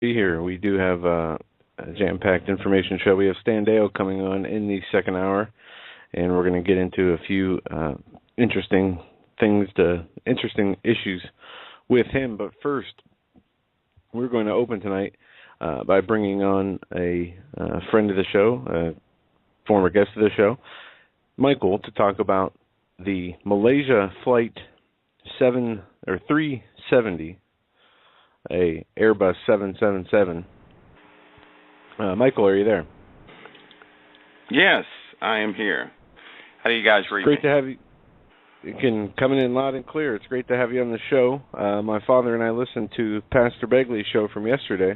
be here. We do have a jam-packed information show. We have Stan Dale coming on in the second hour, and we're going to get into a few interesting issues with him. But first, we're going to open tonight by bringing on a friend of the show, a former guest of the show, Michael, to talk about the Malaysia Flight 370, a Airbus 777. Michael, are you there? Yes, I am here. How do you guys read Great to have you. You can come in loud and clear. It's great to have you on the show. My father and I listened to Pastor Begley's show from yesterday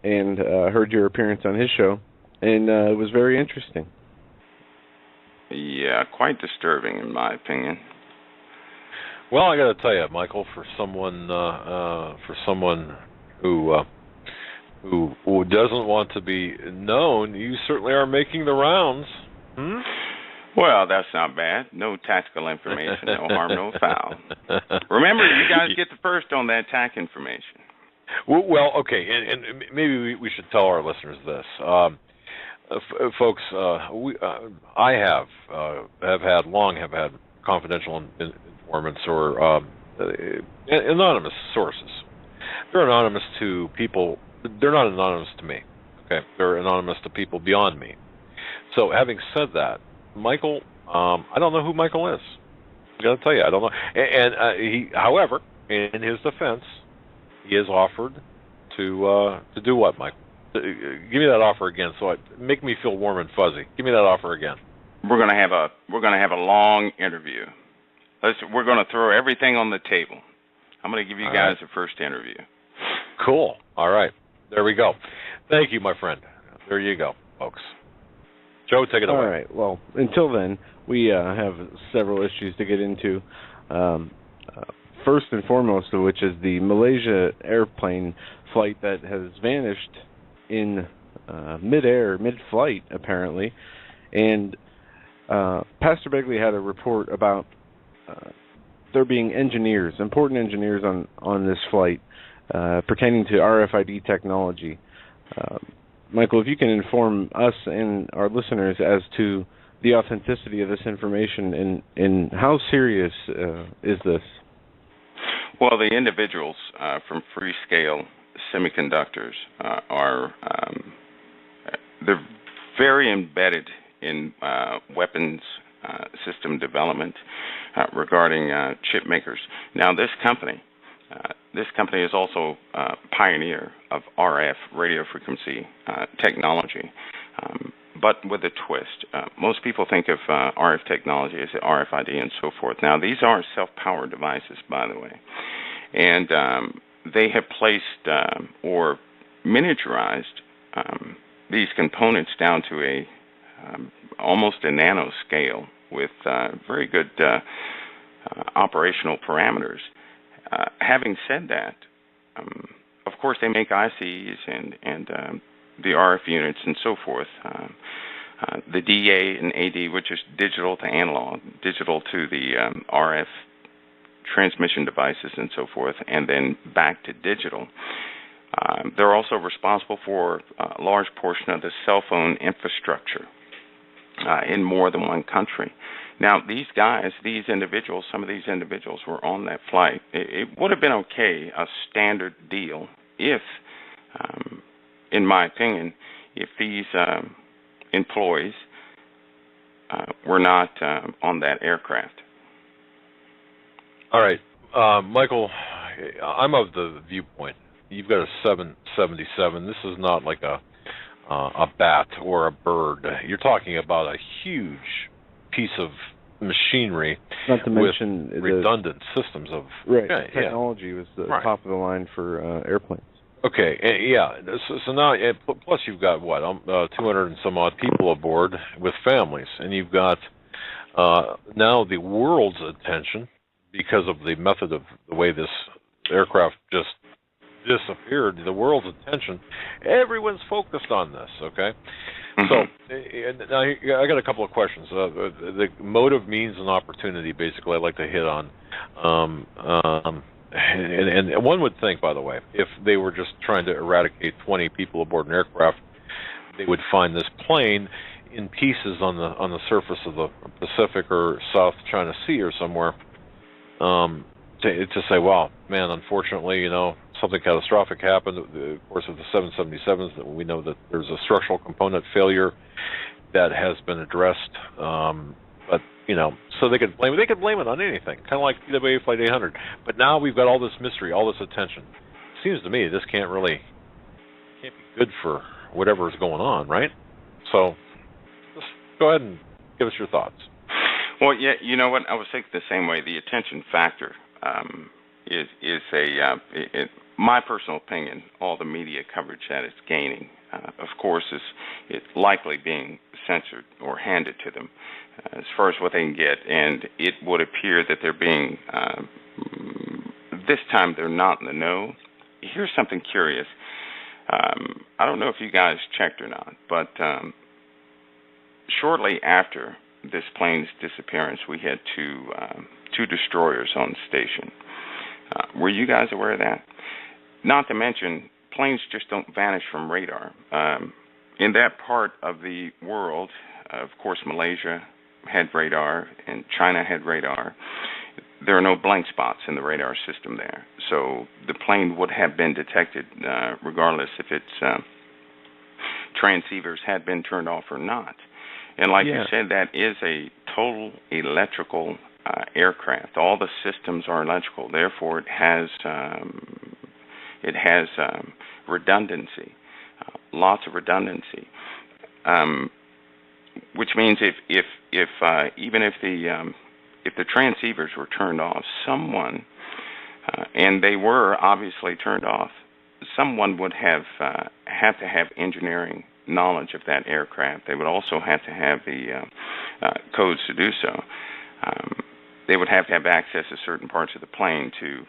and heard your appearance on his show, and it was very interesting. Yeah, quite disturbing in my opinion. Well, I got to tell you, Michael, for someone who doesn't want to be known, you certainly are making the rounds. Well, that's not bad. No tactical information, no harm, no foul. Remember, you guys get the first on that TAC information. Well, okay, and maybe we should tell our listeners this. Folks, I have had confidential informants or anonymous sources. They're anonymous to people. They're not anonymous to me. Okay, they're anonymous to people beyond me. So, having said that, Michael, I don't know who Michael is. I got to tell you, I don't know. And however, in his defense, he has offered to do what, Michael? Give me that offer again, so make me feel warm and fuzzy. Give me that offer again. We're gonna have a long interview. We're gonna throw everything on the table. I'm gonna give you guys a first interview. Cool. All right. There we go. Thank you, my friend. There you go, folks. Joe, take it away. All right. Well, until then, we have several issues to get into. First and foremost of which is the Malaysia airplane flight that has vanished in mid-flight, apparently. And Pastor Begley had a report about there being important engineers on this flight pertaining to RFID technology. Michael, if you can inform us and our listeners as to the authenticity of this information and how serious is this? Well, the individuals from Freescale Semiconductors they're very embedded in weapons system development regarding chip makers. Now, this company is also a pioneer of RF radio frequency technology, but with a twist. Most people think of RF technology as RFID and so forth. Now, these are self-powered devices, by the way, and they have placed or miniaturized these components down to a almost a nano scale with very good operational parameters. Having said that, of course, they make ICs and the RF units and so forth. The DA and AD, which is digital to analog, digital to the RF transmission devices and so forth, and then back to digital. They're also responsible for a large portion of the cell phone infrastructure in more than one country. Now, some of these individuals were on that flight. It would have been okay, a standard deal, if, in my opinion, if these employees were not on that aircraft. All right, Michael, I'm of the viewpoint. You've got a 777. This is not like a bat or a bird. You're talking about a huge piece of machinery, not to mention with redundant systems of technology was the top of the line for airplanes. Okay, yeah. So now, plus you've got 200 and some odd people aboard with families, and you've got now the world's attention because of the method of the way this aircraft just disappeared. The world's attention. Everyone's focused on this. Okay. So now I got a couple of questions. The motive, means, and opportunity. Basically, I'd like to hit on. and one would think, by the way, if they were just trying to eradicate 20 people aboard an aircraft, they would find this plane in pieces on the surface of the Pacific or South China Sea or somewhere. To say, well, man, unfortunately, something catastrophic happened. Of course, with the 777s, we know that there's a structural component failure that has been addressed. But so they could blame it on anything, kind of like TWA Flight 800. But now we've got all this mystery, all this attention. It seems to me this can't be good for whatever is going on, right? So just go ahead and give us your thoughts. Well, yeah, you know what? I was thinking the same way. The attention factor is my personal opinion. All the media coverage that it's gaining, of course, is likely being censored or handed to them as far as what they can get. And it would appear that they're being this time they're not in the know. Here's something curious. I don't know if you guys checked or not, but shortly after this plane's disappearance, we had two destroyers on station. Were you guys aware of that? Not to mention, planes just don't vanish from radar. In that part of the world, of course, Malaysia had radar and China had radar. There are no blank spots in the radar system there. So the plane would have been detected regardless if its transceivers had been turned off or not. And like you said, that is a total electrical aircraft. All the systems are electrical. Therefore, it has redundancy, lots of redundancy. Which means if even if the transceivers were turned off, someone, and they were obviously turned off, someone would have to have engineering knowledge of that aircraft. They would also have to have the codes to do so. They would have to have access to certain parts of the plane to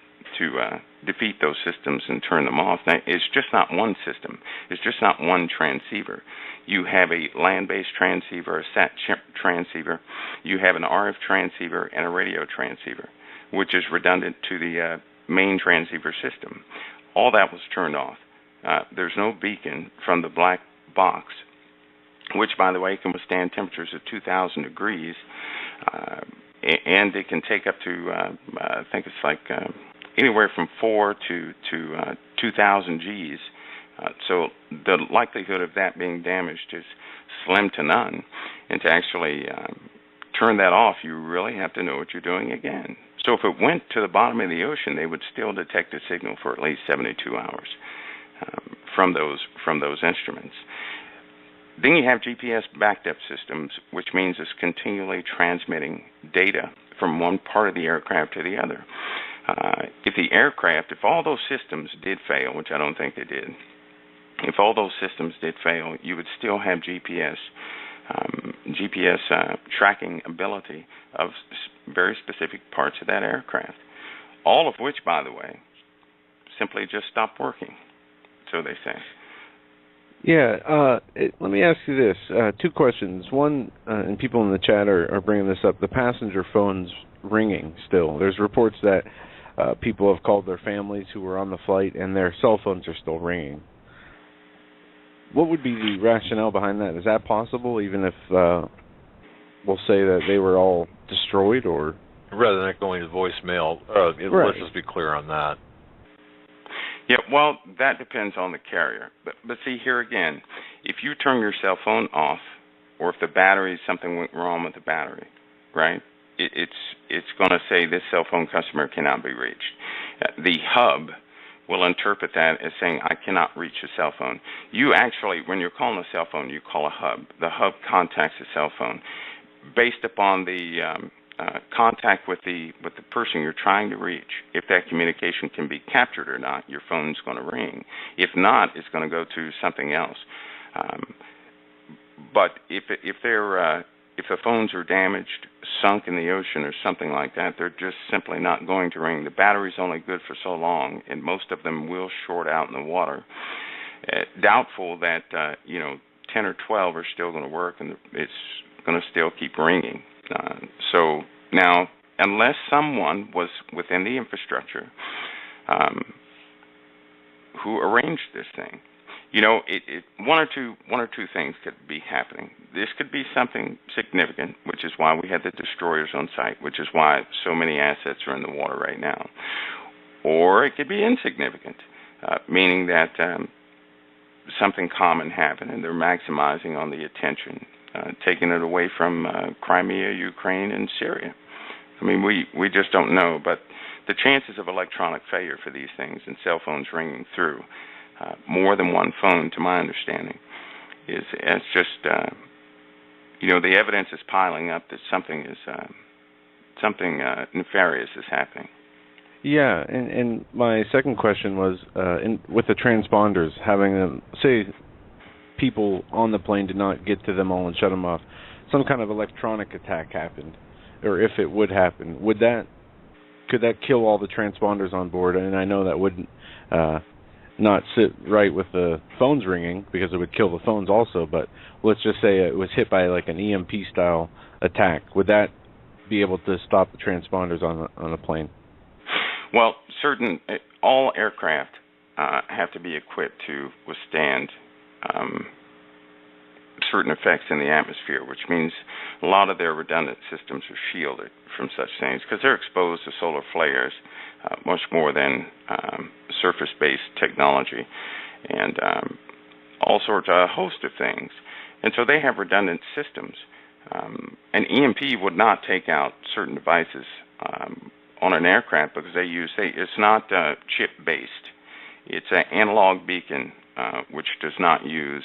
defeat those systems and turn them off. Now, it's just not one system. It's just not one transceiver. You have a land-based transceiver, a sat transceiver. You have an RF transceiver and a radio transceiver, which is redundant to the main transceiver system. All that was turned off. There's no beacon from the black box, which, by the way, can withstand temperatures of 2,000 degrees, and it can take up to, I think it's like anywhere from 4 to 2,000 Gs. So the likelihood of that being damaged is slim to none. And to actually turn that off, you really have to know what you're doing again. So if it went to the bottom of the ocean, they would still detect a signal for at least 72 hours from those instruments. Then you have GPS backed up systems, which means it's continually transmitting data from one part of the aircraft to the other. If all those systems did fail, which I don't think they did, if all those systems did fail, you would still have GPS tracking ability of very specific parts of that aircraft, all of which, by the way, simply just stopped working, so they say. Yeah, let me ask you this. Two questions. One, and people in the chat are bringing this up, the passenger phone's ringing still. There's reports that people have called their families who were on the flight and their cell phones are still ringing. What would be the rationale behind that? Is that possible, even if we'll say that they were all destroyed, or? Rather than it going to voicemail, right. Let's just be clear on that. Yeah, well, that depends on the carrier. But see, here again, if you turn your cell phone off, or if the battery, something went wrong with the battery, right? It's going to say this cell phone customer cannot be reached. The hub will interpret that as saying I cannot reach a cell phone. You actually, when you're calling a cell phone, you call a hub. The hub contacts the cell phone based upon the contact with the person you're trying to reach. If that communication can be captured or not, your phone's going to ring. If not, it's going to go to something else. But if the phones are damaged, sunk in the ocean or something like that, they're just simply not going to ring. The battery's only good for so long, and most of them will short out in the water. Doubtful that 10 or 12 are still going to work, and it's going to still keep ringing. So now, unless someone was within the infrastructure who arranged this thing. You know, one or two things could be happening. This could be something significant, which is why we had the destroyers on site, which is why so many assets are in the water right now. Or it could be insignificant, meaning that something common happened and they're maximizing on the attention, taking it away from Crimea, Ukraine, and Syria. I mean, we just don't know, but the chances of electronic failure for these things and cell phones ringing through, more than one phone, to my understanding, it's just, you know, the evidence is piling up that something nefarious is happening. Yeah, and my second question was, with the transponders, having them, say people on the plane did not get to them all and shut them off, some kind of electronic attack happened, or if it would happen, could that kill all the transponders on board? And I know that wouldn't not sit right with the phones ringing, because it would kill the phones also, but let's just say it was hit by like an EMP style attack. Would that be able to stop the transponders on a plane? Well, all aircraft have to be equipped to withstand certain effects in the atmosphere, which means a lot of their redundant systems are shielded from such things because they're exposed to solar flares much more than surface-based technology and all sorts of a host of things. And so they have redundant systems. An EMP would not take out certain devices on an aircraft because it's not chip-based. It's an analog beacon which does not use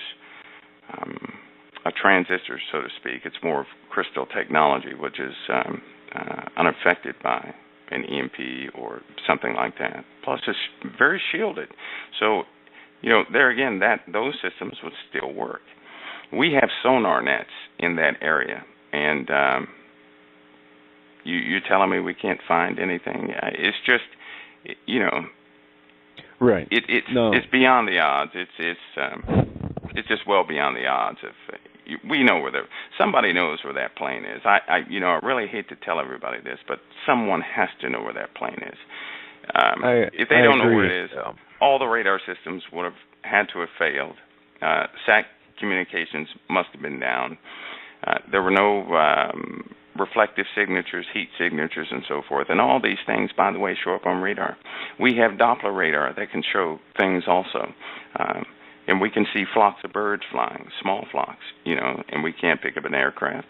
a transistor, so to speak. It's more of crystal technology, which is unaffected by an EMP or something like that. Plus, it's very shielded. So, you know, there again, those systems would still work. We have sonar nets in that area, and you're telling me we can't find anything? It's just, you know, right? It's beyond the odds. It's just well beyond the odds of. We know somebody knows where that plane is. I really hate to tell everybody this, but someone has to know where that plane is. If they don't know where it is, all the radar systems would have had to have failed. SAC communications must have been down. There were no reflective signatures, heat signatures, and so forth. And all these things, by the way, show up on radar. We have Doppler radar that can show things also. And we can see flocks of birds flying, small flocks, you know, and we can't pick up an aircraft.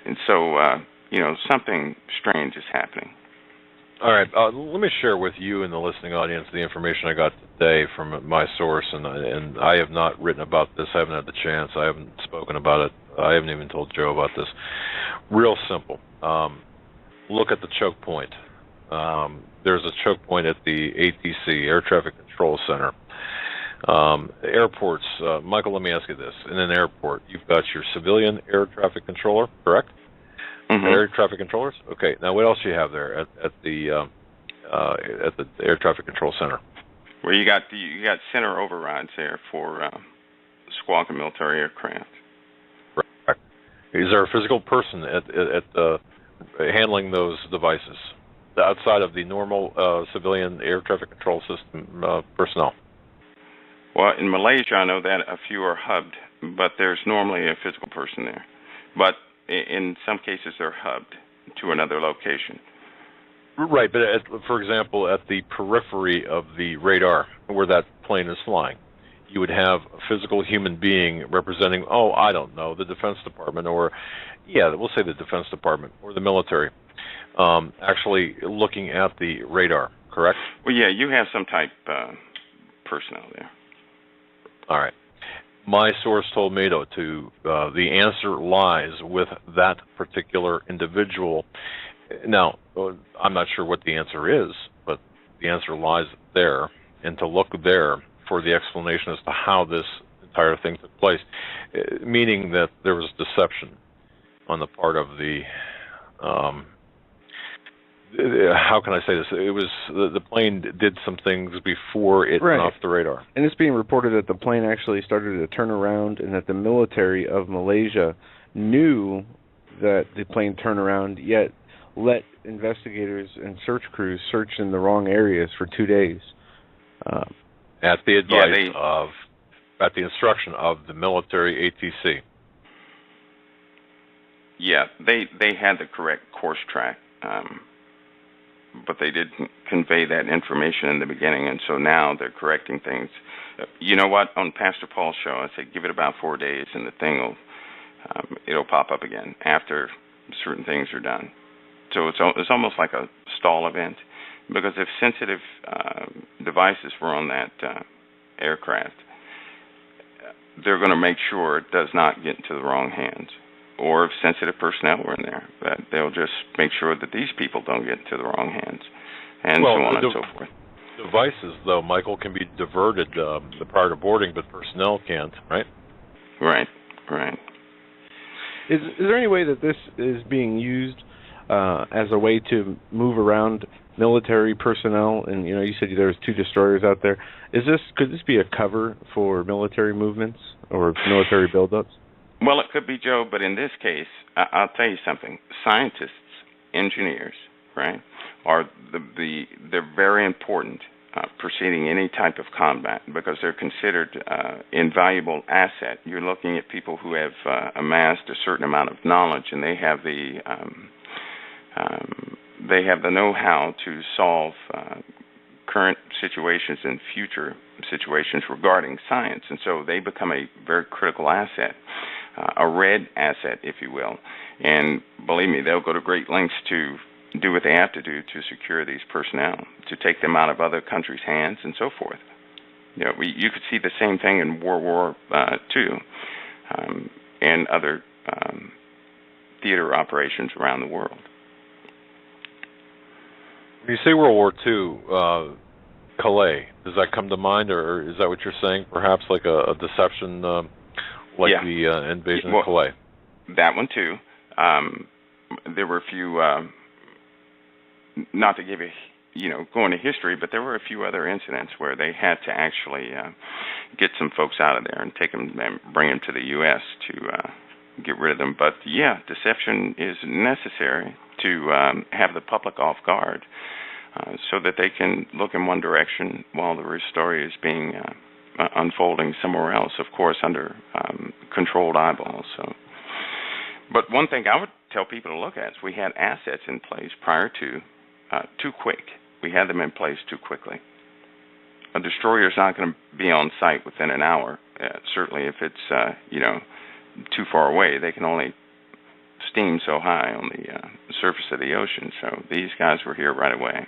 And so, you know, something strange is happening. All right. Let me share with you and the listening audience the information I got today from my source, and I have not written about this. I haven't had the chance. I haven't spoken about it. I haven't even told Joe about this. Real simple. Look at the choke point. There's a choke point at the ATC, Air Traffic Control Center. Airports, Michael, let me ask you this. In an airport, you've got your civilian air traffic controller, correct? Mm-hmm. Air traffic controllers? Okay. Now, what else do you have there at the air traffic control center? Well, you got center overrides there for squawk and military aircraft. Right. Is there a physical person at handling those devices outside of the normal civilian air traffic control system personnel? Well, in Malaysia, I know that a few are hubbed, but there's normally a physical person there. But in some cases, they're hubbed to another location. Right, but for example, at the periphery of the radar where that plane is flying, you would have a physical human being representing, I don't know, the Defense Department, or, we'll say the Defense Department, or the military, actually looking at the radar, correct? Well, yeah, you have some type personnel there. All right. My source told me, though, the answer lies with that particular individual. Now, I'm not sure what the answer is, but the answer lies there, and to look there for the explanation as to how this entire thing took place, meaning that there was deception on the part of the, how can I say this? It was the plane did some things before it went off the radar. And it's being reported that the plane actually started to turn around and that the military of Malaysia knew that the plane turned around, yet let investigators and search crews search in the wrong areas for 2 days. At the advice at the instruction of the military ATC. Yeah, they had the correct course track, but they didn't convey that information in the beginning, and so now they're correcting things. You know what? On Pastor Paul's show, I said give it about 4 days, and the thing will it'll pop up again after certain things are done. So it's almost like a stall event, because if sensitive devices were on that aircraft, they're going to make sure it does not get into the wrong hands. Or if sensitive personnel were in there, that they'll just make sure that these people don't get into the wrong hands, and so on and so forth. Devices, though, Michael, can be diverted prior to boarding, but personnel can't, right? Right. Is there any way that this is being used as a way to move around military personnel? And you said there was 2 destroyers out there. Could this be a cover for military movements or military buildups? Well, it could be, Joe, but in this case, I'll tell you something. Scientists, engineers, right, they're very important preceding any type of combat, because they're considered invaluable asset. You're looking at people who have amassed a certain amount of knowledge, and they have the know-how to solve current situations and future situations regarding science, and so they become a very critical asset, a red asset, if you will. And believe me, they'll go to great lengths to do what they have to do to secure these personnel, to take them out of other countries' hands, and so forth. You could see the same thing in World War II and other theater operations around the world. When you say World War II, Calais, does that come to mind, or is that what you're saying? Perhaps like a deception, the invasion of Calais? That one too. There were a few, not to give go into history, but there were a few other incidents where they had to actually get some folks out of there and take them and bring them to the U.S. to get rid of them. But yeah, deception is necessary to have the public off guard, so that they can look in one direction while the real story is being unfolding somewhere else, of course, under controlled eyeballs. So, but one thing I would tell people to look at is we had assets in place prior to too quick. We had them in place too quickly. A destroyer is not going to be on site within an hour. Certainly, if it's too far away, they can only steam so high on the surface of the ocean. So these guys were here right away.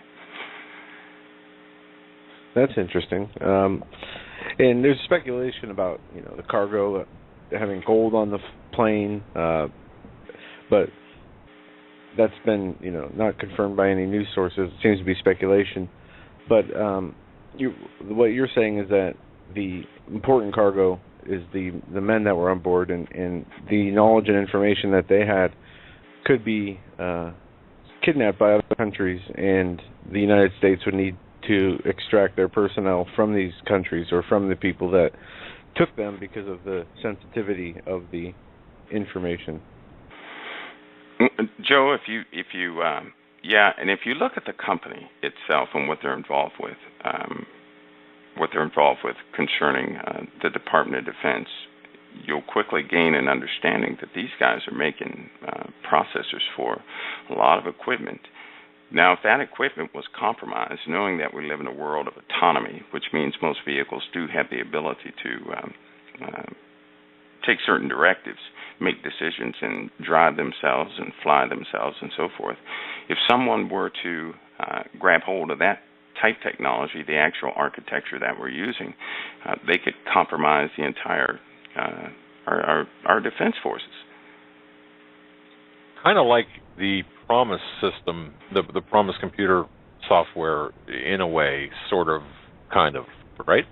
That's interesting. And there's speculation about the cargo having gold on the plane, but that's been not confirmed by any news sources. It seems to be speculation. But what you're saying is that the important cargo is the men that were on board, and the knowledge and information that they had could be kidnapped by other countries, and the United States would need to extract their personnel from these countries or from the people that took them because of the sensitivity of the information. Joe, if you and if you look at the company itself and what they're involved with concerning the Department of Defense, you'll quickly gain an understanding that these guys are making processors for a lot of equipment. Now, if that equipment was compromised, knowing that we live in a world of autonomy, which means most vehicles do have the ability to take certain directives, make decisions, and drive themselves and fly themselves and so forth, if someone were to grab hold of that type technology, the actual architecture that we're using, they could compromise the entire our defense forces. Kind of like the Promise system, the Promise computer software, in a way, sort of, kind of, right?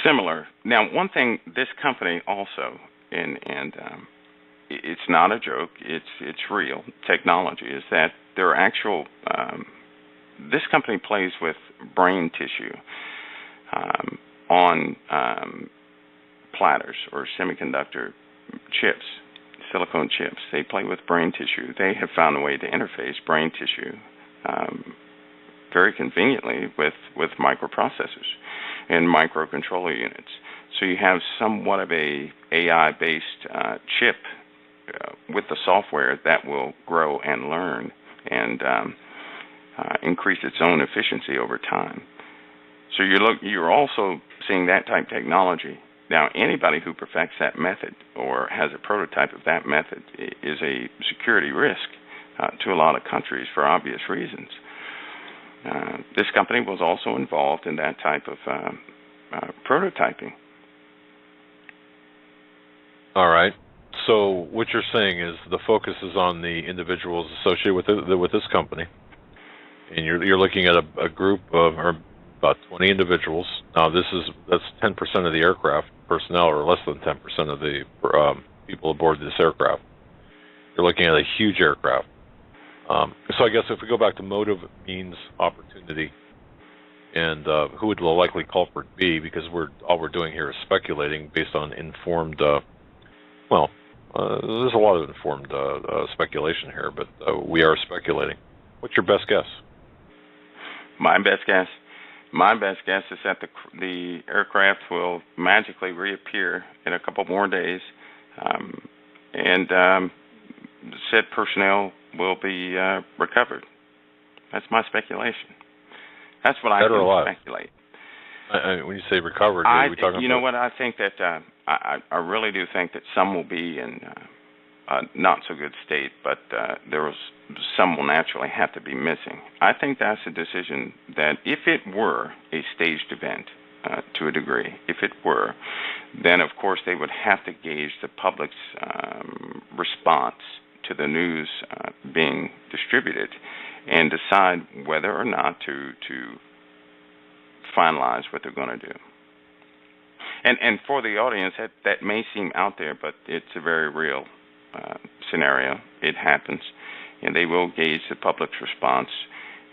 Similar. Now, one thing this company also, and it's not a joke, it's real technology, is that there are actual. This company plays with brain tissue on platters or semiconductor chips. silicone chips. They play with brain tissue. They have found a way to interface brain tissue very conveniently with microprocessors and microcontroller units. So you have somewhat of a AI-based chip with the software that will grow and learn and increase its own efficiency over time. So you're also seeing that type technology. Now, anybody who perfects that method or has a prototype of that method is a security risk to a lot of countries for obvious reasons. This company was also involved in that type of prototyping. All right. So what you're saying is the focus is on the individuals associated with this company, and you're looking at a group of or about 20 individuals. Now that's 10% of the aircraft personnel, or less than 10% of the people aboard this aircraft. You're looking at a huge aircraft. So I guess if we go back to motive, means, opportunity, and who would the likely culprit be? Because all we're doing here is speculating based on informed. There's a lot of informed speculation here, but we are speculating. What's your best guess? My best guess is that the aircraft will magically reappear in a couple more days, and said personnel will be recovered. That's my speculation. That's what I can speculate. When you say recovered, are we talking about? You know what? I think that I really do think that some will be in not so good state, but some will naturally have to be missing. I think that's a decision that, if it were a staged event to a degree, if it were, then of course they would have to gauge the public's response to the news being distributed and decide whether or not to finalize what they're going to do. And for the audience, that may seem out there, but it's a very real scenario. It happens, and they will gauge the public's response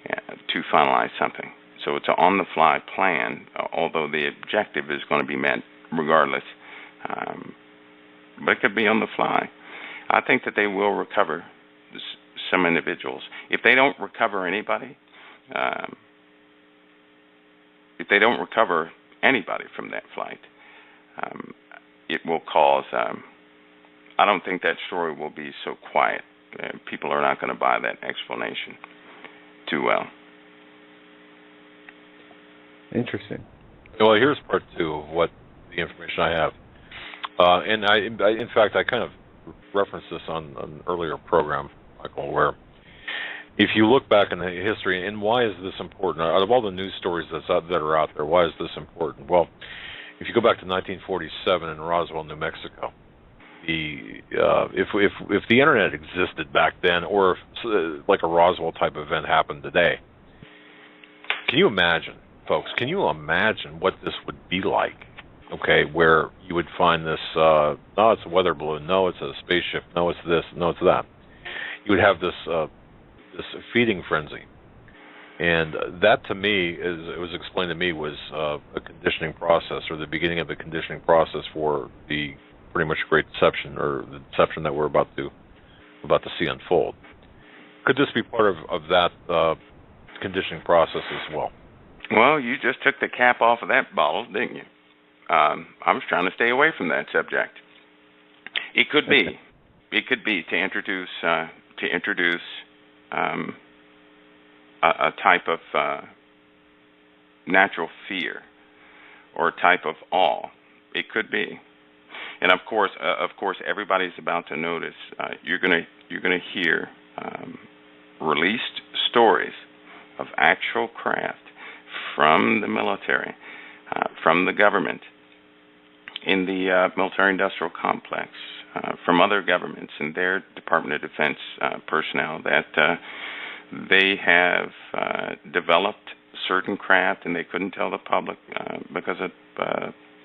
to finalize something. So it's an on-the-fly plan, although the objective is going to be met regardless. But it could be on the fly. I think that they will recover some individuals. If they don't recover anybody, from that flight, it will cause. I don't think that story will be so quiet. People are not going to buy that explanation too well. Interesting. Well, here's part two of what the information I have, and in fact, I kind of referenced this on an earlier program, Michael, where if you look back in the history, and why is this important? Out of all the news stories that are out there, why is this important? Well, if you go back to 1947 in Roswell, New Mexico, if the internet existed back then, or if, like a Roswell type event happened today, can you imagine, folks? Can you imagine what this would be like? Okay, where you would find this, no, it's a weather balloon, no, it's a spaceship, no, it's this, no, it's that. You would have this feeding frenzy. And that, to me, it was explained to me, was a conditioning process, or the beginning of a conditioning process for the pretty much great deception, or the deception that we're about to see unfold. Could this be part of that conditioning process as well? Well, you just took the cap off of that bottle, didn't you? I was trying to stay away from that subject. It could be. It could be to introduce a type of natural fear or a type of awe. It could be, and of course, everybody's about to notice. You're gonna hear released stories of actual craft from the military, from the government, in the military-industrial complex, from other governments and their Department of Defense personnel, that they have developed certain craft, and they couldn't tell the public because of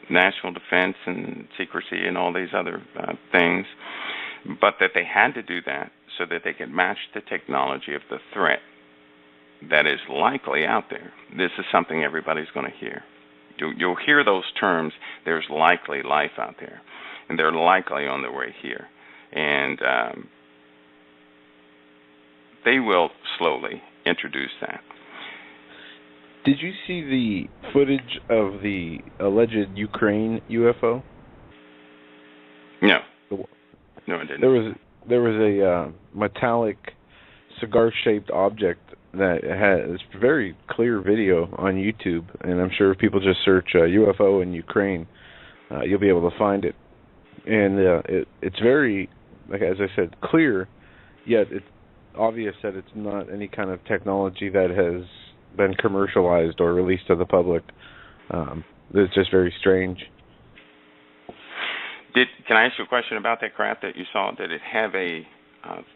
national defense and secrecy and all these other things, but that they had to do that so that they could match the technology of the threat that is likely out there. This is something everybody's going to hear. You'll hear those terms. There's likely life out there, and they're likely on their way here. and they will slowly introduce that. Did you see the footage of the alleged Ukraine UFO? No. No, I didn't. There was a metallic cigar-shaped object that has very clear video on YouTube, and I'm sure if people just search UFO in Ukraine, you'll be able to find it. And it's very, like as I said, clear, yet it's obvious that it's not any kind of technology that has been commercialized or released to the public. It's just very strange. Can I ask you a question about that craft that you saw? Did it have a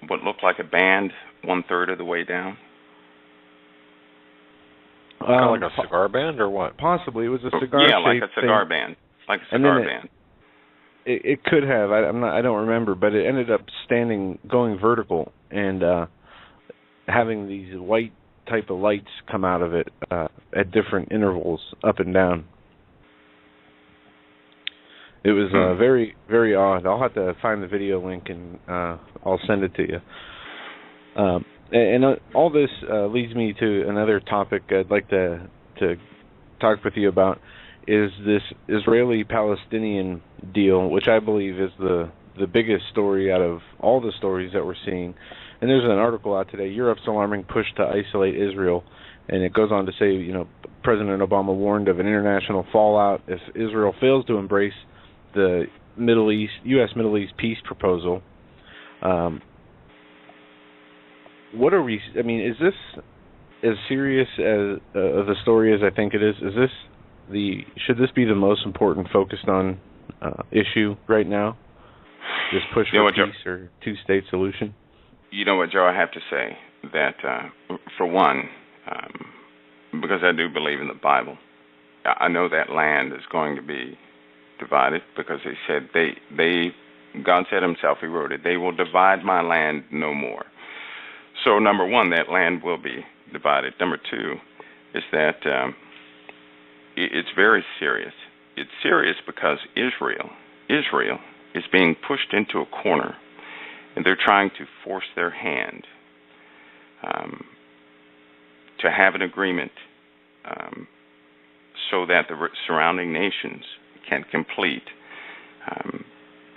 what looked like a band 1/3 of the way down? Kind of like a cigar band or what? Possibly. It was a cigar. Yeah, like a cigar thing. band. Like a cigar band. It could have. I don't remember, but it ended up going vertical and having these white type of lights come out of it at different intervals, up and down. It was very, very odd. I'll have to find the video link and I'll send it to you. And all this leads me to another topic I'd like to talk with you about, is this Israeli-Palestinian deal, which I believe is the biggest story out of all the stories that we're seeing. And there's an article out today, Europe's alarming push to isolate Israel, and it goes on to say, President Obama warned of an international fallout if Israel fails to embrace the U.S. Middle East peace proposal. Is this as serious as of a story as I think it is? Should this be the most important focused on issue right now? This push for peace or two-state solution? You know what, Joe, I have to say that, for one, because I do believe in the Bible, I know that land is going to be divided, because they said God said himself, he wrote it, they will divide my land no more. So number one, that land will be divided. Number two is that it's very serious. It's serious because Israel is being pushed into a corner, and they're trying to force their hand to have an agreement so that the surrounding nations can complete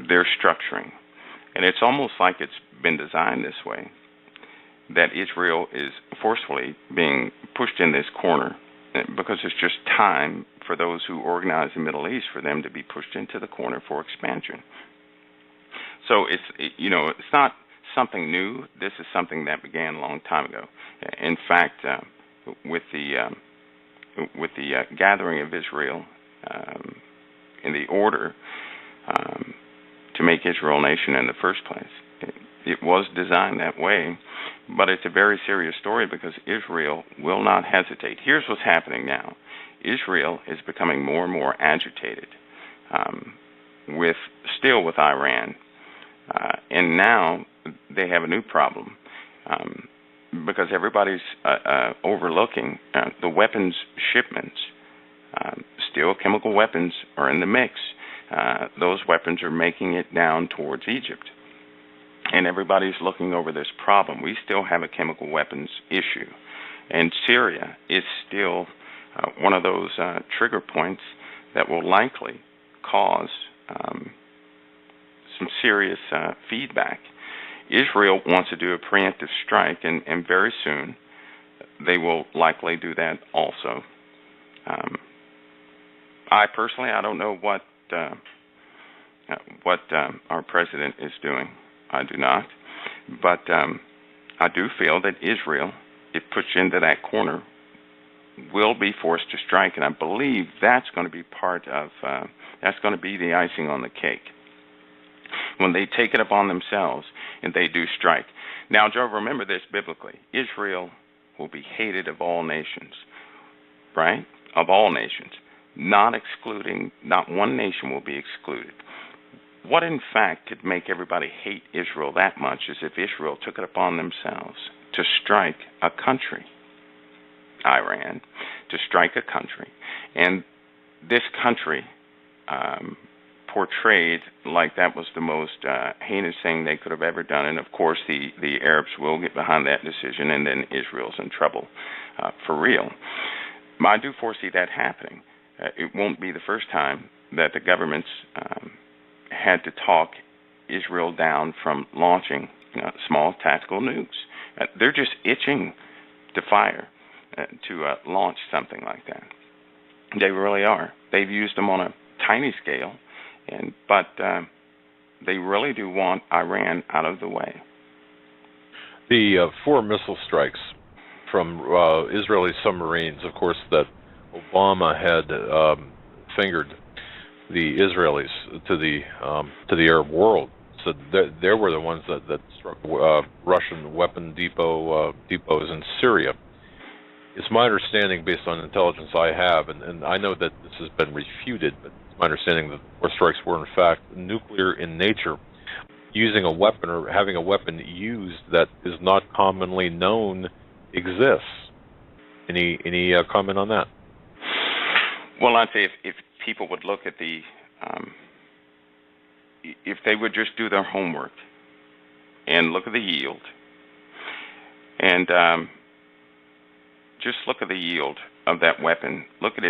their structuring. And it's almost like it's been designed this way, that Israel is forcefully being pushed in this corner because it's just time for those who organize the Middle East for them to be pushed into the corner for expansion. So it's not something new. This is something that began a long time ago. In fact, with the gathering of Israel in the order to make Israel a nation in the first place, it was designed that way. But it's a very serious story because Israel will not hesitate. Here's what's happening now. Israel is becoming more and more agitated with Iran. And now they have a new problem because everybody's overlooking the weapons shipments. Still, chemical weapons are in the mix. Those weapons are making it down towards Egypt. And everybody's looking over this problem. We still have a chemical weapons issue. And Syria is still one of those trigger points that will likely cause some serious feedback. Israel wants to do a preemptive strike, and very soon they will likely do that also. I don't know what our president is doing. I do not. But I do feel that Israel, if pushed into that corner, will be forced to strike, and I believe that's going to be that's going to be the icing on the cake. When they take it upon themselves and they do strike. Now, Joe, remember this biblically. Israel will be hated of all nations, right? Of all nations. Not one nation will be excluded. What, in fact, could make everybody hate Israel that much is if Israel took it upon themselves to strike a country, Iran, to strike a country, and this country portrayed like that was the most heinous thing they could have ever done. And, of course, the Arabs will get behind that decision, and then Israel's in trouble for real. I do foresee that happening. It won't be the first time that the governments had to talk Israel down from launching small tactical nukes. They're just itching to fire, to launch something like that. They really are. They've used them on a tiny scale, but they really do want Iran out of the way. The 4 missile strikes from Israeli submarines, of course, that Obama had fingered the Israelis to the Arab world. So they were the ones that struck Russian weapon depots in Syria. It's my understanding, based on intelligence I have, and I know that this has been refuted, but it's my understanding that the 4 strikes were in fact nuclear in nature, using a weapon or having a weapon used that is not commonly known exists. Any comment on that? Well, I'd say if people would look at if they would just do their homework and look at the yield, and just look at the yield of that weapon. Look at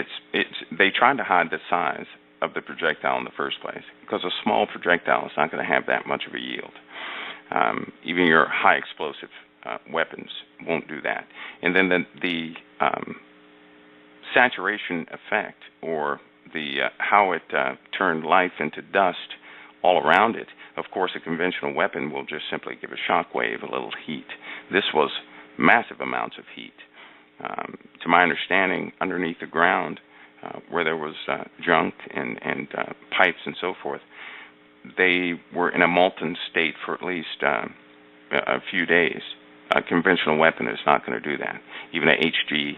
they tried to hide the size of the projectile in the first place, because a small projectile is not going to have that much of a yield. Even your high explosive weapons won't do that. And then the saturation effect, or the how it turned life into dust all around it. Of course, a conventional weapon will just simply give a shock wave, a little heat. This was massive amounts of heat. To my understanding, underneath the ground, where there was junk and pipes and so forth, they were in a molten state for at least a few days. A conventional weapon is not going to do that. Even a HG,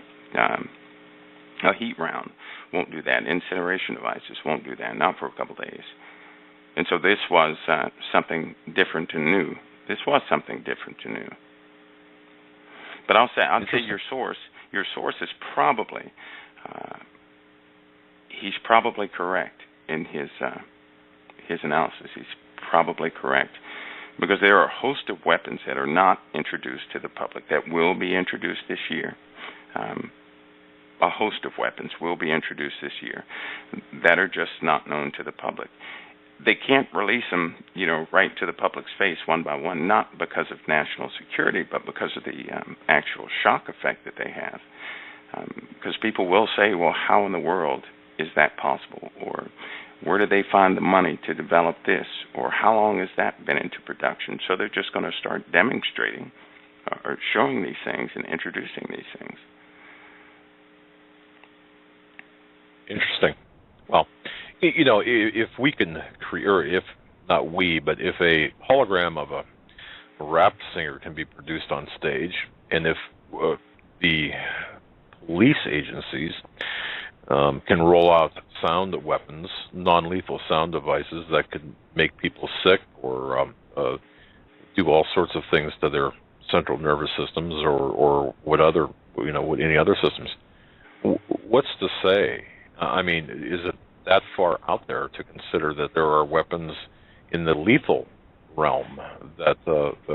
a heat round, won't do that. Incineration devices won't do that, not for a couple days. And so this was something different and new. This was something different and new. But I'll say your source is probably he's probably correct in his analysis. He's probably correct, because there are a host of weapons that are not introduced to the public that will be introduced this year. A host of weapons will be introduced this year that are just not known to the public. They can't release them, right to the public's face one by one, not because of national security, but because of the actual shock effect that they have. Because people will say, well, how in the world is that possible? Or where did they find the money to develop this? Or how long has that been into production? So they're just going to start demonstrating or showing these things and introducing these things. Interesting. Well, if we can create, or if not we, but if a hologram of a rap singer can be produced on stage, and if the police agencies can roll out sound weapons, non-lethal sound devices that could make people sick or do all sorts of things to their central nervous systems or what any other systems, what's to say? I mean, is it that far out there to consider that there are weapons in the lethal realm that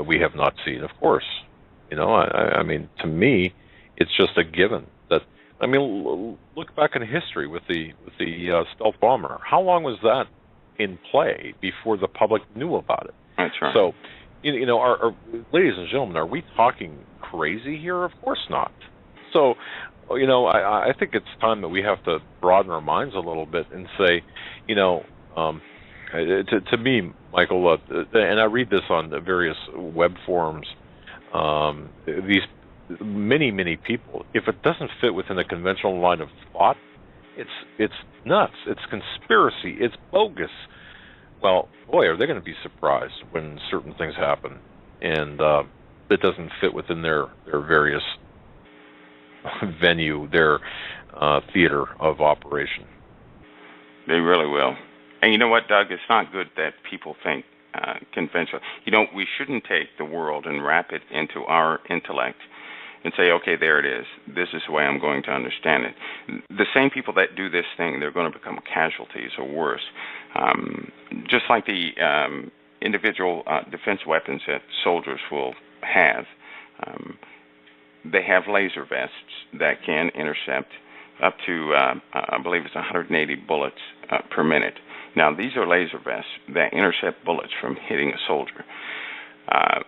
we have not seen? Of course, I mean, to me, it's just a given that. I mean, look back in history with the stealth bomber. How long was that in play before the public knew about it? That's right. So, our ladies and gentlemen, are we talking crazy here? Of course not. So, I think it's time that we have to broaden our minds a little bit and say, to me, Michael, and I read this on the various web forums, these many people, if it doesn't fit within the conventional line of thought, it's nuts, it's conspiracy, it's bogus. Well, boy, are they going to be surprised when certain things happen, and it doesn't fit within their various venue, their theater of operation. They really will. And you know what, Doug? It's not good that people think conventional. We shouldn't take the world and wrap it into our intellect and say, okay, there it is. This is the way I'm going to understand it. The same people that do this thing, they're going to become casualties or worse. Just like the individual defense weapons that soldiers will have, they have laser vests that can intercept up to, I believe it's 180 bullets per minute. Now, these are laser vests that intercept bullets from hitting a soldier.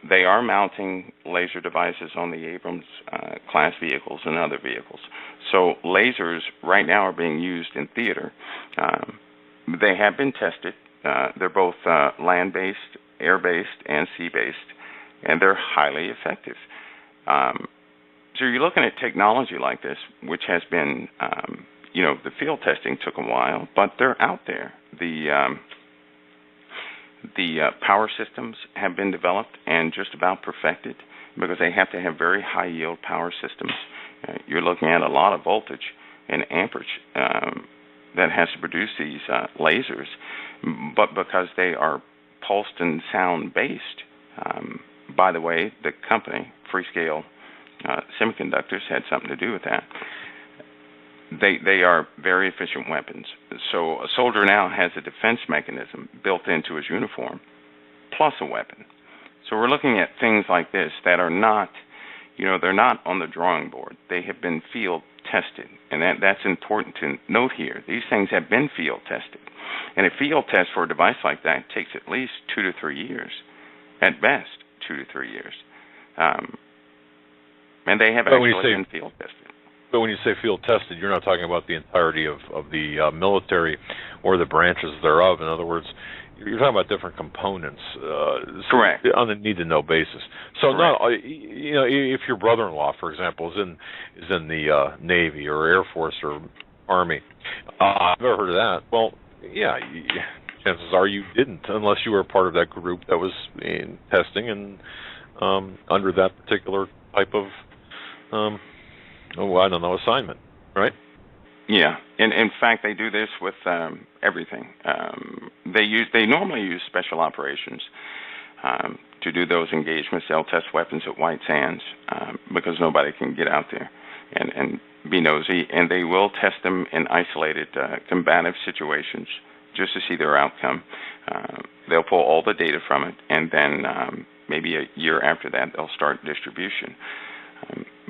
They are mounting laser devices on the Abrams class vehicles and other vehicles. So lasers right now are being used in theater. They have been tested. They're both land-based, air-based, and sea-based, and they're highly effective. So you're looking at technology like this, which has been, the field testing took a while, but they're out there. The power systems have been developed and just about perfected because they have to have very high-yield power systems. You're looking at a lot of voltage and amperage that has to produce these lasers, but because they are pulsed and sound-based, by the way, the company, Freescale Semiconductors, had something to do with that. They are very efficient weapons. So a soldier now has a defense mechanism built into his uniform, plus a weapon. So we're looking at things like this that are not, they're not on the drawing board. They have been field tested, and that's important to note here. These things have been field tested. And a field test for a device like that takes at least 2 to 3 years, at best 2 to 3 years. And they have actually been field tested. But when you say field tested, you're not talking about the entirety of the military or the branches thereof. In other words, you're talking about different components. Correct. On a need-to-know basis. So, Correct. if your brother-in-law, for example, is in the Navy or Air Force or Army, I've never heard of that. Well, yeah, chances are you didn't, unless you were part of that group that was in testing and under that particular type of assignment, right? Yeah, and in fact, they do this with everything. They normally use special operations to do those engagements. They'll test weapons at White Sands because nobody can get out there and be nosy, and they will test them in isolated combative situations just to see their outcome. They'll pull all the data from it, and then maybe a year after that, they'll start distribution.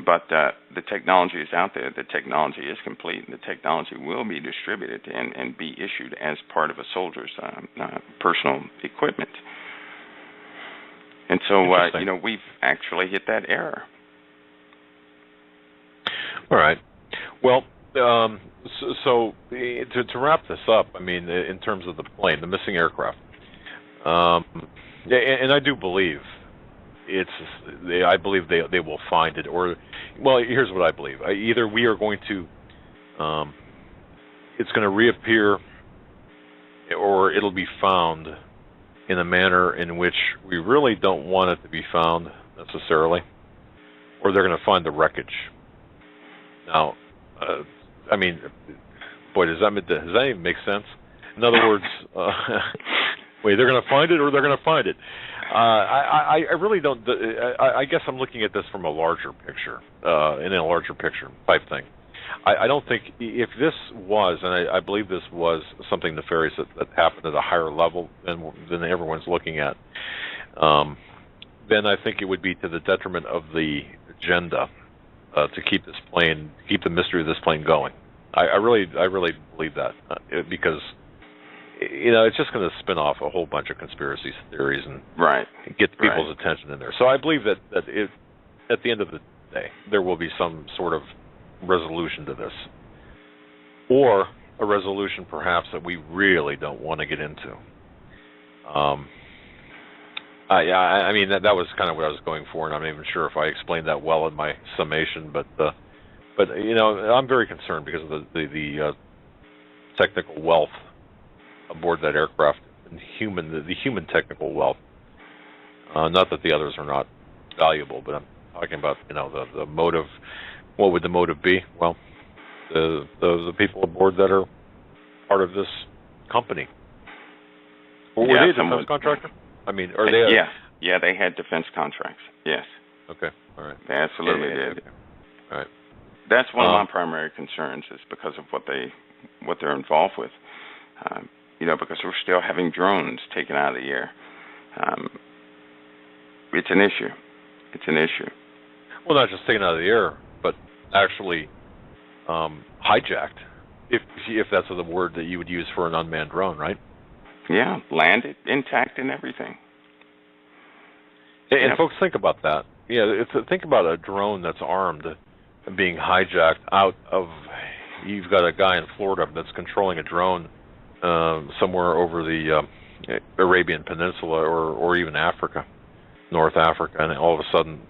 But the technology is out there. The technology is complete, and the technology will be distributed and be issued as part of a soldier's personal equipment. And so, we've actually hit that error. All right. Well, so to wrap this up, I mean, in terms of the plane, the missing aircraft, and I do believe I believe they will find it, or, well, here's what I believe. Either we are going to, it's going to reappear, or it'll be found in a manner in which we really don't want it to be found necessarily, or they're going to find the wreckage. Now, I mean, boy, does that even make sense? In other words, wait, they're going to find it, or they're going to find it. I really don't. I guess I'm looking at this from a larger picture, in a larger picture type thing. I don't think if this was, and I believe this was something nefarious that happened at a higher level than everyone's looking at, then I think it would be to the detriment of the agenda to keep the mystery of this plane going. I really believe that because it's just going to spin off a whole bunch of conspiracy theories and get people's attention in there. So I believe that if, at the end of the day, there will be some sort of resolution to this, or a resolution perhaps that we really don't want to get into. I mean that was kind of what I was going for, and I'm not even sure if I explained that well in my summation. But I'm very concerned because of the technical wealth aboard that aircraft and the human technical wealth. Not that the others are not valuable, but I'm talking about the motive. What would the motive be? Well, the people aboard that are part of this company. Or were they a defense contractor? I mean, are they? Yeah, they had defense contracts. Yes. Okay. All right. They absolutely did. Okay. All right. That's one of my primary concerns, is because of what they're involved with. because we're still having drones taken out of the air. It's an issue. It's an issue. Well, not just taken out of the air, but actually hijacked, if that's the word that you would use for an unmanned drone, right? Yeah, landed intact and everything. And folks, think about that. Yeah, think about a drone that's armed being hijacked out of. You've got a guy in Florida that's controlling a drone somewhere over the Arabian Peninsula or even Africa, North Africa, and all of a sudden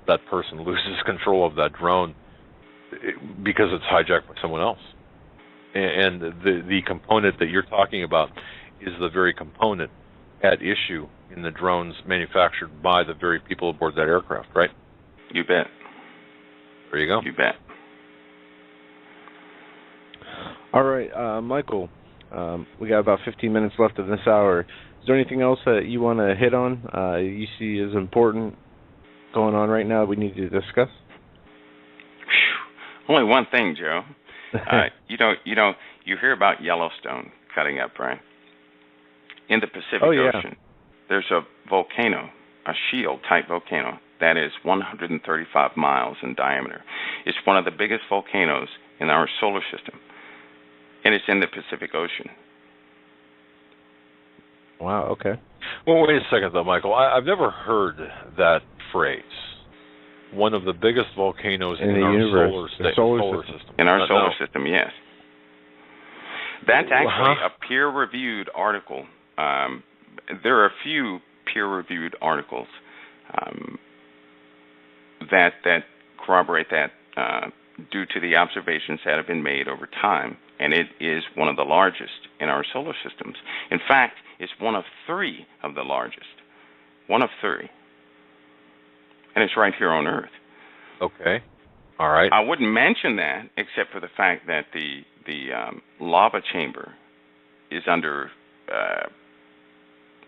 that person loses control of that drone because it's hijacked by someone else. And the component that you're talking about is the very component at issue in the drones manufactured by the very people aboard that aircraft, right? You bet. There you go. You bet. All right, Michael, we got about 15 minutes left of this hour. Is there anything else that you want to hit on, you see as important going on right now that we need to discuss? Only one thing, Joe. You hear about Yellowstone cutting up, right? In the Pacific Ocean, there's a volcano, a shield-type volcano, that is 135 miles in diameter. It's one of the biggest volcanoes in our solar system, and it's in the Pacific Ocean. Wow, okay. Well, wait a second, though, Michael. I've never heard that phrase. One of the biggest volcanoes in our universe, solar system. In our solar system, yes. That's actually a peer-reviewed article. There are a few peer-reviewed articles that corroborate that due to the observations that have been made over time, and it is one of the largest in our solar systems. In fact, it's one of three of the largest. One of three. And it's right here on Earth. Okay. All right. I wouldn't mention that except for the fact that the lava chamber is under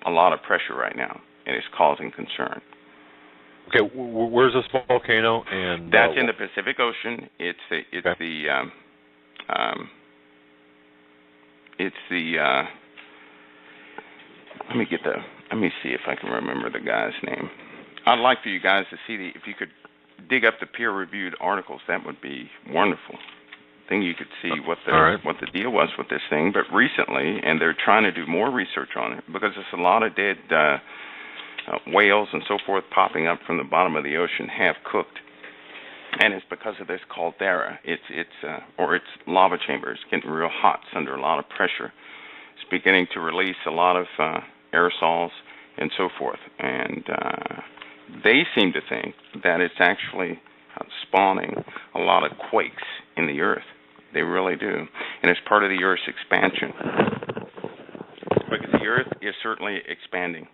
a lot of pressure right now, and it's causing concern. Okay, where's this volcano? And that's in the Pacific Ocean. It's let me see if I can remember the guy's name. I'd like for you guys to see if you could dig up the peer-reviewed articles. That would be wonderful. Then you could see what the deal was with this thing. But recently, and they're trying to do more research on it because there's a lot of dead whales and so forth popping up from the bottom of the ocean, half cooked, and it's because of this caldera. It's lava chamber. It's getting real hot. It's under a lot of pressure. It's beginning to release a lot of aerosols and so forth, and they seem to think that it's actually spawning a lot of quakes in the Earth. They really do, and it's part of the Earth's expansion because the Earth is certainly expanding,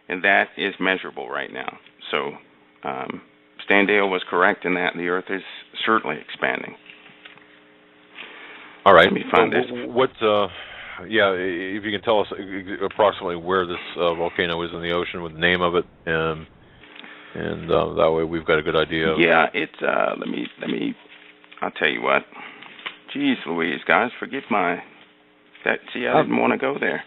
and that is measurable right now. So Stan Dale was correct in that the Earth is certainly expanding. All right. Let me find this. If you can tell us approximately where this volcano is in the ocean with the name of it, and that way we've got a good idea. Yeah, it's let me. I'll tell you what. Jeez Louise, guys, forget I didn't want to go there.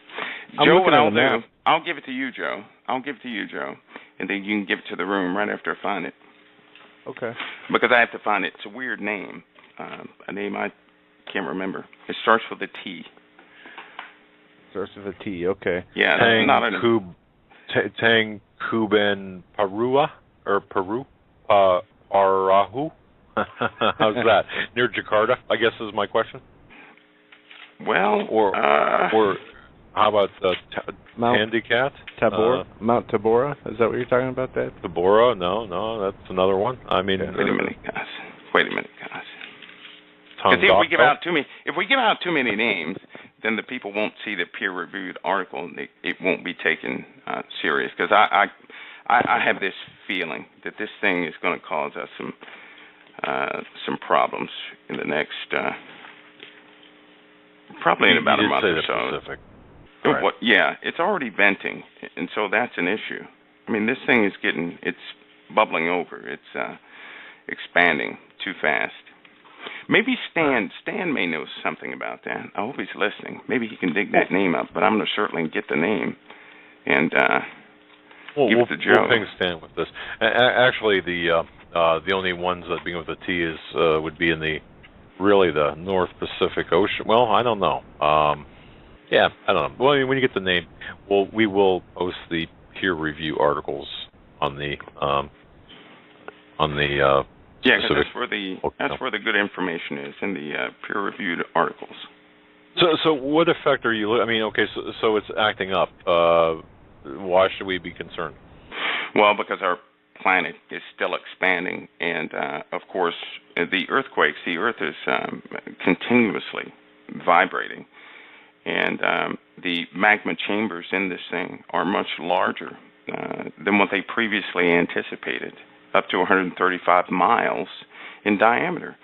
Joe, what I'll do, I'll give it to you, Joe. And then you can give it to the room right after I find it. Okay. Because I have to find it. It's a weird name. A name I can't remember. It starts with a T. Starts with a T, okay. Yeah, Tangkuban Parua, or Peru? Arahu? How's that? Near Jakarta, I guess is my question. Well, or how about Tandikat? Mount Tabora? Is that what you're talking about, Dad? Tabora? No, that's another one. I mean, wait a minute, guys. Because if we give out too many names, then the people won't see the peer-reviewed article, and it won't be taken serious. Because I have this feeling that this thing is going to cause us some problems in the next, probably in about a month or so. Pacific. Right. Yeah, it's already venting, and so that's an issue. I mean, this thing is it's bubbling over. It's expanding too fast. Maybe Stan may know something about that. I hope he's listening. Maybe he can dig that name up, but I'm going to certainly get the name and give it to Joe. We'll ping Stan with this. Actually, the only ones that begin with a T is would be in the North Pacific Ocean. Well, I don't know. Yeah, I don't know. Well, when you get the name, we will post the peer review articles on the yeah, because that's where the good information is, in the peer-reviewed articles. So what effect are you? I mean, okay, so it's acting up. Why should we be concerned? Well, because our planet is still expanding, and of course, the earthquakes. The Earth is continuously vibrating, and the magma chambers in this thing are much larger than what they previously anticipated, up to 135 miles in diameter.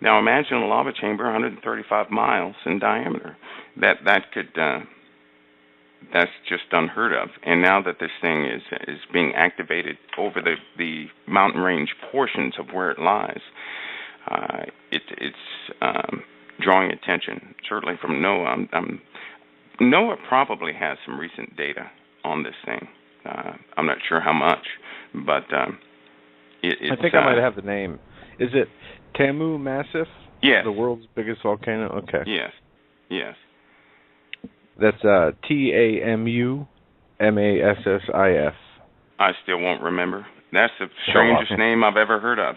Now imagine a lava chamber 135 miles in diameter. That's just unheard of. And now that this thing is being activated over the mountain range portions of where it lies, it's drawing attention, certainly from NOAA. NOAA probably has some recent data on this thing. I'm not sure how much, but I think I might have the name. Is it Tamu Massif? Yes. The world's biggest volcano? Okay. Yes. That's TAMU MASSIF. I still won't remember. That's the strangest name I've ever heard of.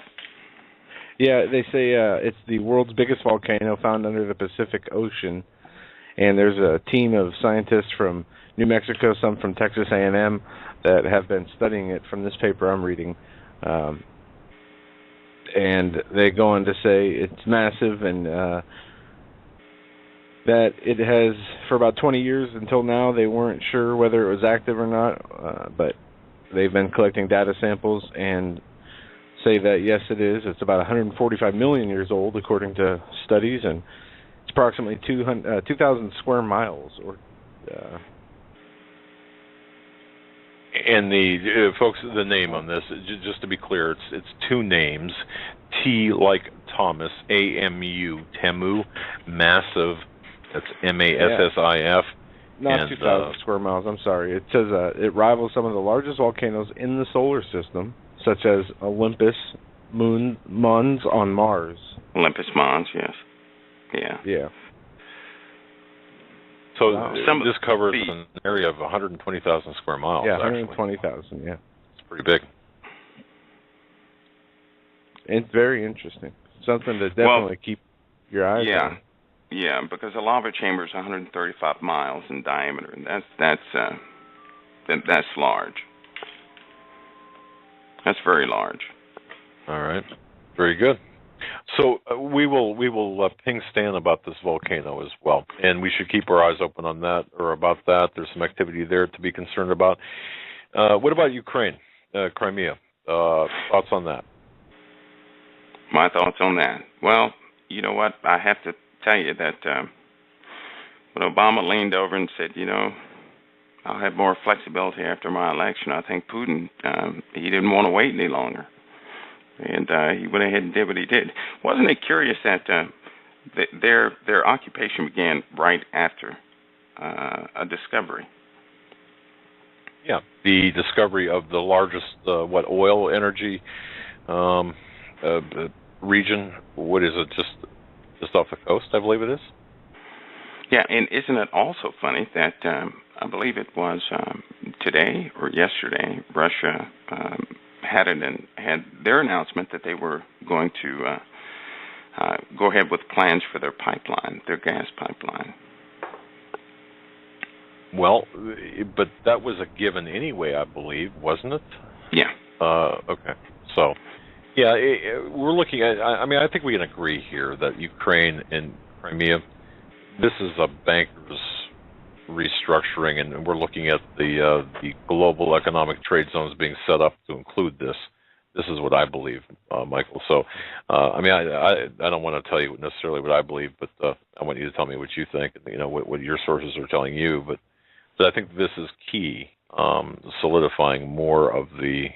Yeah, they say it's the world's biggest volcano found under the Pacific Ocean, and there's a team of scientists from New Mexico, some from Texas A&M, that have been studying it from this paper I'm reading. And they go on to say it's massive, and that it has, for about 20 years until now, they weren't sure whether it was active or not, but they've been collecting data samples and say that yes, it is. It's about 145 million years old, according to studies, and it's approximately 2,000 square miles. And the folks, the name on this, just to be clear, it's two names: T like Thomas, AMU, Tamu, massive. That's MASSIF. Not 2,000 square miles. I'm sorry. It says it rivals some of the largest volcanoes in the solar system, such as Olympus Mons on Mars. Olympus Mons, yes. Yeah. So this covers an area of 120,000 square miles. Yeah, 120,000. Yeah. It's pretty big. It's very interesting. Something to definitely keep your eyes on. Yeah, because a lava chamber is 135 miles in diameter, and that's large. That's very large. All right, very good. So we will ping Stan about this volcano as well, and we should keep our eyes open on that or about that. There's some activity there to be concerned about. What about Ukraine, Crimea? Thoughts on that? My thoughts on that? Well, you know what? I have to tell you that when Obama leaned over and said, I'll have more flexibility after my election, I think Putin, he didn't want to wait any longer. And he went ahead and did what he did. Wasn't it curious that their occupation began right after a discovery? Yeah, the discovery of the largest, oil energy region. What is it, just off the coast, I believe it is? Yeah, and isn't it also funny that I believe it was today or yesterday, Russia had their announcement that they were going to go ahead with plans for their pipeline, their gas pipeline. Well, but that was a given anyway, I believe, wasn't it? Yeah. Okay. So, yeah, we're looking at, I think we can agree here that Ukraine and Crimea, this is a banker's restructuring, and we're looking at the global economic trade zones being set up to include this. This is what I believe, Michael. So, I don't want to tell you necessarily what I believe, but I want you to tell me what you think, and what your sources are telling you. But I think this is key, solidifying more of the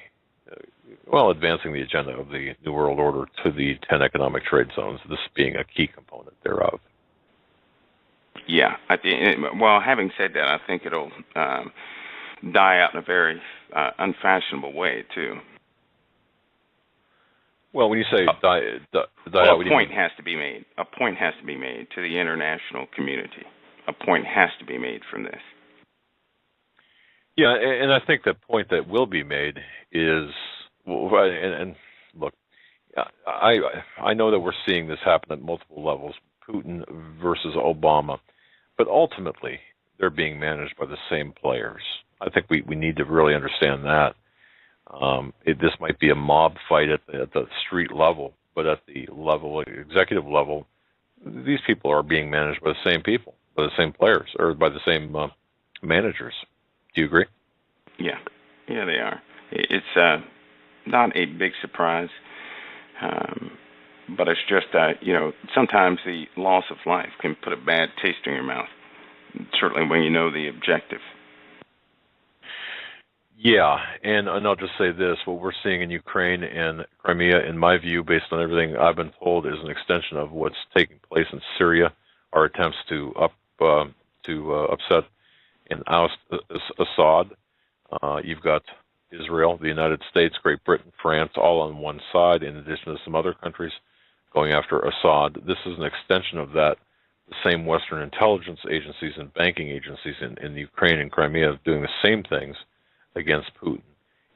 advancing the agenda of the New World Order to the 10 economic trade zones, this being a key component thereof. Yeah. Well, having said that, I think it'll die out in a very unfashionable way, too. Well, when you say die out, a point has to be made. A point has to be made to the international community. A point has to be made from this. Yeah, and I think the point that will be made is, and look, I know that we're seeing this happen at multiple levels, Putin versus Obama, but ultimately they're being managed by the same players. I think we need to really understand that. This might be a mob fight at the street level, but at the level, executive level, these people are being managed by the same people, by the same players, or by the same managers. Do you agree? Yeah, they are. It's not a big surprise, but it's just sometimes the loss of life can put a bad taste in your mouth. Certainly when you know the objective. Yeah, and I'll just say this: what we're seeing in Ukraine and Crimea, in my view, based on everything I've been told, is an extension of what's taking place in Syria. Our attempts to upset and oust Assad. You've got Israel, the United States, Great Britain, France, all on one side, in addition to some other countries going after Assad. This is an extension of that. The same Western intelligence agencies and banking agencies in Ukraine and Crimea doing the same things against Putin.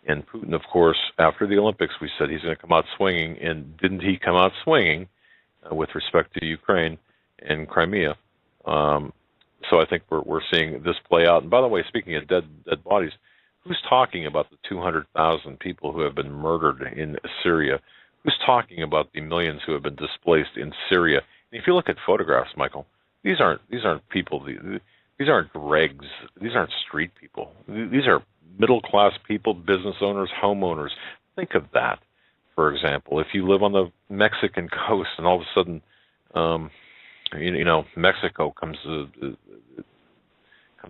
And Putin, of course, after the Olympics, we said he's going to come out swinging, and didn't he come out swinging with respect to Ukraine and Crimea? So I think we're seeing this play out. And by the way, speaking of dead bodies, who's talking about the 200,000 people who have been murdered in Syria? Who's talking about the millions who have been displaced in Syria? And if you look at photographs, Michael, these aren't people. These aren't dregs. These aren't street people. These are middle-class people, business owners, homeowners. Think of that, for example. If you live on the Mexican coast and all of a sudden, Mexico comes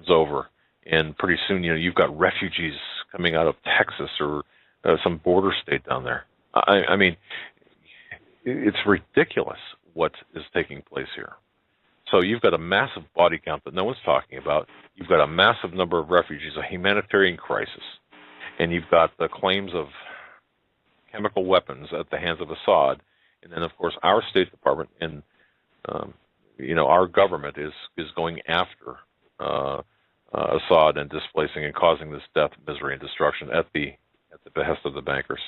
over, and pretty soon, you've got refugees coming out of Texas or some border state down there. I mean, it's ridiculous what is taking place here. So you've got a massive body count that no one's talking about. You've got a massive number of refugees, a humanitarian crisis, and you've got the claims of chemical weapons at the hands of Assad. And then, of course, our State Department and our government is going after Assad and displacing and causing this death, misery, and destruction at the behest of the bankers.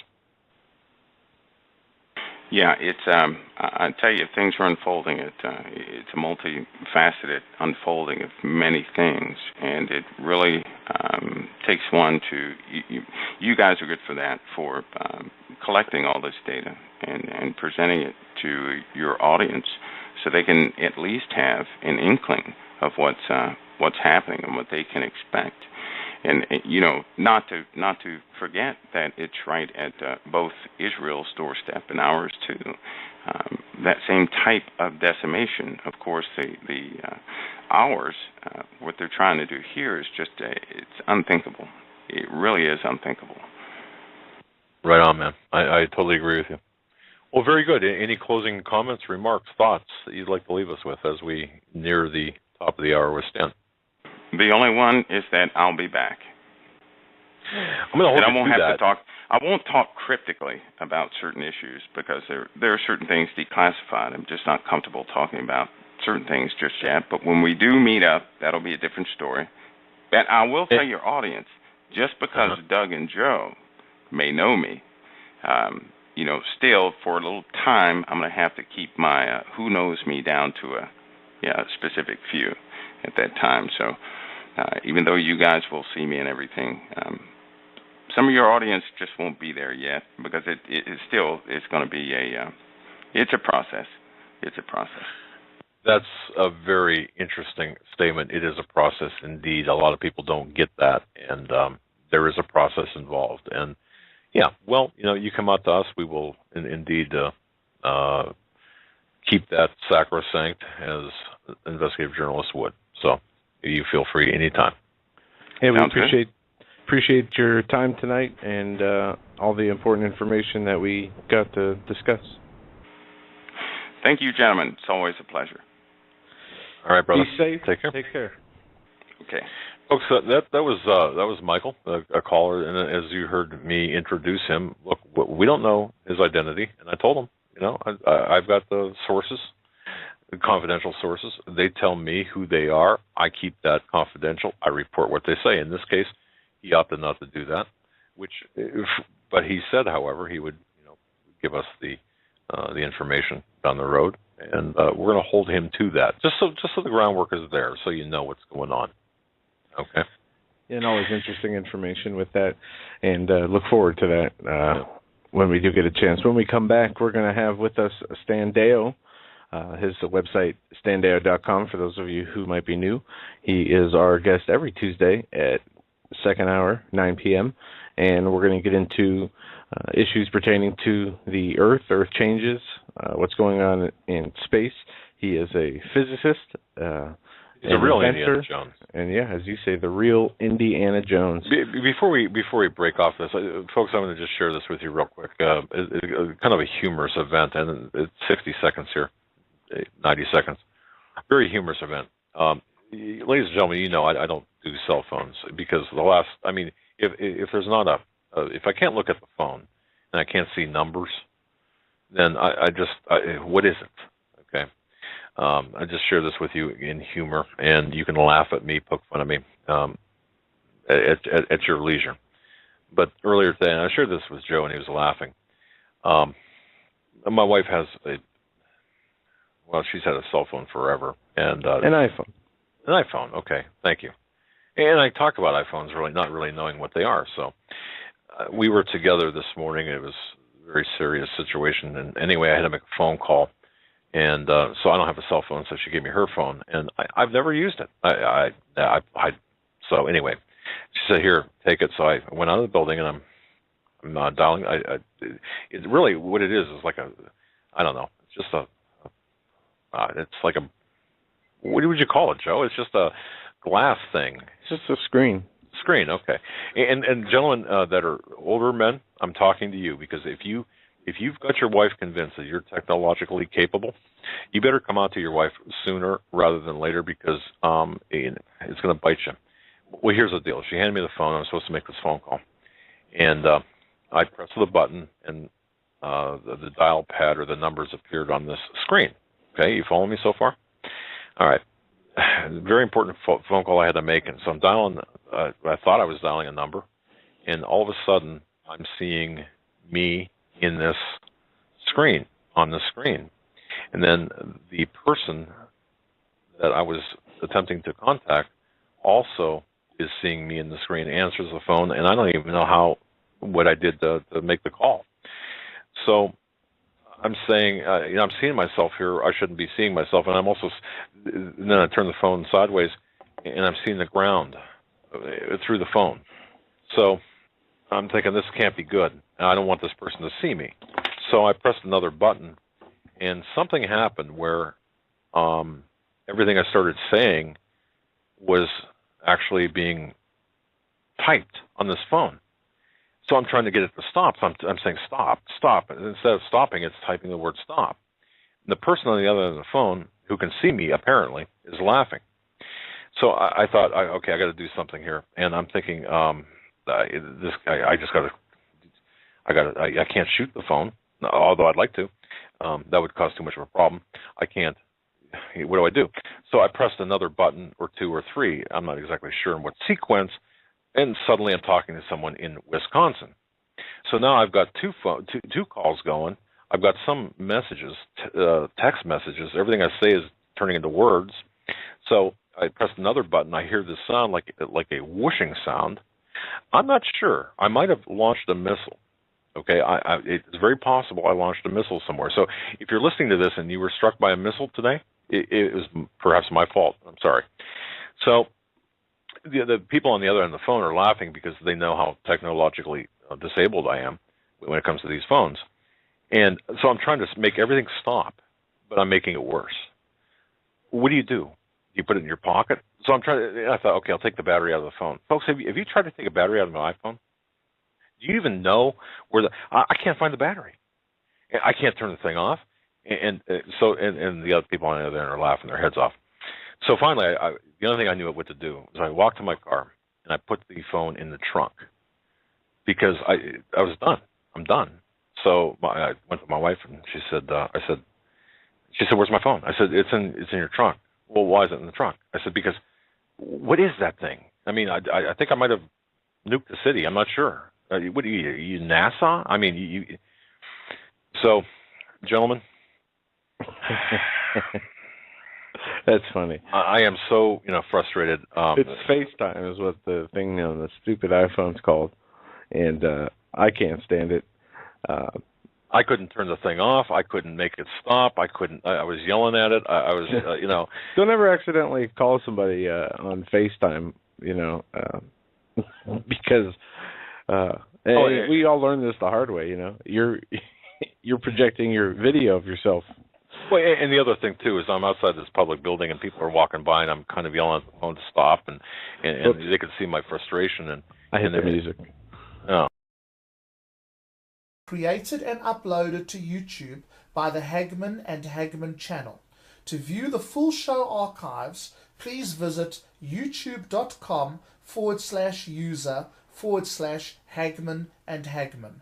Yeah, it's. I tell you, things are unfolding. It's a multifaceted unfolding of many things, and it really takes one to. You guys are good for that, for collecting all this data and presenting it to your audience, so they can at least have an inkling of what's happening and what they can expect. And not to forget that it's right at both Israel's doorstep and ours too. That same type of decimation, of course, ours. What they're trying to do here is just it's unthinkable. It really is unthinkable. Right on, man. I totally agree with you. Well, very good. Any closing comments, remarks, thoughts that you'd like to leave us with as we near the top of the hour with Stan? The only one is that I'll be back. I'm going to hold you to that. I won't talk cryptically about certain issues because there are certain things declassified. I'm just not comfortable talking about certain things just yet. But when we do meet up, that'll be a different story. And I will tell your audience, just because Doug and Joe may know me, still for a little time, I'm going to have to keep my who knows me down to a specific few at that time. So even though you guys will see me and everything, some of your audience just won't be there yet because it's going to be it's a process. It's a process. That's a very interesting statement. It is a process indeed. A lot of people don't get that, and there is a process involved. And yeah, well, you come out to us, we will indeed keep that sacrosanct as investigative journalists would. So you feel free anytime. Hey, we appreciate your time tonight and all the important information that we got to discuss. Thank you, gentlemen. It's always a pleasure. All right, brother. Be safe. Take care. Take care. Okay. Folks, that was Michael, a caller, and as you heard me introduce him, look, we don't know his identity, and I told him, I've got the sources, the confidential sources. They tell me who they are. I keep that confidential. I report what they say. In this case, he opted not to do that, but he said, however, he would, give us the information down the road, and we're going to hold him to that, just so the groundwork is there, so you know what's going on. Okay. And always interesting information with that, and look forward to that when we do get a chance. When we come back, we're going to have with us Stan Deo. His website, standeo.com, for those of you who might be new. He is our guest every Tuesday at second hour, 9 p.m., and we're going to get into issues pertaining to the Earth changes, what's going on in space. He is a physicist. He's a real inventor, Indiana Jones. And yeah, as you say, the real Indiana Jones. Before we break off this, folks, I'm going to just share this with you real quick. It's kind of a humorous event, and it's 60 seconds here, 90 seconds. Very humorous event. Ladies and gentlemen, I don't do cell phones because if there's not if I can't look at the phone and I can't see numbers, then what is it? Okay. I just share this with you in humor, and you can laugh at me, poke fun at me at your leisure. But earlier today, and I shared this with Joe, and he was laughing. My wife has she's had a cell phone forever, and an iPhone. An iPhone, okay, thank you. And I talk about iPhones, really not really knowing what they are. So we were together this morning. It was a very serious situation, and anyway, I had to make a phone call. And so I don't have a cell phone, so she gave me her phone, and I've never used it. So anyway, she said, "Here, take it." So I went out of the building, and I'm dialing. It really what it is like I don't know. It's just it's like a, what would you call it, Joe? It's just a glass thing. It's just a screen. Screen, okay. And gentlemen that are older men, I'm talking to you, because if you've got your wife convinced that you're technologically capable, you better come out to your wife sooner rather than later, because it's going to bite you. Well, here's the deal. She handed me the phone. I was supposed to make this phone call. And I pressed the button, and the dial pad or the numbers appeared on this screen. Okay, you follow me so far? All right. Very important phone call I had to make. And so I'm dialing, I thought I was dialing a number. And all of a sudden, I'm seeing me in this screen, on the screen. And then the person that I was attempting to contact also is seeing me in the screen, answers the phone, and I don't even know what I did to make the call. So I'm saying, I'm seeing myself here. I shouldn't be seeing myself, and I'm also, and then I turn the phone sideways, and I'm seeing the ground through the phone. So I'm thinking, this can't be good, and I don't want this person to see me. So I pressed another button, and something happened where everything I started saying was actually being typed on this phone. So I'm trying to get it to stop. So I'm saying, stop, stop. And instead of stopping, it's typing the word stop. And the person on the other end of the phone, who can see me apparently, is laughing. So I thought, okay, I got to do something here. And I'm thinking, I can't shoot the phone, although I'd like to. That would cause too much of a problem. I can't. What do I do? So I pressed another button, or two or three. I'm not exactly sure in what sequence. And suddenly I'm talking to someone in Wisconsin. So now I've got two calls going. I've got some messages, text messages. Everything I say is turning into words. So I pressed another button. I hear this sound like a whooshing sound. I'm not sure. I might have launched a missile. Okay, it's very possible I launched a missile somewhere. So if you're listening to this and you were struck by a missile today, it was perhaps my fault. I'm sorry. So the people on the other end of the phone are laughing because they know how technologically disabled I am when it comes to these phones. And so I'm trying to make everything stop, but I'm making it worse. What do? You put it in your pocket So I'm trying to. I thought, okay, I'll take the battery out of the phone. Folks, have you tried to take a battery out of my iPhone? Do you even know where I can't find the battery. I can't turn the thing off. And the other people on the other end are laughing their heads off. So finally, the only thing I knew what to do was I walked to my car and I put the phone in the trunk because I was done. I'm done. So I went to my wife and she said, "Where's my phone?" I said, "It's in your trunk." Well, why is it in the trunk? I said, "Because what is that thing? I mean, I think I might have nuked the city. I'm not sure. What are you NASA? I mean, you." So, gentlemen. That's funny. I am so frustrated. It's FaceTime is what the thing on the stupid iPhone's called, and I can't stand it. I couldn't turn the thing off. I couldn't make it stop. I couldn't. I was yelling at it. I was, Don't ever accidentally call somebody on FaceTime, because we all learned this the hard way. You're projecting your video of yourself. Well, and the other thing too is I'm outside this public building and people are walking by and I'm kind of yelling at the phone to stop and they could see my frustration and I hit the music. Oh. Created and uploaded to YouTube by the Hagman and Hagman channel. To view the full show archives, please visit youtube.com/user/Hagman and Hagman.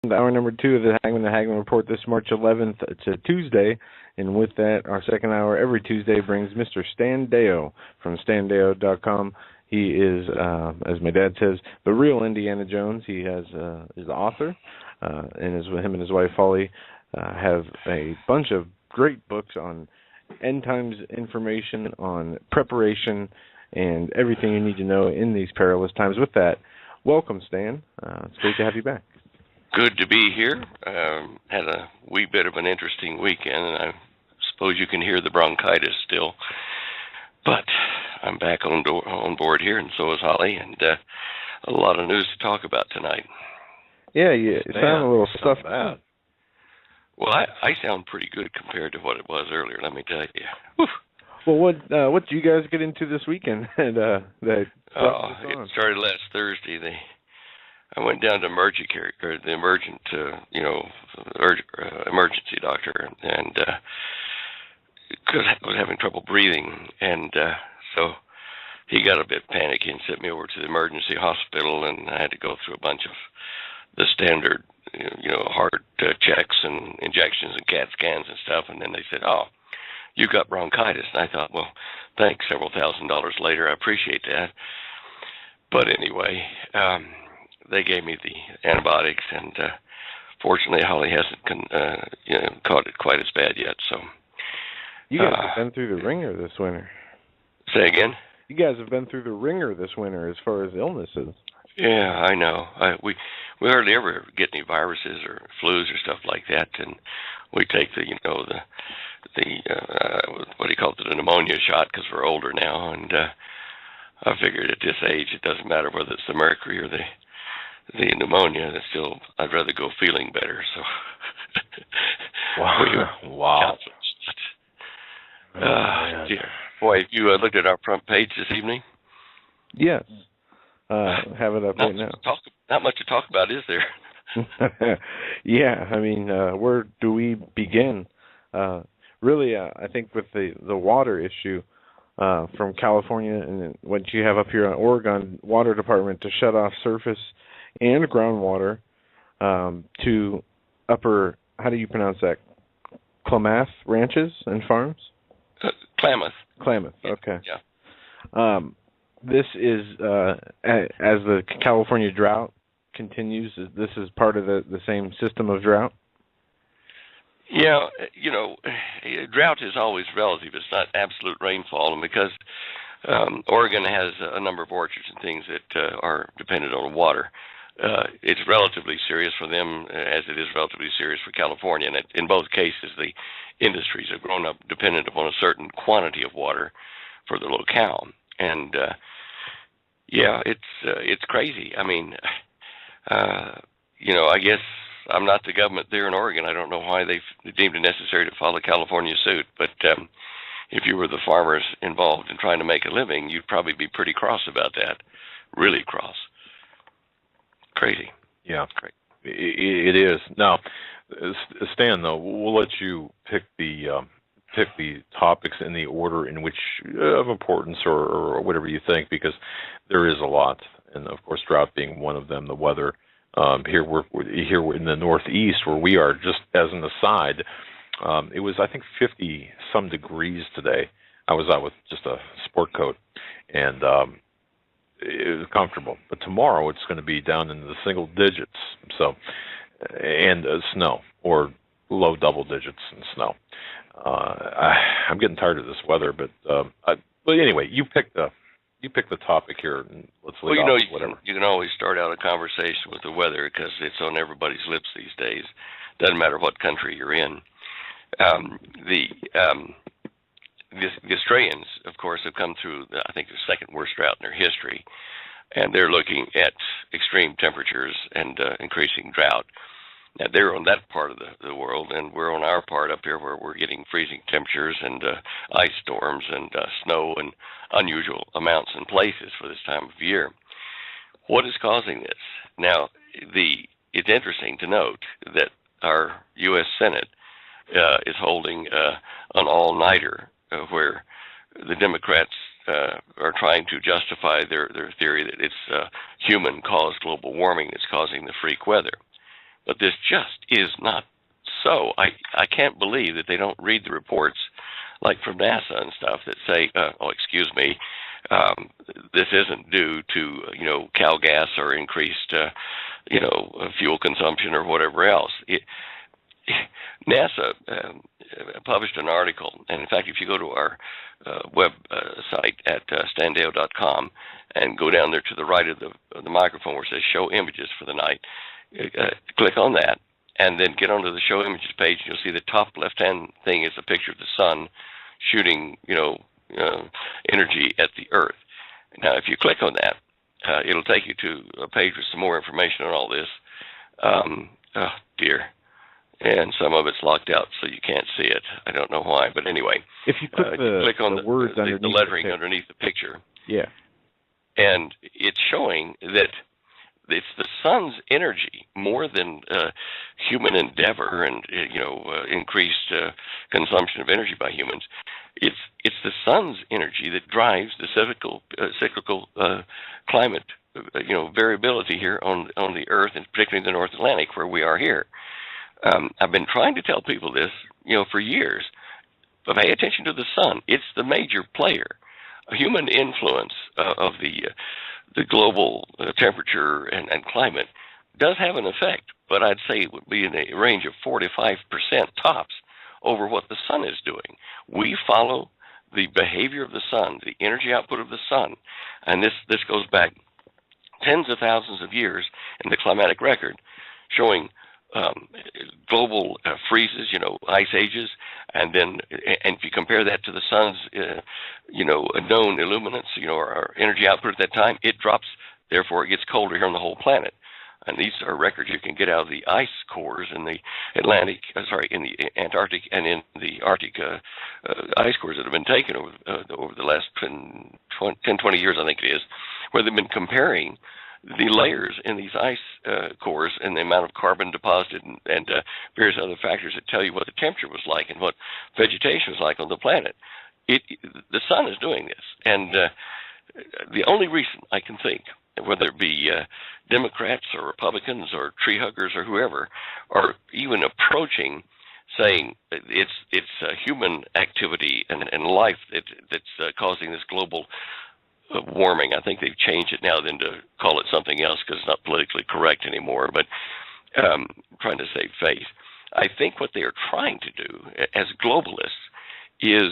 Hour number 2 of the Hagman and Hagman Report this March 11th. It's a Tuesday, and with that, our second hour every Tuesday brings Mr. Stan Deo from standeo.com. He is, as my dad says, the real Indiana Jones. He is the author, and him and his wife Holly have a bunch of great books on end times information, on preparation, and everything you need to know in these perilous times. With that, welcome, Stan. It's great to have you back. Good to be here. Had a wee bit of an interesting weekend, and I suppose you can hear the bronchitis still. But I'm back on board here, and so is Holly, and a lot of news to talk about tonight. Yeah, you sound a little stuffed out. Well, I sound pretty good compared to what it was earlier, let me tell you. Whew. Well, what did you guys get into this weekend? And it started last Thursday. I went down to emergency doctor, and because I was having trouble breathing, and so he got a bit panicky and sent me over to the emergency hospital, and I had to go through a bunch of the standard, heart checks and injections and CAT scans and stuff, and then they said, "Oh, you got bronchitis." And I thought, well, thanks, several $1,000s later, I appreciate that. But anyway, they gave me the antibiotics, and fortunately, Holly hasn't caught it quite as bad yet. So you guys have been through the ringer this winter. Say again? You guys have been through the ringer this winter as far as illnesses. Yeah, I know. We hardly ever get any viruses or flus or stuff like that, and we take the what do you call it, the pneumonia shot because we're older now, and I figured at this age it doesn't matter whether it's the mercury or the pneumonia. It's still, I'd rather go feeling better. So wow. Dear. Boy, you looked at our front page this evening? Yes. Have it up right now. Not much to talk about, is there? Yeah, I mean, where do we begin? Really, I think with the water issue from California and what you have up here in Oregon, water department to shut off surface and groundwater to upper, how do you pronounce that? Klamath ranches and farms? Klamath. Klamath, okay. Yeah. This is, as the California drought continues, this is part of the same system of drought? Yeah, drought is always relative. It's not absolute rainfall, and because Oregon has a number of orchards and things that are dependent on water, it's relatively serious for them as it is relatively serious for California. And in both cases, the industries have grown up dependent upon a certain quantity of water for the locale. And it's crazy. I mean, I guess I'm not the government there in Oregon. I don't know why they've deemed it necessary to follow California's suit, but if you were the farmers involved in trying to make a living, you'd probably be pretty cross about that. Really cross. Crazy. Yeah, Crazy. it is. Now, Stan, though, we'll let you pick the topics in the order in which of importance or whatever you think, because there is a lot, and of course, drought being one of them. The weather here we're in the Northeast, where we are. Just as an aside, it was, I think, 50 some degrees today. I was out with just a sport coat, and it was comfortable. But tomorrow it's going to be down into the single digits. So, and snow, or low double digits in snow. I'm getting tired of this weather, but anyway, you pick the topic here, and let's leave off whatever. You can always start out a conversation with the weather because it's on everybody's lips these days. Doesn't matter what country you're in. The Australians, of course, have come through, I think, the second worst drought in their history, and they're looking at extreme temperatures and increasing drought. Now, they're on that part of the world, and we're on our part up here where we're getting freezing temperatures and ice storms and snow and unusual amounts in places for this time of year. What is causing this? Now, it's interesting to note that our U.S. Senate is holding an all-nighter where the Democrats are trying to justify their theory that it's human-caused global warming that's causing the freak weather. But this just is not so. I can't believe that they don't read the reports, like from NASA and stuff, that say, this isn't due to, cow gas or increased, fuel consumption or whatever else. NASA published an article, and in fact, if you go to our web site at standale.com and go down there to the right of the microphone where it says Show Images for the Night, click on that, and then get onto the Show Images page, and you'll see the top left-hand thing is a picture of the sun shooting, energy at the Earth. Now, if you click on that, it'll take you to a page with some more information on all this. Oh, dear. And some of it's locked out, so you can't see it. I don't know why, but anyway. If you click on the words underneath the lettering underneath the picture. Yeah. And it's showing that it's the sun's energy more than human endeavor and increased consumption of energy by humans. It's the sun's energy that drives the cyclical climate variability here on the Earth, and particularly in the North Atlantic where we are here. I've been trying to tell people this for years, but pay attention to the sun. It's the major player. A human influence of the global temperature and climate does have an effect, but I'd say it would be in a range of 4 to 5% tops over what the sun is doing. We follow the behavior of the sun, the energy output of the sun, and this goes back tens of thousands of years in the climatic record, showing global freezes, ice ages, and if you compare that to the sun's, known illuminance, our energy output at that time, it drops. Therefore, it gets colder here on the whole planet. And these are records you can get out of the ice cores in the in the Antarctic and in the Arctic ice cores that have been taken over the last 10, 20 years, I think it is, where they've been comparing the layers in these ice cores and the amount of carbon deposited and various other factors that tell you what the temperature was like and what vegetation was like on the planet. The sun is doing this, and the only reason I can think, whether it be Democrats or Republicans or tree huggers or whoever, are even approaching saying it's human activity and life that's causing this global warming. I think they've changed it now then to call it something else because it's not politically correct anymore, but trying to save face. I think what they are trying to do as globalists is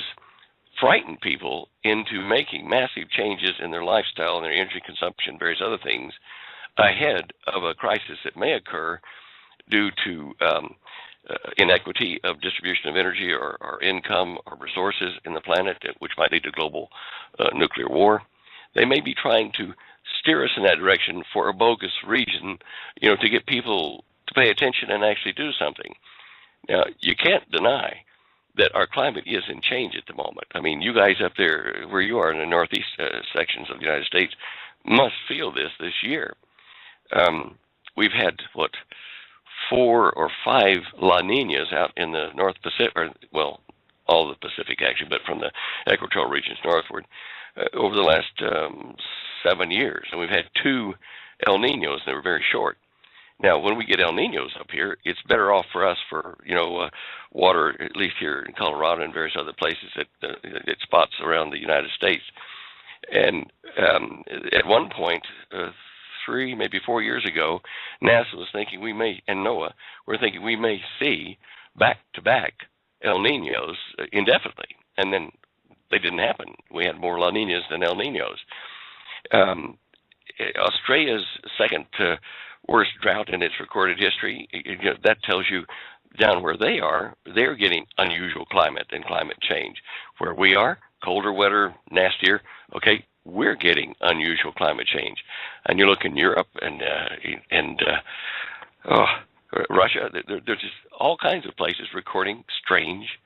frighten people into making massive changes in their lifestyle and their energy consumption, various other things, ahead of a crisis that may occur due to inequity of distribution of energy or income or resources in the planet, which might lead to global nuclear war. They may be trying to steer us in that direction for a bogus reason, to get people to pay attention and actually do something. Now, you can't deny that our climate is in change at the moment. I mean, you guys up there where you are in the northeast sections of the United States must feel this year. We've had, 4 or 5 La Niñas out in the North Pacific, or, well, all the Pacific actually, but from the equatorial regions northward, over the last 7 years. And we've had 2 El Niños, and they were very short. Now, when we get El Niños up here, it's better off for us for, water, at least here in Colorado and various other places at spots around the United States. And at one point, 3, maybe 4 years ago, NASA was thinking and NOAA were thinking we may see back-to-back El Niños indefinitely. And then they didn't happen. We had more La Niñas than El Niños. Australia's second worst drought in its recorded history, that tells you down where they are, they're getting unusual climate and climate change. Where we are, colder, wetter, nastier, okay, we're getting unusual climate change. And you look in Europe and Russia, there's just all kinds of places recording strange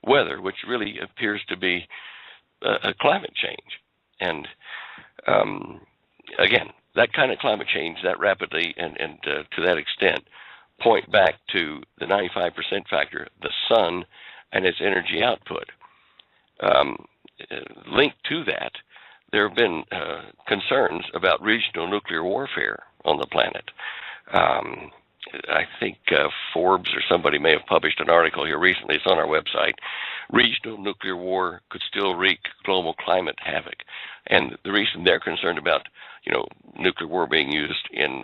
weather, which really appears to be a climate change. And again, that kind of climate change that rapidly and to that extent point back to the 95% factor, the sun and its energy output. Linked to that, there have been concerns about regional nuclear warfare on the planet. I think Forbes or somebody may have published an article here recently. It's on our website. Regional nuclear war could still wreak global climate havoc. And the reason they're concerned about, nuclear war being used in,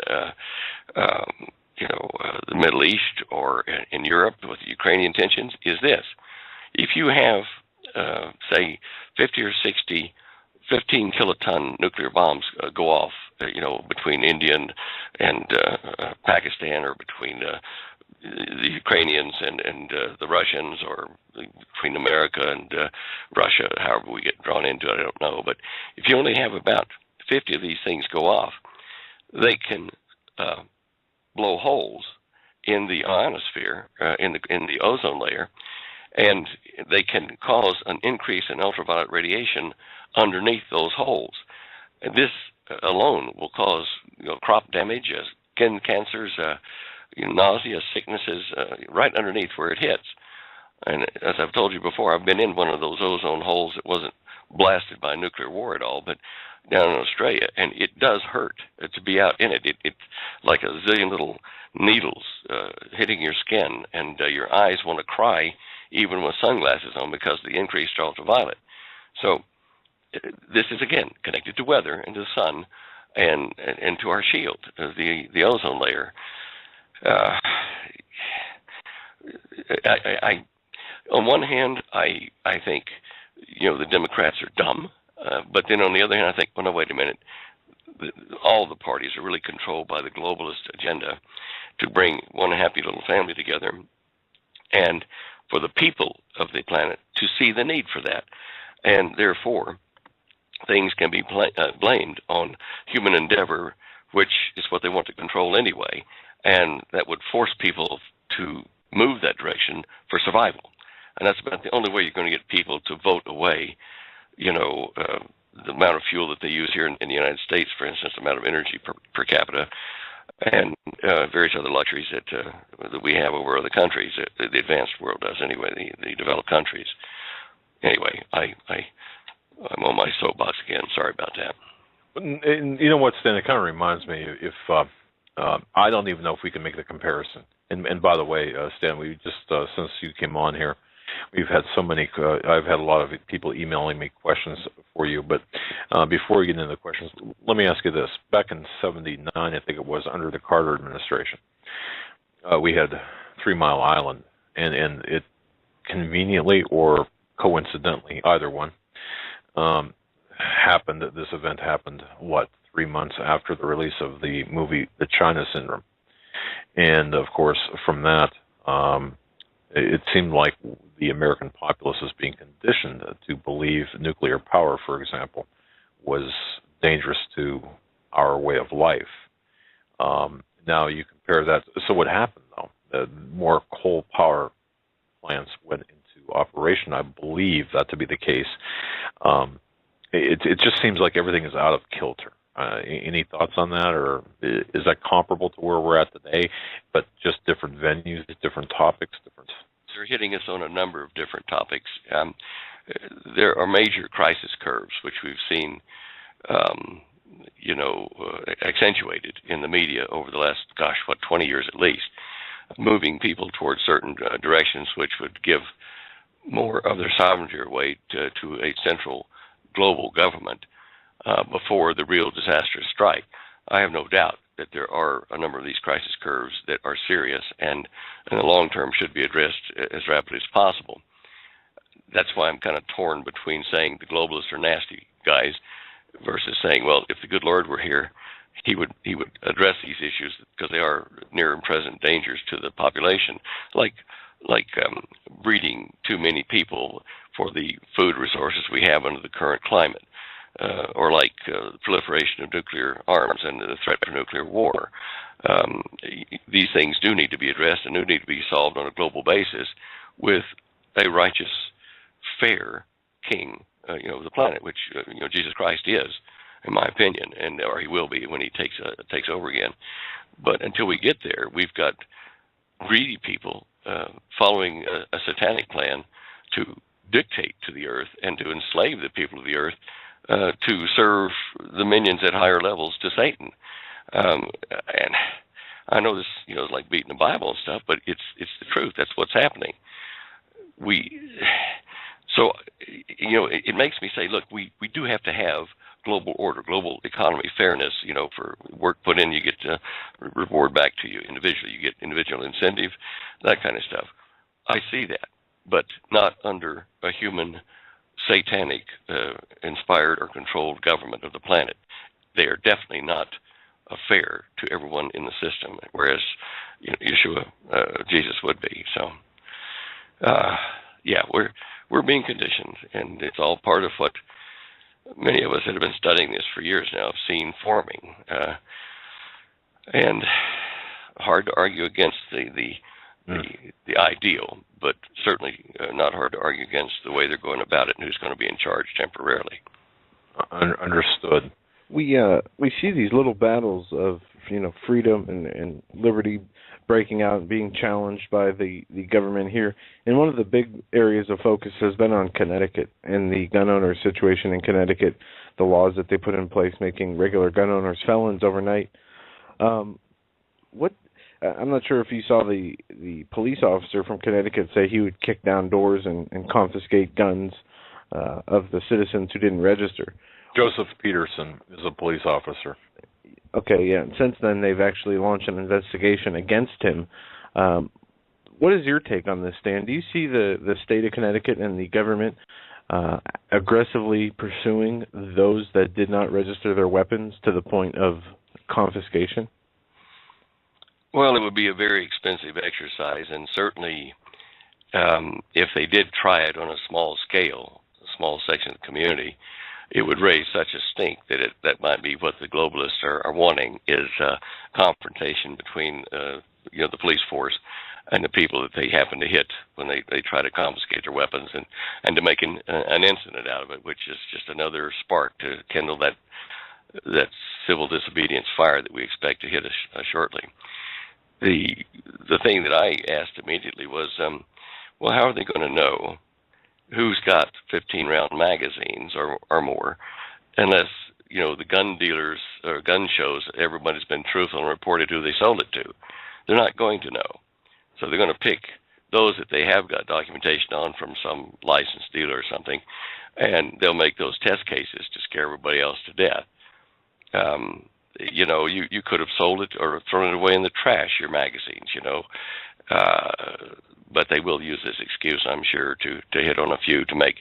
the Middle East or in Europe with the Ukrainian tensions is this. If you have, say, 50 or 60 15-kiloton nuclear bombs go off, between India and Pakistan, or between the Ukrainians and the Russians, or between America and Russia, however we get drawn into it, I don't know. But if you only have about 50 of these things go off, they can blow holes in the ionosphere, in the ozone layer, and they can cause an increase in ultraviolet radiation underneath those holes. And this alone will cause crop damage, skin cancers, nausea, sicknesses, right underneath where it hits. And as I've told you before, I've been in one of those ozone holes that wasn't blasted by nuclear war at all, but down in Australia, and it does hurt to be out in it. It's like a zillion little needles hitting your skin, and your eyes want to cry even with sunglasses on because of the increased ultraviolet. So this is, again, connected to weather and to the sun and to our shield, the ozone layer. I on one hand, I think, the Democrats are dumb, but then on the other hand, I think, well, no, wait a minute. All the parties are really controlled by the globalist agenda to bring one happy little family together, and for the people of the planet to see the need for that. And therefore, things can be blamed on human endeavor, which is what they want to control anyway, and that would force people to move that direction for survival. And that's about the only way you're going to get people to vote away, the amount of fuel that they use here in the United States, for instance, the amount of energy per capita, and various other luxuries that we have over other countries, the advanced world does anyway, the developed countries. Anyway, I'm on my soapbox again. Sorry about that. And you know what, Stan? It kind of reminds me, if I don't even know if we can make the comparison. And by the way, Stan, we just since you came on here, we've had so many. I've had a lot of people emailing me questions for you. But before we get into the questions, let me ask you this: back in '79, I think it was, under the Carter administration, we had 3 Mile Island, and it conveniently or coincidentally, either one, happened. This event happened 3 months after the release of the movie The China Syndrome, and of course, from that, it seemed like the American populace was being conditioned to believe nuclear power, for example, was dangerous to our way of life. Now you compare that. So what happened, though? More coal power plants went into operation. I believe that to be the case. It just seems like everything is out of kilter. Any thoughts on that, or is that comparable to where we're at today, but just different venues, different topics, different? They're hitting us on a number of different topics. There are major crisis curves, which we've seen, accentuated in the media over the last, 20 years at least, moving people towards certain directions which would give more of their sovereignty away to a central global government before the real disastrous strike. I have no doubt that there are a number of these crisis curves that are serious and in the long term should be addressed as rapidly as possible. That's why I'm kind of torn between saying the globalists are nasty guys versus saying, well, if the good Lord were here, he would address these issues because they are near and present dangers to the population, like breeding too many people for the food resources we have under the current climate, or like proliferation of nuclear arms and the threat of nuclear war. These things do need to be addressed and do need to be solved on a global basis with a righteous, fair king, of the planet, which Jesus Christ is, in my opinion, or he will be when he takes over again. But until we get there, we've got greedy people following a satanic plan to dictate to the earth and to enslave the people of the earth to serve the minions at higher levels to Satan. And I know this, is like beating the Bible and stuff, but it's the truth. That's what's happening. So, it makes me say, look, we do have to have global order, global economy, fairness. For work put in, you get reward back to you individually. You get individual incentive, that kind of stuff. I see that, but not under a human, satanic, inspired or controlled government of the planet. They are definitely not fair to everyone in the system, whereas Jesus would be. So, we're being conditioned, and it's all part of what many of us that have been studying this for years now have seen forming. And hard to argue against the ideal, but certainly not hard to argue against the way they're going about it and who's going to be in charge temporarily. Understood. We see these little battles of freedom and liberty breaking out and being challenged by the government here. And one of the big areas of focus has been on Connecticut and the gun owner situation in Connecticut, the laws that they put in place making regular gun owners felons overnight. I'm not sure if you saw the police officer from Connecticut say he would kick down doors and confiscate guns of the citizens who didn't register. Joseph Peterson is a police officer. Okay, yeah. And since then, they've actually launched an investigation against him. What is your take on this, Stan? Do you see the state of Connecticut and the government aggressively pursuing those that did not register their weapons to the point of confiscation? Well, it would be a very expensive exercise, and certainly if they did try it on a small scale, a small section of the community, it would raise such a stink that might be what the globalists are wanting, is confrontation between the police force and the people that they happen to hit when they try to confiscate their weapons, and to make an incident out of it, which is just another spark to kindle that civil disobedience fire that we expect to hit us shortly. The thing that I asked immediately was, well, how are they going to know who's got 15-round magazines or more, unless the gun dealers or gun shows everybody's been truthful and reported who they sold it to? They're not going to know, so they're going to pick those that they have got documentation on from some licensed dealer or something, and they'll make those test cases to scare everybody else to death. You could have sold it or thrown it away in the trash, your magazines, but they will use this excuse, I'm sure, to hit on a few to make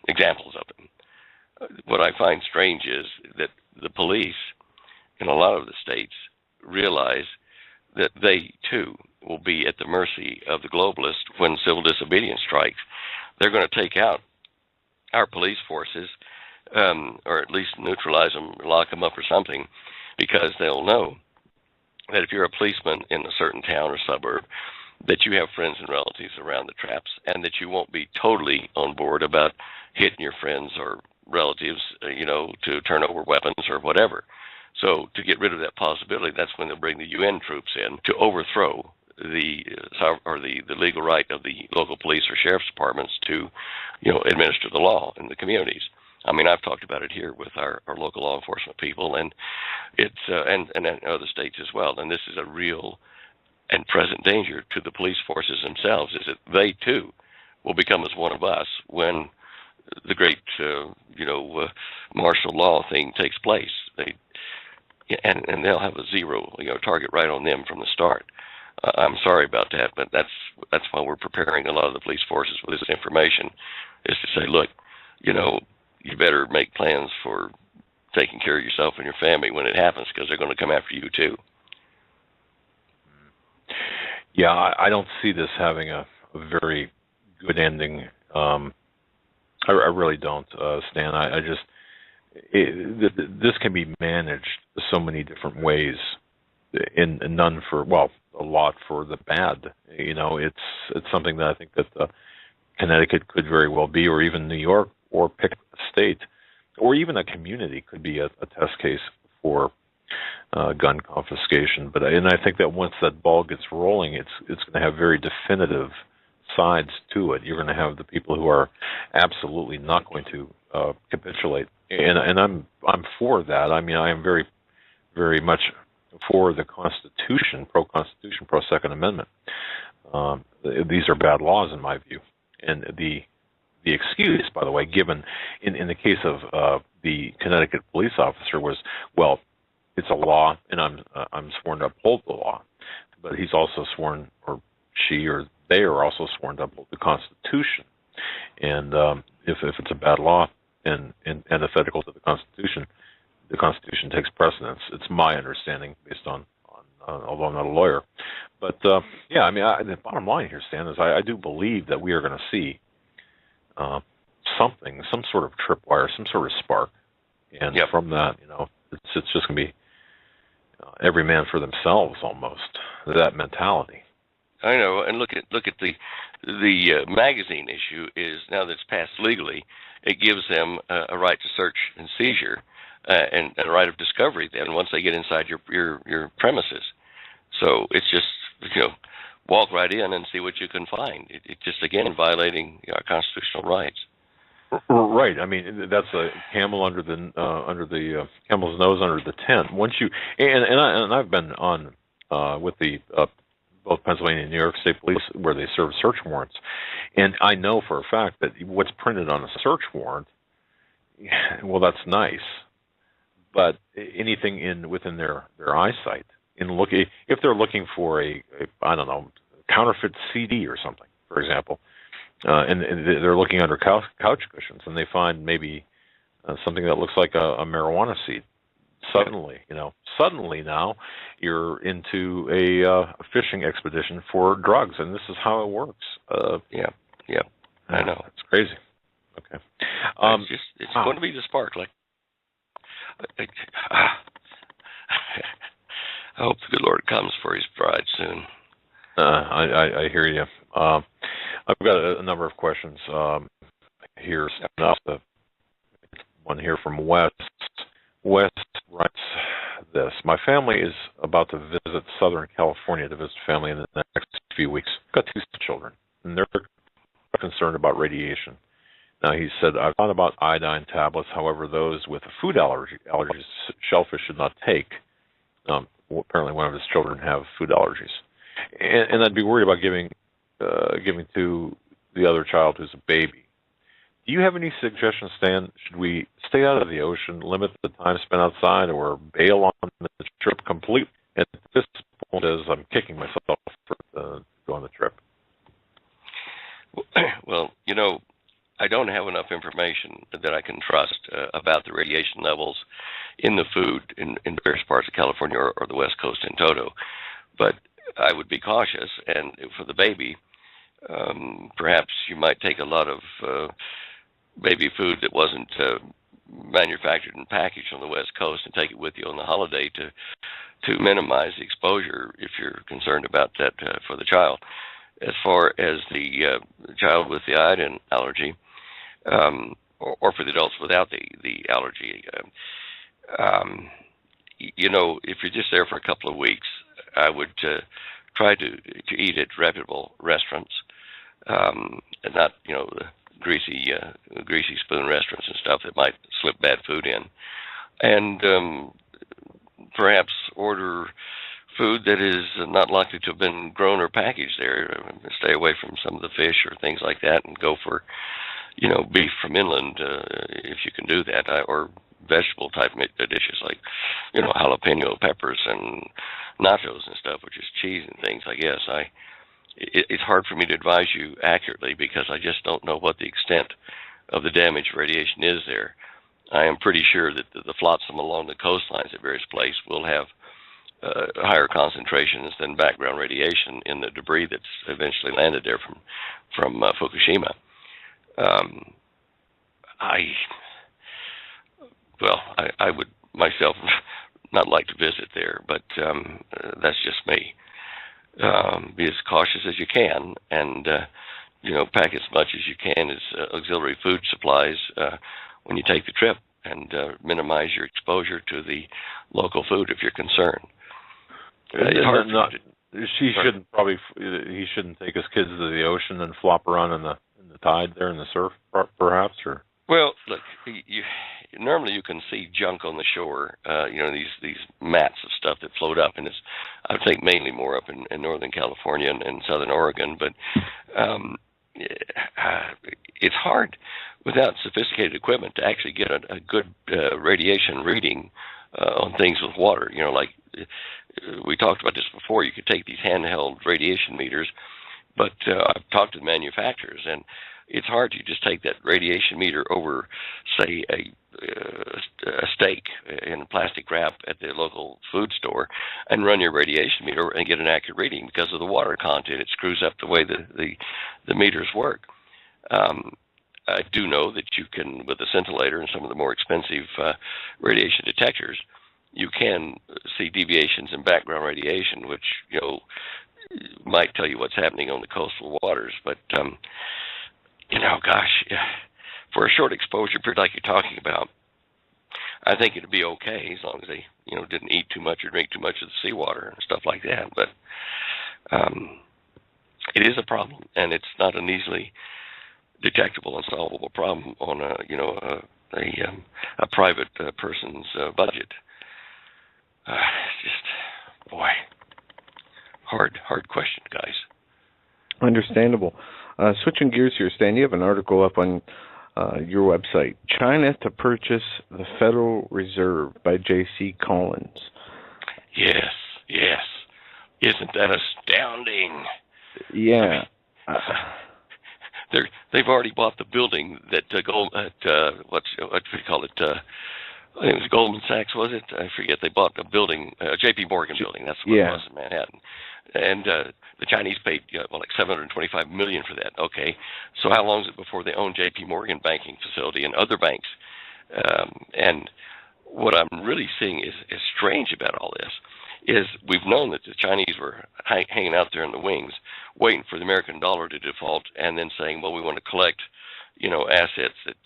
examples of them. What I find strange is that the police in a lot of the states realize that they, too, will be at the mercy of the globalists when civil disobedience strikes. They're going to take out our police forces, or at least neutralize them, lock them up or something, because they'll know that if you're a policeman in a certain town or suburb, that you have friends and relatives around the traps, and that you won't be totally on board about hitting your friends or relatives, to turn over weapons or whatever. So to get rid of that possibility, that's when they'll bring the UN troops in to overthrow the legal right of the local police or sheriff's departments to, administer the law in the communities. I mean, I've talked about it here with our local law enforcement people, and it's and in other states as well. And this is a real and present danger to the police forces themselves, is that they too will become as one of us when the great martial law thing takes place. And they'll have a zero target right on them from the start. I'm sorry about that, but that's why we're preparing a lot of the police forces with this information, is to say, look, you better make plans for taking care of yourself and your family when it happens, because they're going to come after you too. Yeah, I don't see this having a very good ending. I really don't, Stan. This can be managed so many different ways, and none for, well, a lot for the bad. It's something that I think that Connecticut could very well be, or even New York, or pick a state, or even a community could be a test case for gun confiscation. And I think that once that ball gets rolling, it's going to have very definitive sides to it. You're going to have the people who are absolutely not going to capitulate, and I'm for that. I mean, I am very, very much for the Constitution, pro-Constitution, pro-Second Amendment. These are bad laws in my view, and the excuse, by the way, given in the case of the Connecticut police officer was, well, it's a law, and I'm sworn to uphold the law, but he's also sworn, or she or they are also sworn to uphold the Constitution. And if it's a bad law and antithetical to the Constitution takes precedence. It's my understanding, based on although I'm not a lawyer. But yeah, I mean, the bottom line here, Stan, is I do believe that we are going to see something, some sort of tripwire, some sort of spark, and from that, it's just going to be every man for themselves, almost, that mentality. I know, and look at the magazine issue is, now that it's passed legally, it gives them a right to search and seizure and a right of discovery then once they get inside your premises. So it's just, walk right in and see what you can find. It just, again, violating our constitutional rights. Right. I mean, that's a camel under the camel's nose under the tent. Once you and I've been on with the both Pennsylvania and New York State Police where they serve search warrants, and I know for a fact that what's printed on a search warrant, well, that's nice, but anything within their eyesight, if they're looking for a I don't know, counterfeit CD or something, for example. And they're looking under couch cushions, and they find maybe something that looks like a marijuana seed. Suddenly now you're into a fishing expedition for drugs, and this is how it works. I know. It's crazy. Okay. It's going to be the spark. I hope the good Lord comes for His bride soon. I hear you. I've got a number of questions here. One here from West. West writes this: my family is about to visit Southern California to visit family in the next few weeks. I've got 2 children, and they're concerned about radiation. Now, he said, I've thought about iodine tablets. However, those with food allergies, shellfish should not take. Apparently, one of his children have food allergies. And I'd be worried about giving to the other child who's a baby. Do you have any suggestions, Stan? Should we stay out of the ocean, limit the time spent outside, or bail on the trip completely? At this point, as I'm kicking myself for go on the trip. Well, I don't have enough information that I can trust about the radiation levels in the food in various parts of California or the West Coast in toto. But I would be cautious, and for the baby, perhaps you might take a lot of baby food that wasn't manufactured and packaged on the West Coast and take it with you on the holiday to minimize the exposure if you're concerned about that for the child. as far as the child with the iodine allergy, or for the adults without the allergy. If you're just there for a couple of weeks, I would try to eat at reputable restaurants, and not the greasy spoon restaurants and stuff that might slip bad food in, and perhaps order food that is not likely to have been grown or packaged there. Stay away from some of the fish or things like that, and go for beef from inland if you can do that, or vegetable type dishes like jalapeno peppers and nachos and stuff, which is cheese and things. I guess it's hard for me to advise you accurately because I just don't know what the extent of the damage radiation is there. I am pretty sure that the flotsam along the coastlines at various places will have higher concentrations than background radiation in the debris that's eventually landed there from Fukushima. I would myself not like to visit there, but that's just me. Be as cautious as you can, and pack as much as you can as auxiliary food supplies when you take the trip, and minimize your exposure to the local food if you're concerned. He shouldn't take his kids to the ocean and flop around in the tide there in the surf, perhaps, or. Well, look, normally you can see junk on the shore. These mats of stuff that float up, and I think mainly more up in Northern California and Southern Oregon. But it's hard without sophisticated equipment to actually get a good radiation reading on things with water. Like we talked about this before. You could take these handheld radiation meters, but I've talked to the manufacturers, and it's hard to just take that radiation meter over, say, a steak in plastic wrap at the local food store and run your radiation meter and get an accurate reading because of the water content. It screws up the way the meters work. I do know that you can, with a scintillator and some of the more expensive radiation detectors, you can see deviations in background radiation, which might tell you what's happening on the coastal waters. But for a short exposure period like you're talking about, I think it'd be okay as long as they, didn't eat too much or drink too much of the seawater and stuff like that. But it is a problem, and it's not an easily detectable and solvable problem on a private person's budget. Hard question, guys. Understandable. Switching gears here, Stan, you have an article up on your website, China to Purchase the Federal Reserve by J.C. Collins. Yes. Isn't that astounding? Yeah. They've already bought the building that what do we call it? I think it was Goldman Sachs, was it? I forget. They bought a building, J.P. Morgan building. That's what it was in Manhattan. And the Chinese paid like $725 million for that. Okay, so how long is it before they own J.P. Morgan banking facility and other banks? And what I'm really seeing is strange about all this is we've known that the Chinese were hanging out there in the wings, waiting for the American dollar to default, and then saying, well, we want to collect assets that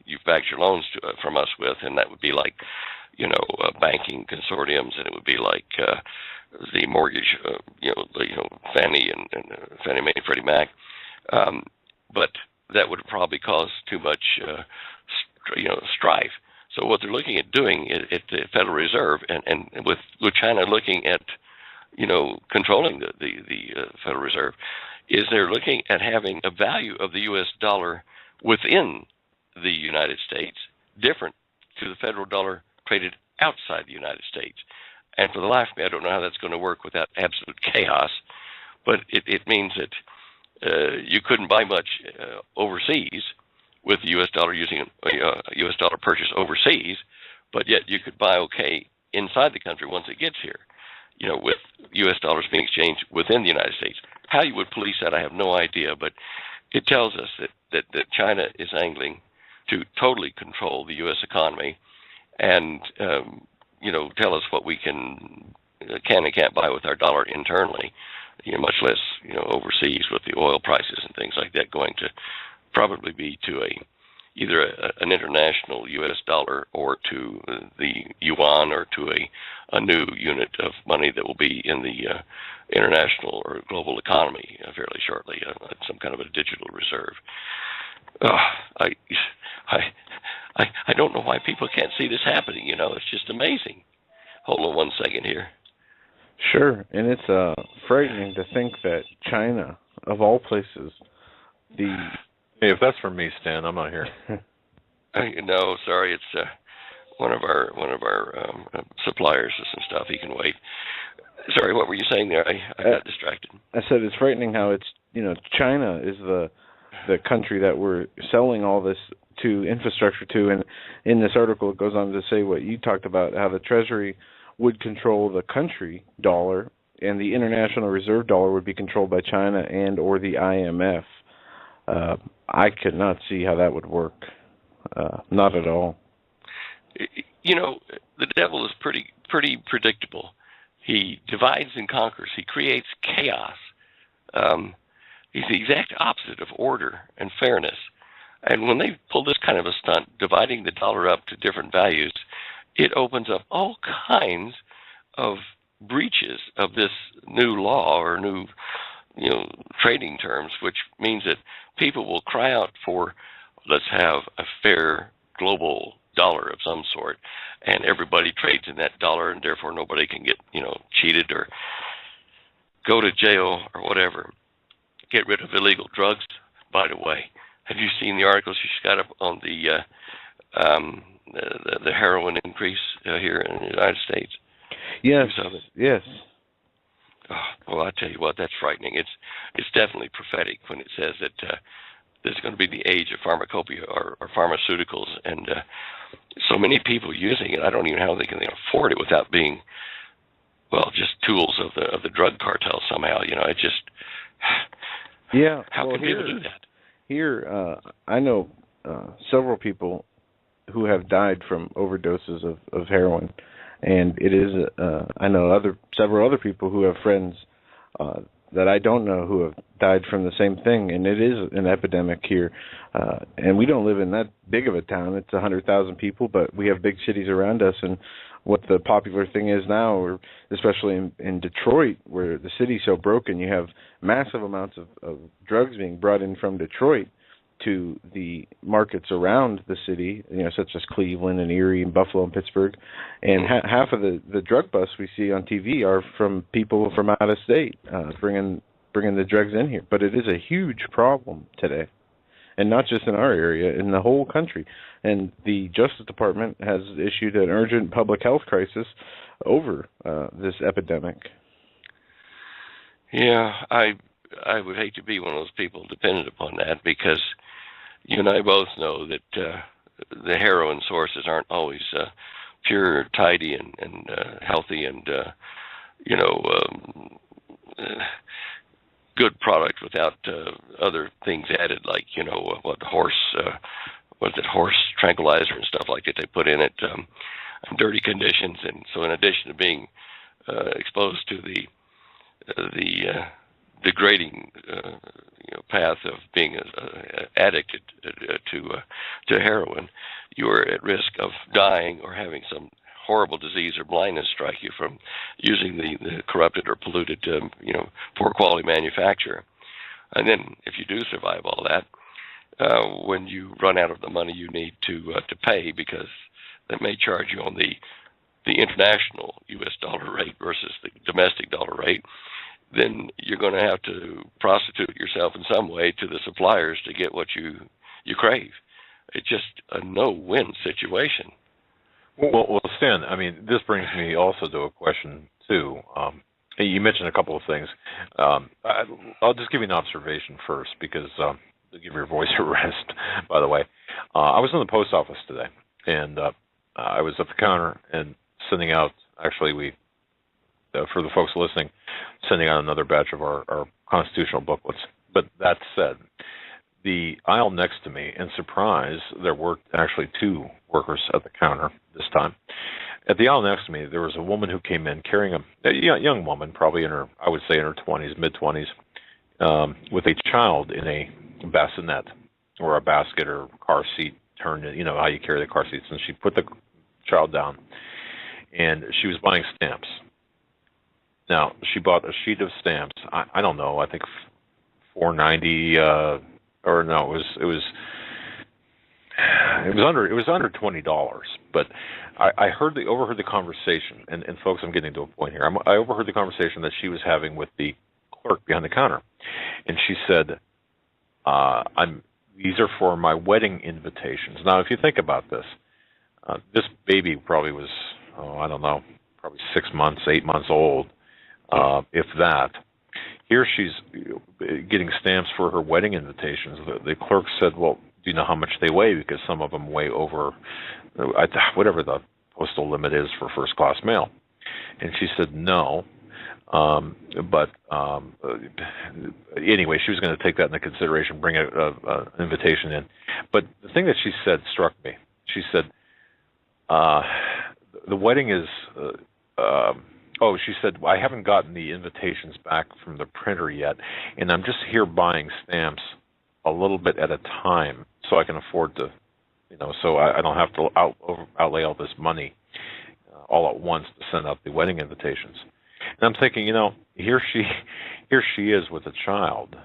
you've backed your loans from us with, and that would be like, banking consortiums, and it would be like the mortgage, Fannie and Fannie Mae and Freddie Mac. But that would probably cause too much, strife. So what they're looking at doing at the Federal Reserve, and with China looking at, controlling the Federal Reserve, is they're looking at having a value of the U.S. dollar within the United States different to the federal dollar traded outside the United States. And for the life of me, I don't know how that's going to work without absolute chaos, but it means that you couldn't buy much overseas with the U.S. dollar using a U.S. dollar purchase overseas, but yet you could buy okay inside the country once it gets here, with U.S. dollars being exchanged within the United States. How you would police that, I have no idea, but it tells us that China is angling to totally control the U.S. economy and, tell us what we can and can't buy with our dollar internally. much less overseas with the oil prices and things like that, going to probably be to either an international U.S. dollar or to the yuan or to a new unit of money that will be in the international or global economy fairly shortly, some kind of a digital reserve. I don't know why people can't see this happening. It's just amazing. Hold on one second here. Sure, and it's frightening to think that China, of all places, Hey, if that's from me, Stan, I'm not here. No, sorry, it's one of our suppliers or some stuff. He can wait. Sorry, what were you saying there? I got distracted. I said it's frightening how it's China is the country that we're selling all this to infrastructure to, and in this article it goes on to say what you talked about, how the Treasury would control the country dollar and the international reserve dollar would be controlled by China and or the IMF. I could not see how that would work. Not at all. The devil is pretty predictable. He divides and conquers. He creates chaos. He's the exact opposite of order and fairness. And when they pull this kind of a stunt, dividing the dollar up to different values, it opens up all kinds of breaches of this new law or new trading terms, which means that people will cry out for, let's have a fair global dollar of some sort, and everybody trades in that dollar, and therefore nobody can get cheated or go to jail or whatever. Get rid of illegal drugs. By the way, have you seen the articles she's got up on the heroin increase here in the United States? Yes. Yes. Oh, well, I tell you what, that's frightening. It's definitely prophetic when it says that there's going to be the age of pharmacopoeia or pharmaceuticals, and so many people using it. I don't even know how they can afford it without being, just tools of the drug cartel somehow. It just How can people do that? Here, I know several people who have died from overdoses of heroin. And it is, I know several other people who have friends that I don't know who have died from the same thing, and it is an epidemic here. And we don't live in that big of a town. It's 100,000 people, but we have big cities around us. And what the popular thing is now, or especially in Detroit, where the city's so broken, you have massive amounts of drugs being brought in from Detroit to the markets around the city, such as Cleveland and Erie and Buffalo and Pittsburgh. And half of the drug busts we see on TV are from people from out of state bringing the drugs in here. But it is a huge problem today, and not just in our area, in the whole country. And the Justice Department has issued an urgent public health crisis over this epidemic. Yeah, I would hate to be one of those people dependent upon that, because you and I both know that the heroin sources aren't always pure, tidy, and healthy, and good product without other things added, like horse tranquilizer and stuff like that they put in it, dirty conditions. And so, in addition to being exposed to the degrading path of being addicted to heroin, you are at risk of dying or having some horrible disease or blindness strike you from using the corrupted or polluted, poor quality manufacturer. And then, if you do survive all that, when you run out of the money you need to pay, because they may charge you on the international U.S. dollar rate versus the domestic dollar rate, then you're going to have to prostitute yourself in some way to the suppliers to get what you crave. It's just a no-win situation. Well, Stan, I mean, this brings me also to a question, too. You mentioned a couple of things. I'll just give you an observation first, because to give your voice a rest, by the way. I was in the post office today, and I was at the counter and sending out, actually, for the folks listening, sending out another batch of our constitutional booklets. But that said, the aisle next to me, in surprise, there were actually two workers at the counter this time. at the aisle next to me, there was a woman who came in carrying a young woman, probably in her, I would say in her 20s, mid-20s, with a child in a bassinet or a basket or car seat turned in, how you carry the car seats. And she put the child down, and she was buying stamps. Now, she bought a sheet of stamps. I don't know. I think $4.90, or no, it was under $20. But I overheard the conversation, and folks, I'm getting to a point here. I overheard the conversation that she was having with the clerk behind the counter, and she said, "These are for my wedding invitations." Now, if you think about this, this baby probably was, I don't know, probably 6 months, 8 months old, if that. Here she's getting stamps for her wedding invitations. The clerk said, "Well, do you know how much they weigh? Because some of them weigh over whatever the postal limit is for first-class mail." And she said, "No." But anyway, she was going to take that into consideration, bring an invitation in. But the thing that she said struck me. She said, the wedding is, she said, "I haven't gotten the invitations back from the printer yet, and I'm just here buying stamps a little bit at a time so I can afford to, so I don't have to outlay all this money all at once to send out the wedding invitations." And I'm thinking, here she is with a child,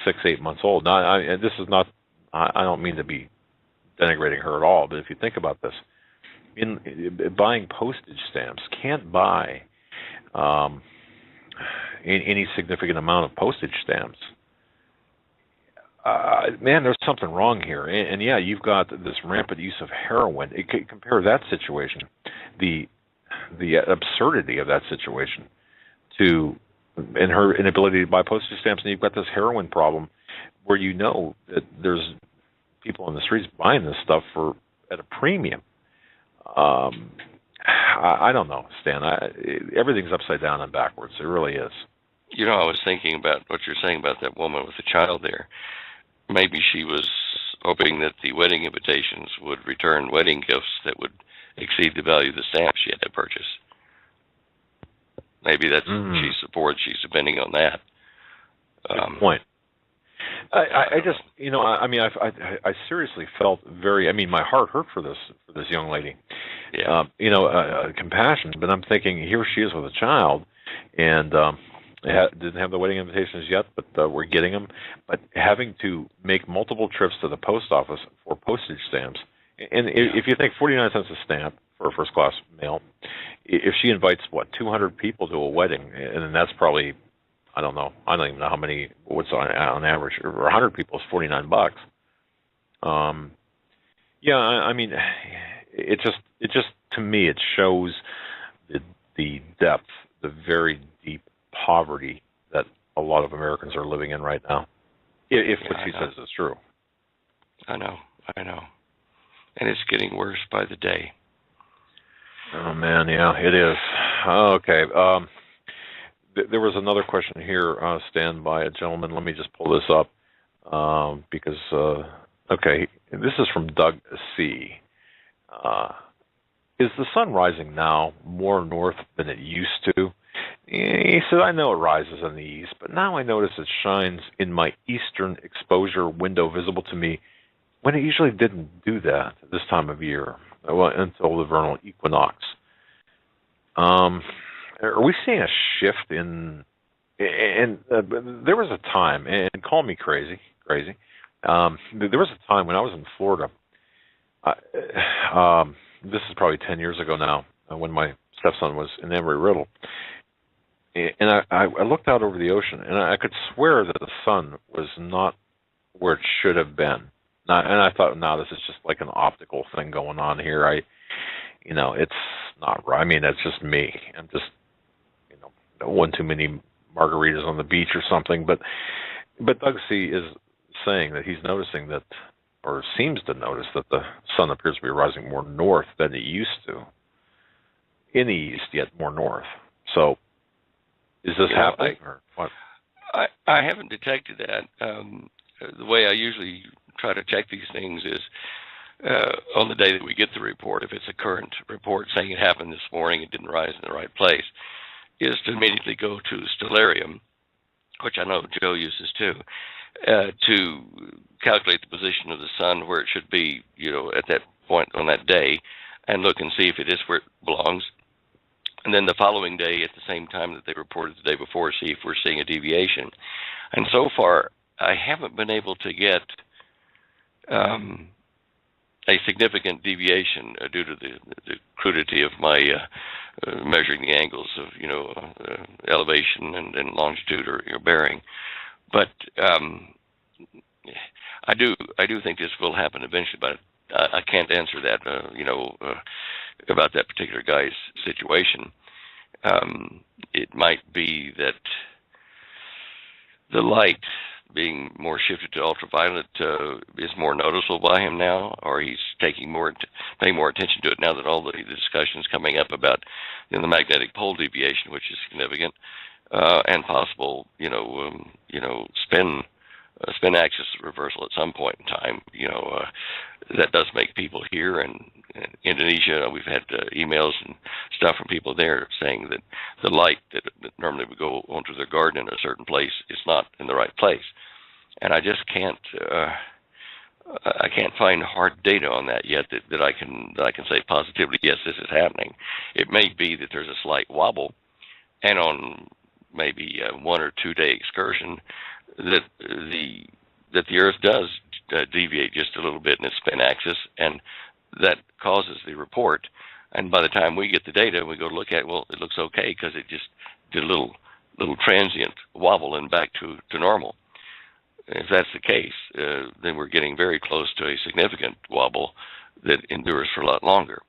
6, 8 months old. Now, this is not, I don't mean to be denigrating her at all, but if you think about this, in buying postage stamps can't buy any significant amount of postage stamps. Man, there's something wrong here. And yeah, you've got this rampant use of heroin. Compare that situation, the absurdity of that situation, to her inability to buy postage stamps, and you've got this heroin problem where that there's people in the streets buying this stuff at a premium. I don't know, Stan. Everything's upside down and backwards. It really is. I was thinking about what you're saying about that woman with the child there. Maybe she was hoping that the wedding invitations would return wedding gifts that would exceed the value of the stamp she had to purchase. Maybe that's she's depending on that. Good point. I just, I seriously felt my heart hurt for this young lady. Yeah. Compassion, but I'm thinking, here she is with a child, and didn't have the wedding invitations yet, but we're getting them. But having to make multiple trips to the post office for postage stamps, and if you think 49 cents a stamp for a first-class mail, if she invites 200 people to a wedding, and that's probably, I don't even know how many, what's on average, or 100 people is $49. It just to me, it shows the depth, the very deep poverty that a lot of Americans are living in right now. If what she says is true. I know. And it's getting worse by the day. Oh, man, yeah, it is. Okay. There was another question here, Stan, by a gentleman. Let me just pull this up because, this is from Doug C. Is the sun rising now more north than it used to? He said, "I know it rises in the east, but now I notice it shines in my eastern exposure window visible to me when it usually didn't do that this time of year, until the vernal equinox." Are we seeing a shift in? And there was a time, and call me crazy. There was a time when I was in Florida. This is probably 10 years ago now, when my stepson was in Embry-Riddle. And I looked out over the ocean, and I could swear that the sun was not where it should have been. And I thought, no, this is just like an optical thing going on here. It's not right. That's just me. I'm just, one too many margaritas on the beach or something. But Doug C. is saying that he's noticing that, or seems to notice that the sun appears to be rising more north than it used to. In the east, yet more north. So, is this happening, or what? I haven't detected that. The way I usually try to check these things is on the day that we get the report, if it's a current report saying it happened this morning, it didn't rise in the right place, is to immediately go to Stellarium, which I know Joe uses too, to calculate the position of the sun where it should be, at that point on that day, and look and see if it is where it belongs. And then the following day, at the same time that they reported the day before, see if we're seeing a deviation. And so far, I haven't been able to get a significant deviation due to the crudity of my measuring the angles of elevation and longitude or bearing. But I do think this will happen eventually, but I can't answer that about that particular guy's situation. It might be that the light being more shifted to ultraviolet is more noticeable by him now, or he's paying more attention to it now that all the discussions coming up about the magnetic pole deviation, which is significant, and possible spin axis reversal at some point in time. That does make people here, and in Indonesia we've had emails and stuff from people there saying that the light that normally would go onto their garden in a certain place is not in the right place, and I just can't find hard data on that yet that I can say positively yes, this is happening. It may be that there's a slight wobble, and on maybe a 1 or 2 day excursion that the Earth does deviate just a little bit in its spin axis, and that causes the report. And by the time we get the data, we go look at it, well, it looks okay because it just did a little transient wobble and back to normal. If that's the case, then we're getting very close to a significant wobble that endures for a lot longer.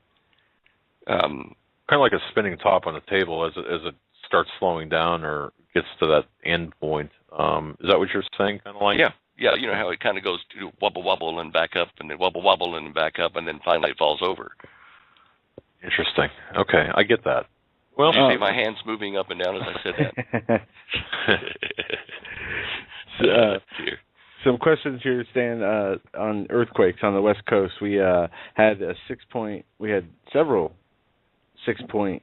Kind of like a spinning top on a table as it starts slowing down or gets to that end point. Is that what you're saying? Kind of like? Yeah. You know how it kind of goes to wobble and back up, and then wobble and back up, and then finally it falls over. Interesting. Okay, I get that. Well, you see my hands moving up and down as I said that. Some questions here, Stan, on earthquakes on the West Coast. We had several 6.8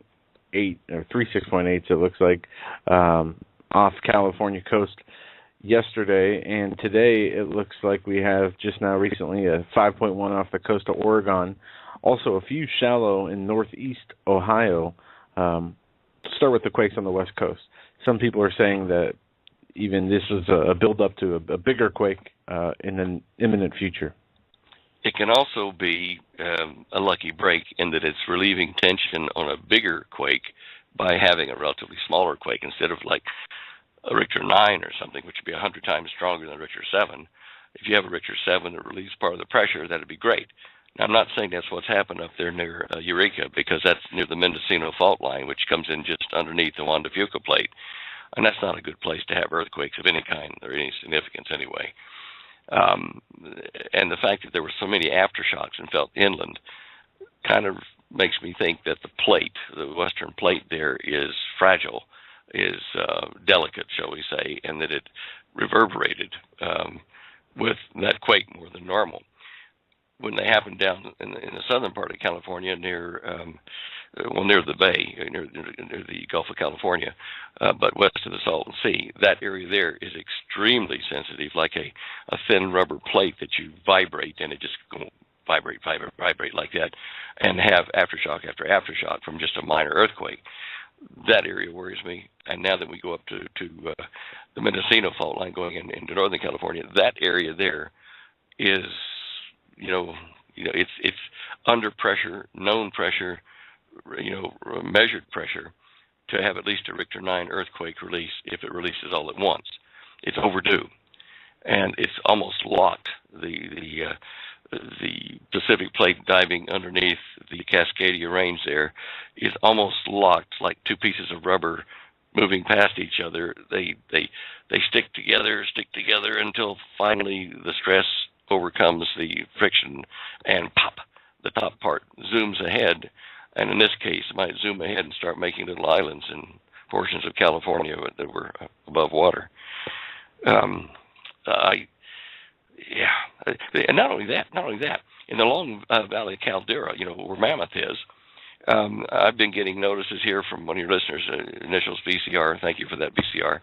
or 3 6.8s. It looks like off California coast yesterday, and today it looks like we have just now recently a 5.1 off the coast of Oregon. Also, a few shallow in northeast Ohio. Start with the quakes on the West Coast. Some people are saying that even this is a build-up to a bigger quake in an imminent future. It can also be a lucky break in that it's relieving tension on a bigger quake by having a relatively smaller quake instead of like a Richter 9 or something, which would be 100 times stronger than Richter 7. If you have a Richter 7 that relieves part of the pressure, that would be great. Now, I'm not saying that's what's happened up there near Eureka, because that's near the Mendocino fault line, which comes in just underneath the Juan de Fuca plate. And that's not a good place to have earthquakes of any kind or any significance anyway. And the fact that there were so many aftershocks and felt inland kind of makes me think that the plate, the western plate there, is fragile, is delicate, shall we say, and that it reverberated with that quake more than normal. When they happened down in the southern part of California, near the bay, near the Gulf of California, but west of the Salton Sea, that area there is extremely sensitive, like a thin rubber plate that you vibrate, and it just vibrate like that, and have aftershock after aftershock from just a minor earthquake. That area worries me. And now that we go up to the Mendocino fault line going into northern California, that area there is, it's under pressure, known pressure, measured pressure to have at least a Richter 9 earthquake release if it releases all at once. It's overdue, and it's almost locked. The Pacific plate diving underneath the Cascadia Range there is almost locked, like two pieces of rubber moving past each other. They stick together until finally the stress overcomes the friction, and pop, the top part zooms ahead. And in this case, it might zoom ahead and start making little islands in portions of California that were above water. And not only that, in the Long Valley caldera, where Mammoth is. I've been getting notices here from one of your listeners, initials BCR. Thank you for that, BCR.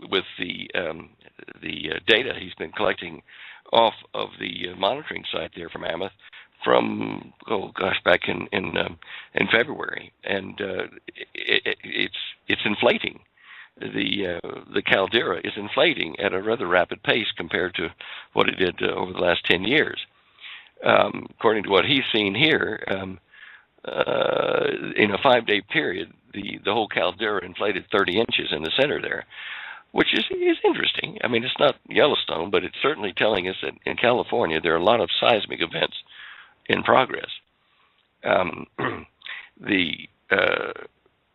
With the data he's been collecting off of the monitoring site there for Mammoth from back in February, and it's inflating. The caldera is inflating at a rather rapid pace compared to what it did over the last 10 years. According to what he's seen here, in a 5-day period, the whole caldera inflated 30 inches in the center there, which is interesting. I mean, it's not Yellowstone, but it's certainly telling us that in California there are a lot of seismic events in progress.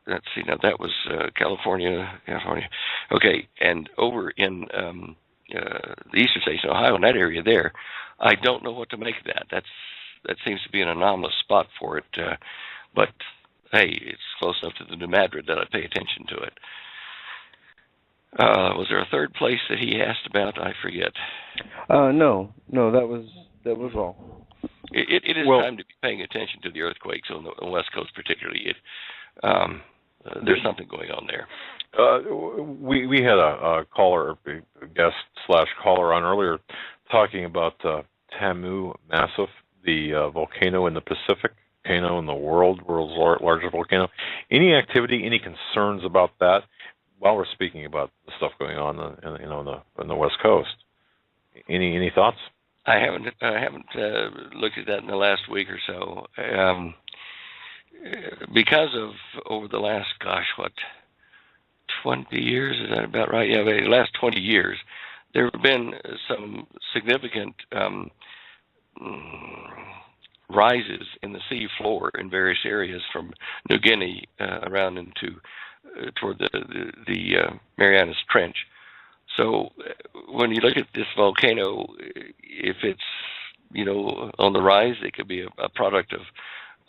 Let's see, now that was California. Okay, and over in the eastern states, Ohio, in that area there, I don't know what to make of that. That seems to be an anomalous spot for it, but hey, it's close enough to the New Madrid that I pay attention to it. Was there a third place that he asked about? I forget. No, that was all. It is time to be paying attention to the earthquakes on the West Coast, particularly. There's something going on there. We had a caller, a guest / caller on earlier, talking about Tamu Massif, the volcano in the Pacific, volcano in the world's largest volcano. Any activity, any concerns about that? While we're speaking about the stuff going on, on the West Coast, any thoughts? I haven't looked at that in the last week or so, because of over the last 20 years, is that about right? Yeah, the last 20 years, there have been some significant rises in the sea floor in various areas from New Guinea around into toward the Marianas Trench. So when you look at this volcano, if it's on the rise, it could be a product of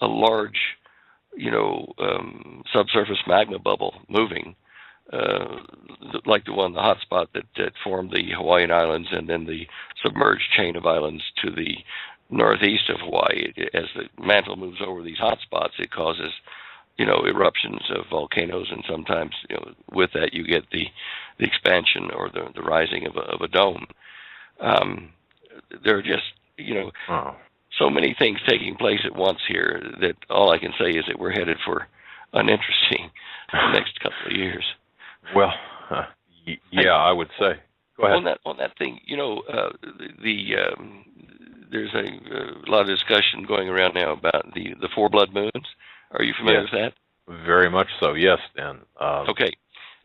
a large subsurface magma bubble moving, like the hotspot that formed the Hawaiian Islands and then the submerged chain of islands to the northeast of Hawaii. As the mantle moves over these hotspots, it causes eruptions of volcanoes, and sometimes with that you get the expansion or the rising of a dome. There are just so many things taking place at once here that all I can say is that we're headed for an interesting next couple of years. Well, I would say. Go ahead. On that thing, there's a lot of discussion going around now about the 4 blood moons. Are you familiar with that? Very much so, yes, Dan. Okay.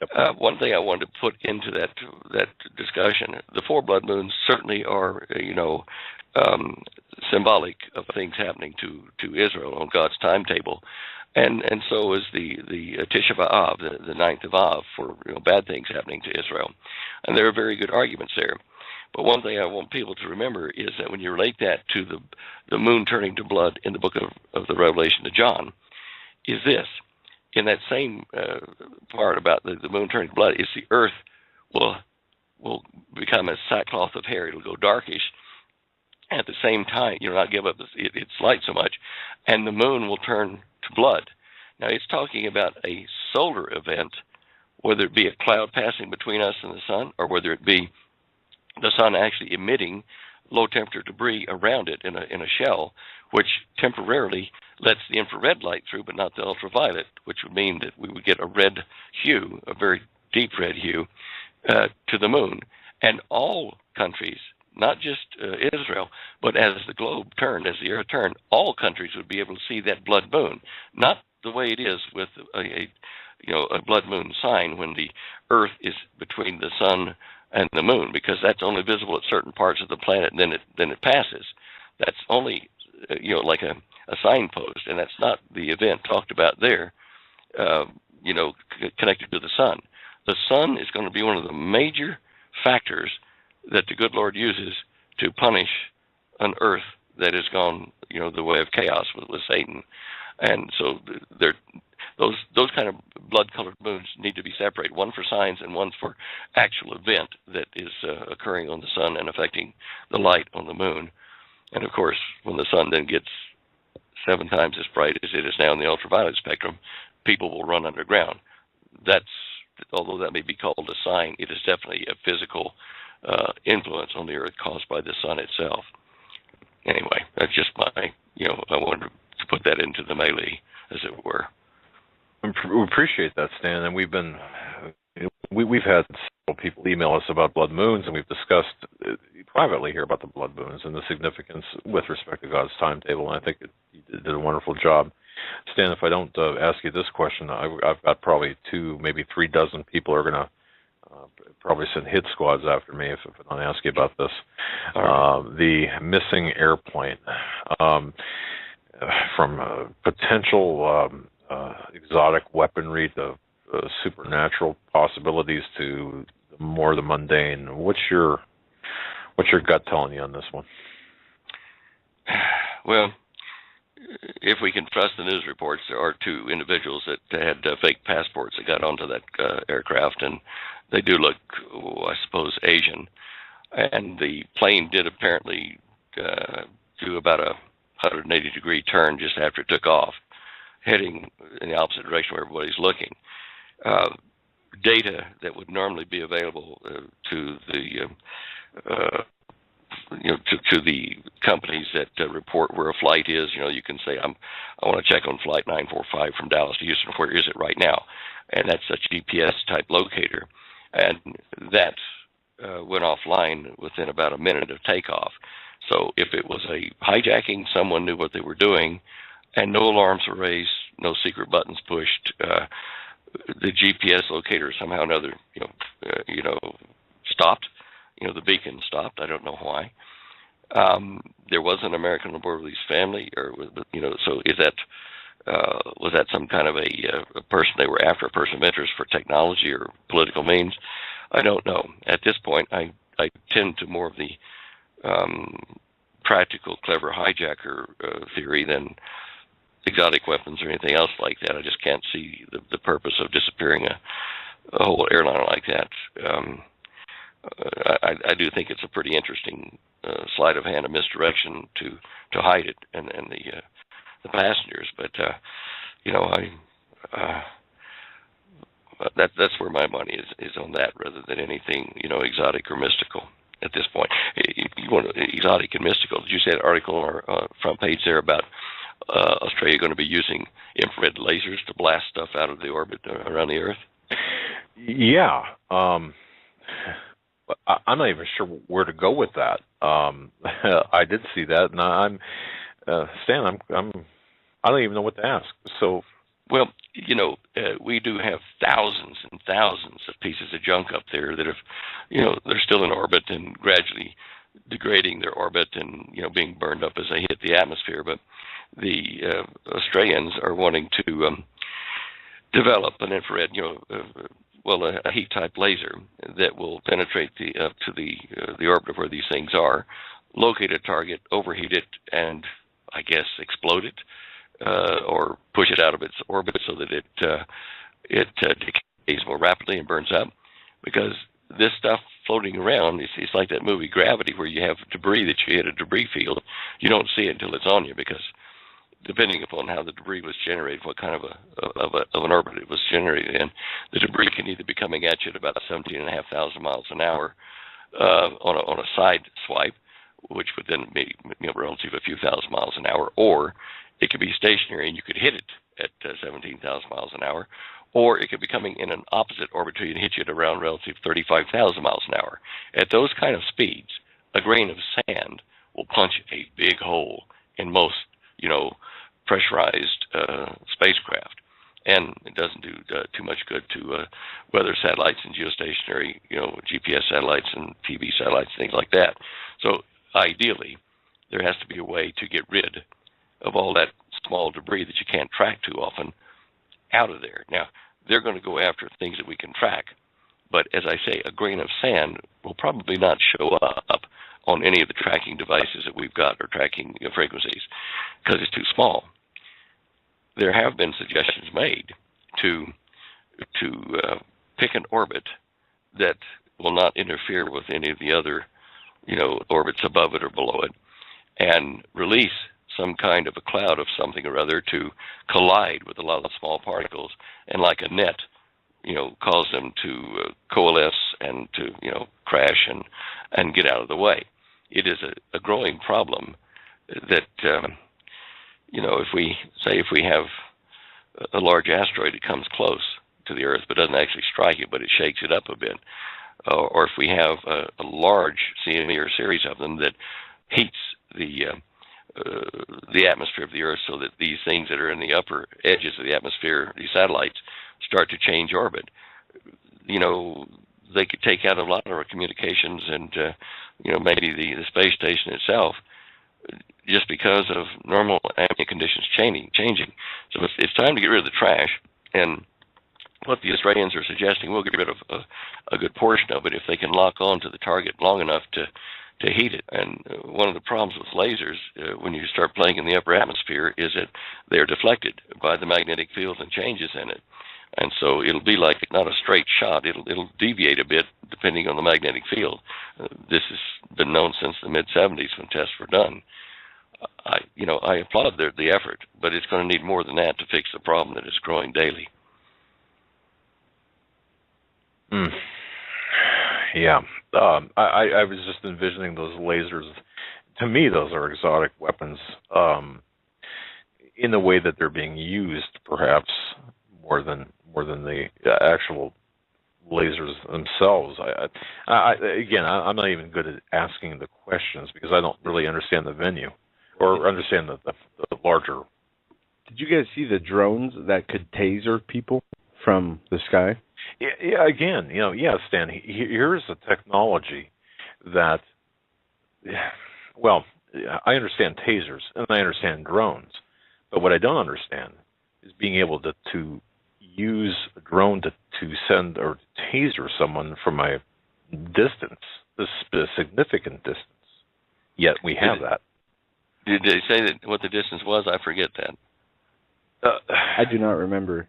Yep. One thing I wanted to put into that discussion, the 4 blood moons certainly are, symbolic of things happening to Israel on God's timetable, and so is the Tisha B'Av, the 9th of Av, for bad things happening to Israel, and there are very good arguments there. But one thing I want people to remember is that when you relate that to the moon turning to blood in the book of the Revelation to John, is this. In that same part about the moon turning to blood, is the earth will become as sackcloth of hair. It'll go darkish. At the same time, not give up its light so much, and the moon will turn to blood. Now, it's talking about a solar event, whether it be a cloud passing between us and the sun, or whether it be the sun actually emitting low-temperature debris around it in a shell, which temporarily lets the infrared light through, but not the ultraviolet, which would mean that we would get a red hue, a very deep red hue, to the moon. And all countries, not just Israel, but as the globe turned, as the earth turned, all countries would be able to see that blood moon, not the way it is with a blood moon sign when the earth is between the sun and the moon, because that's only visible at certain parts of the planet, and then it passes. That's only like a signpost, and that's not the event talked about there. Connected to the sun. The sun is going to be one of the major factors that the good Lord uses to punish an earth that has gone, the way of chaos with Satan. And so those kind of blood-colored moons need to be separated, one for signs and one for actual event that is occurring on the sun and affecting the light on the moon. And of course, when the sun then gets 7 times as bright as it is now in the ultraviolet spectrum, people will run underground. That's, although that may be called a sign, it is definitely a physical influence on the Earth caused by the sun itself. Anyway, that's just my, I wanted to put that into the melee, as it were. We appreciate that, Stan, and we've had several people email us about blood moons, and we've discussed privately here about the blood moons and the significance with respect to God's timetable, and I think you did a wonderful job. Stan, if I don't ask you this question, I've got probably 2, maybe 3 dozen people are going to probably send hit squads after me if I don't ask you about this. The missing airplane, from potential exotic weaponry to supernatural possibilities to more the mundane. What's your gut telling you on this one? Well, if we can trust the news reports, there are 2 individuals that had fake passports that got onto that aircraft, and they do look, I suppose, Asian. And the plane did apparently do about a 180-degree turn just after it took off, heading in the opposite direction where everybody's looking. Data that would normally be available to the to the companies that report where a flight is. You can say, I want to check on flight 945 from Dallas to Houston. Where is it right now? And that's a GPS type locator, and that went offline within about a minute of takeoff. So if it was a hijacking, someone knew what they were doing, and no alarms were raised, no secret buttons pushed. The GPS locator somehow or another, stopped. The beacon stopped. I don't know why. There was an American on board with his family, or so is that was that some kind of a person they were after, a person of interest for technology or political means? I don't know. At this point, I tend to more of the practical, clever hijacker theory than exotic weapons or anything else like that. I just can't see the purpose of disappearing a whole airline like that. I do think it's a pretty interesting sleight of hand, a misdirection to hide it and the passengers. But that's where my money is on that, rather than anything exotic or mystical at this point. You want exotic and mystical? Did you see that article on our front page there about Australia going to be using infrared lasers to blast stuff out of the orbit around the Earth? Yeah. I'm not even sure where to go with that. I did see that, and I'm Stan. I don't even know what to ask. So, well, we do have thousands and thousands of pieces of junk up there that have, they're still in orbit and gradually degrading their orbit and being burned up as they hit the atmosphere. But the Australians are wanting to develop an infrared, a heat-type laser that will penetrate to the orbit of where these things are, locate a target, overheat it, and I guess explode it, or push it out of its orbit so that it decays more rapidly and burns up. Because this stuff floating around, it's like that movie Gravity, where you have debris that you hit a debris field. You don't see it until it's on you, because depending upon how the debris was generated, what kind of an orbit it was generated in, the debris can either be coming at you at about 17,500 miles an hour on a side swipe, which would then be relative a few thousand miles an hour, or it could be stationary and you could hit it at 17,000 miles an hour, or it could be coming in an opposite orbit to you and hit you at around relative 35,000 miles an hour. At those kind of speeds, a grain of sand will punch a big hole in most pressurized spacecraft, and it doesn't do too much good to weather satellites and geostationary, GPS satellites and TV satellites, things like that. So ideally, there has to be a way to get rid of all that small debris that you can't track too often out of there. Now, they're going to go after things that we can track, but as I say, a grain of sand will probably not show up on any of the tracking devices that we've got, or tracking frequencies, because it's too small. There have been suggestions made to pick an orbit that will not interfere with any of the other, orbits above it or below it, and release some kind of a cloud of something or other to collide with a lot of small particles, and like a net, cause them to coalesce and to, crash and get out of the way. It is a growing problem that, if we have a large asteroid that comes close to the Earth but doesn't actually strike it, but it shakes it up a bit, or if we have a large CME or series of them that heats the atmosphere of the Earth so that these things that are in the upper edges of the atmosphere, these satellites, start to change orbit. They could take out a lot of our communications and, maybe the space station itself, just because of normal ambient conditions changing. So it's time to get rid of the trash. And what the Australians are suggesting, we'll get rid of a good portion of it if they can lock on to the target long enough to heat it. And one of the problems with lasers, when you start playing in the upper atmosphere, is that they're deflected by the magnetic field and changes in it. And so it'll be like not a straight shot. It'll deviate a bit depending on the magnetic field. This has been known since the mid-'70s when tests were done. I applaud the effort, but it's going to need more than that to fix the problem that is growing daily. Yeah. I was just envisioning those lasers. To me, those are exotic weapons in the way that they're being used, perhaps more than the actual lasers themselves. I'm not even good at asking the questions because I don't really understand the venue or understand the larger. Did you guys see the drones that could taser people from the sky? Yeah. Again, Stan. Here's a technology that, well, I understand tasers and I understand drones, but what I don't understand is being able to use a drone to send or taser someone from a distance, a significant distance. Yet we have that. Did they say that what the distance was? I forget that. I do not remember.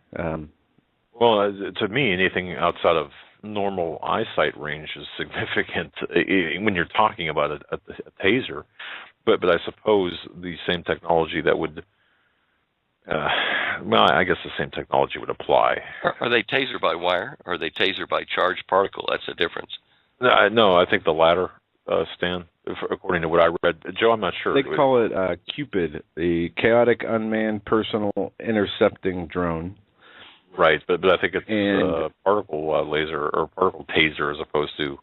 Well, to me, anything outside of normal eyesight range is significant when you're talking about a taser. But I suppose the same technology that would, I guess the same technology would apply. Are they taser by wire? Or are they taser by charged particle? That's the difference. No, I think the latter, Stan, according to what I read. Joe, I'm not sure. They call it Cupid, the Chaotic Unmanned Personal Intercepting Drone. Right, but I think it's a particle laser or particle taser as opposed to,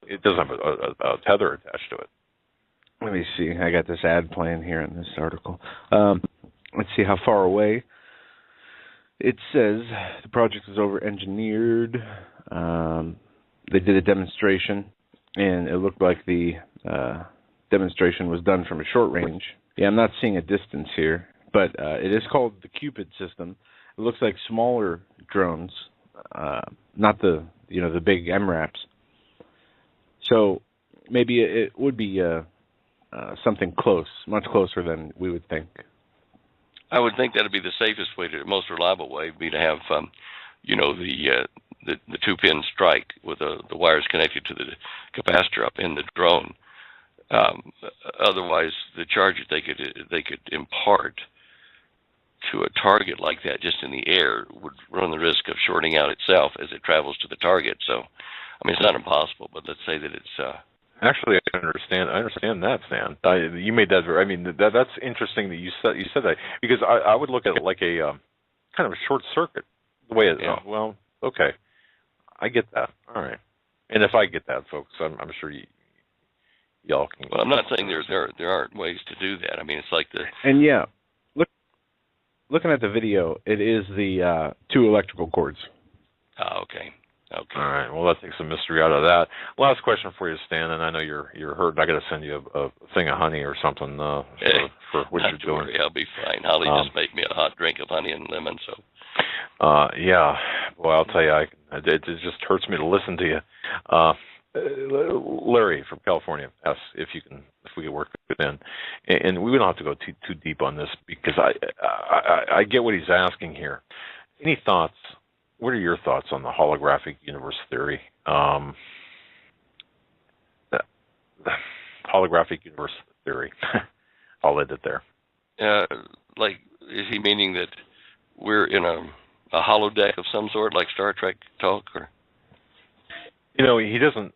it doesn't have a tether attached to it. Let me see. I got this ad playing here in this article. Let's see how far away. It says the project is over-engineered. They did a demonstration, and it looked like the demonstration was done from a short range. Yeah, I'm not seeing a distance here, but it is called the Cupid system. It looks like smaller drones, not the big MRAPs. So maybe it would be something close, much closer than we would think. I would think that would be the safest way, the most reliable way, would be to have, the two-pin strike with the wires connected to the capacitor up in the drone. Otherwise, the charge that they could impart to a target like that just in the air would run the risk of shorting out itself as it travels to the target. So, it's not impossible, but let's say that it's... Actually, I understand that, Stan. You made that. That's interesting that you said that, because I would look at it like a kind of a short circuit. The way it. Yeah. Well, okay, I get that. All right, and if I get that, folks, I'm sure y'all can. Well, I'm not saying there aren't ways to do that. It's like the. And yeah, looking at the video, it is the two electrical cords. Oh, okay. Okay. All right. Well, that takes some mystery out of that. Last question for you, Stan, and I know you're hurt. I got to send you a thing of honey or something for what you're doing. Worry, I'll be fine. Holly just made me a hot drink of honey and lemon. So. Yeah. Well, I'll tell you, it just hurts me to listen to you. Larry from California asks if we could work with in, and we don't have to go too deep on this because I get what he's asking here. Any thoughts? What are your thoughts on the holographic universe theory? The holographic universe theory. I'll end it there. Like, is he meaning that we're in a holodeck of some sort, like Star Trek talk, or? You know, he doesn't.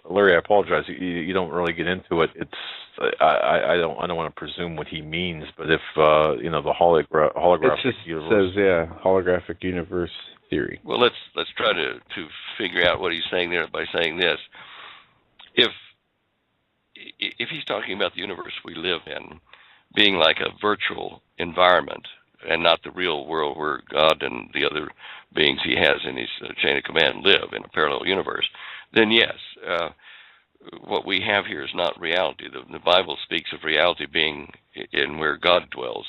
Larry, I apologize. You don't really get into it. It's I don't want to presume what he means, but if you know, the holographic it just universe says holographic universe theory. Well, let's try to figure out what he's saying there by saying this. If he's talking about the universe we live in being like a virtual environment and not the real world where God and the other beings he has in his chain of command live in a parallel universe, then yes, what we have here is not reality. The Bible speaks of reality being in where God dwells,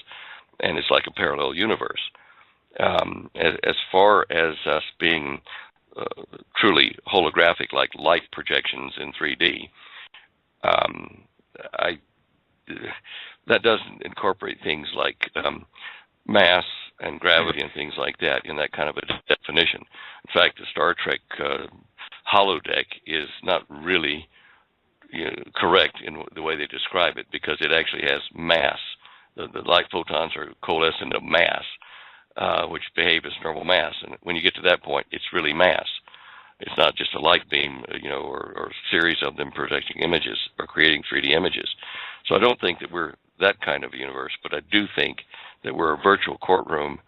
and it's like a parallel universe. As far as us being truly holographic, like light projections in 3D, that doesn't incorporate things like mass and gravity and things like that in that kind of a definition. In fact, the Star Trek holodeck is not really correct in the way they describe it, because it actually has mass. The light photons are coalescent into mass, which behave as normal mass. And when you get to that point, it's really mass. It's not just a light beam, or a series of them projecting images or creating 3D images. So I don't think that we're that kind of a universe, but I do think that we're a virtual courtroom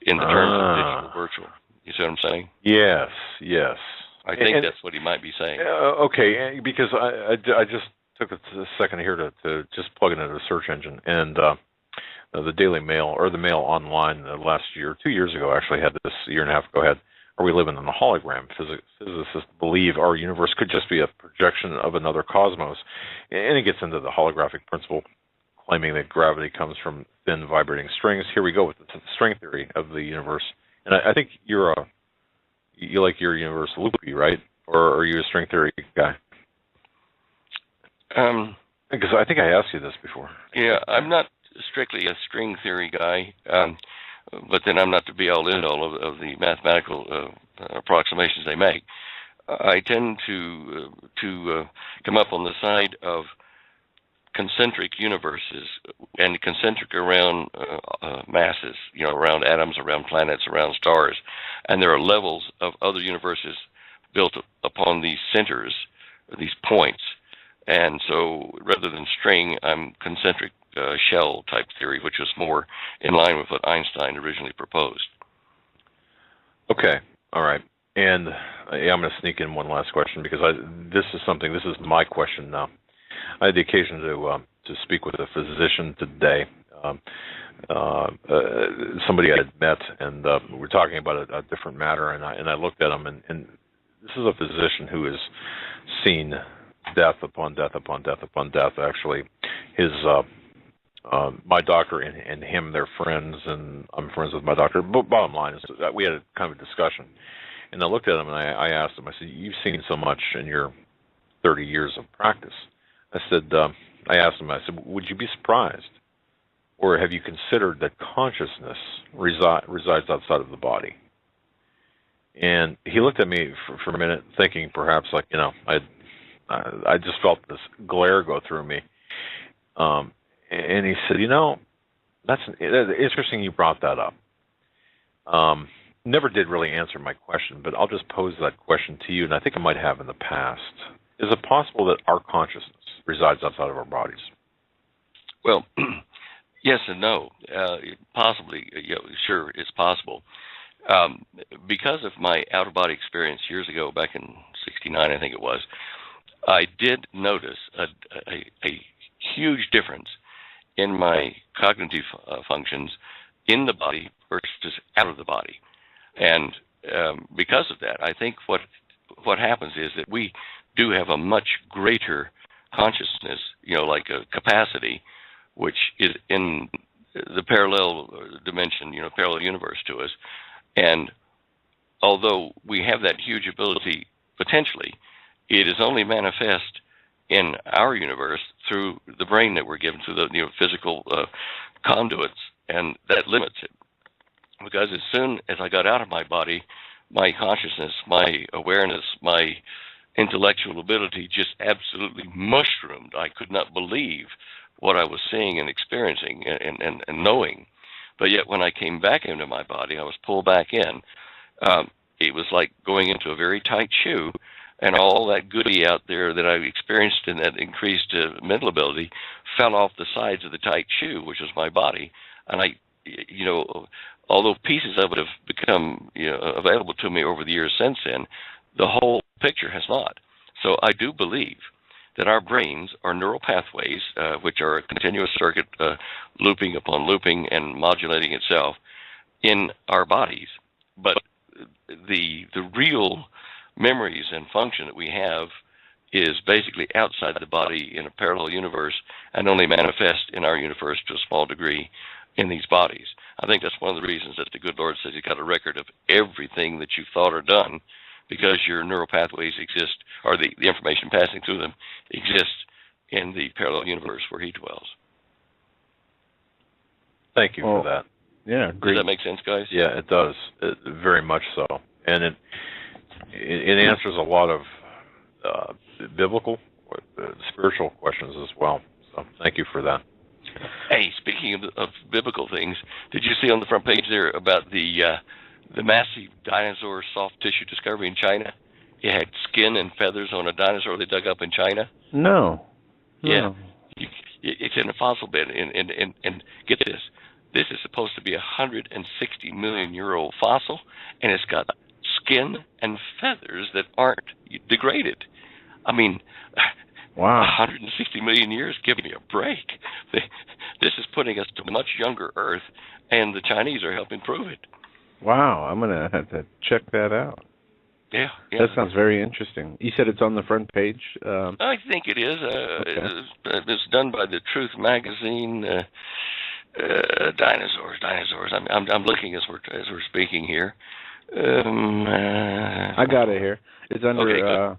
in the terms of digital virtual. You see what I'm saying? Yes, yes. I think that's what he might be saying. Okay, because I just took a second here to just plug it into the search engine, and the Daily Mail, or the Mail Online, last year, 2 years ago actually, had this, a year and a half ago, had, "Are we living in a hologram? Physicists believe our universe could just be a projection of another cosmos." And it gets into the holographic principle, claiming that gravity comes from thin vibrating strings. Here we go with the string theory of the universe. And I think you like your universe loopy, right? Or are you a string theory guy? Because I think I asked you this before. Yeah, I'm not strictly a string theory guy, but then I'm not the be-all, end-all of the mathematical approximations they make. I tend to come up on the side of concentric universes, and concentric around masses, around atoms, around planets, around stars. And there are levels of other universes built upon these centers, these points. And so rather than string, I'm concentric shell type theory, which was more in line with what Einstein originally proposed. Okay, all right. And I'm going to sneak in one last question, because this is my question now. I had the occasion to speak with a physician today, somebody I had met, and we were talking about a different matter, and I looked at him, and this is a physician who has seen death upon death upon death upon death. Actually, his my doctor and him, they're friends, and I'm friends with my doctor. But bottom line is that we had a kind of a discussion, and I looked at him and I asked him. I said, "You've seen so much in your 30 years of practice." I said, I asked him, I said, "Would you be surprised, or have you considered that consciousness resides outside of the body?" And he looked at me for a minute, thinking perhaps like, I just felt this glare go through me. And he said, that's interesting you brought that up. Never did really answer my question, but I'll just pose that question to you, and I think I might have in the past. Is it possible that our consciousness resides outside of our bodies? Well, yes and no. Possibly, sure, it's possible. Because of my out-of-body experience years ago, back in '69, I think it was, I did notice a huge difference in my cognitive functions in the body versus out of the body. And because of that, I think what happens is that we do have a much greater consciousness, like a capacity, which is in the parallel dimension, parallel universe to us. And although we have that huge ability potentially, it is only manifest in our universe through the brain that we're given, through the physical conduits, and that limits it. Because as soon as I got out of my body, my consciousness, my awareness, my intellectual ability just absolutely mushroomed. I could not believe what I was seeing and experiencing and knowing. But yet when I came back into my body, I was pulled back in. It was like going into a very tight shoe, and all that goodie out there that I experienced in that increased mental ability fell off the sides of the tight shoe, which was my body. And although pieces of it have become available to me over the years since then, the whole picture has not. So I do believe that our brains are neural pathways, which are a continuous circuit looping upon looping and modulating itself in our bodies. But the real memories and function that we have is basically outside the body in a parallel universe and only manifest in our universe to a small degree in these bodies. I think that's one of the reasons that the good Lord says He's got a record of everything that you've thought or done, because your neural pathways exist, or the information passing through them exists in the parallel universe where He dwells. Thank you for that. Yeah, great. Does that make sense, guys? Yeah, it does. Very much so. And it answers a lot of biblical, spiritual questions as well. So thank you for that. Hey, speaking of biblical things, did you see on the front page there about the massive dinosaur soft tissue discovery in China? It had skin and feathers on a dinosaur they dug up in China. No. Yeah. It's in a fossil bed. And get this. This is supposed to be a 160 million year old fossil, and it's got skin and feathers that aren't degraded. I mean, wow. 160 million years, give me a break. This is putting us to a much younger Earth, and the Chinese are helping prove it. Wow, I'm going to have to check that out. Yeah. That sounds very interesting. You said it's on the front page? I think it is. Okay. It's done by the Truth magazine. Dinosaurs. I'm looking as we're speaking here. I got it here. It's under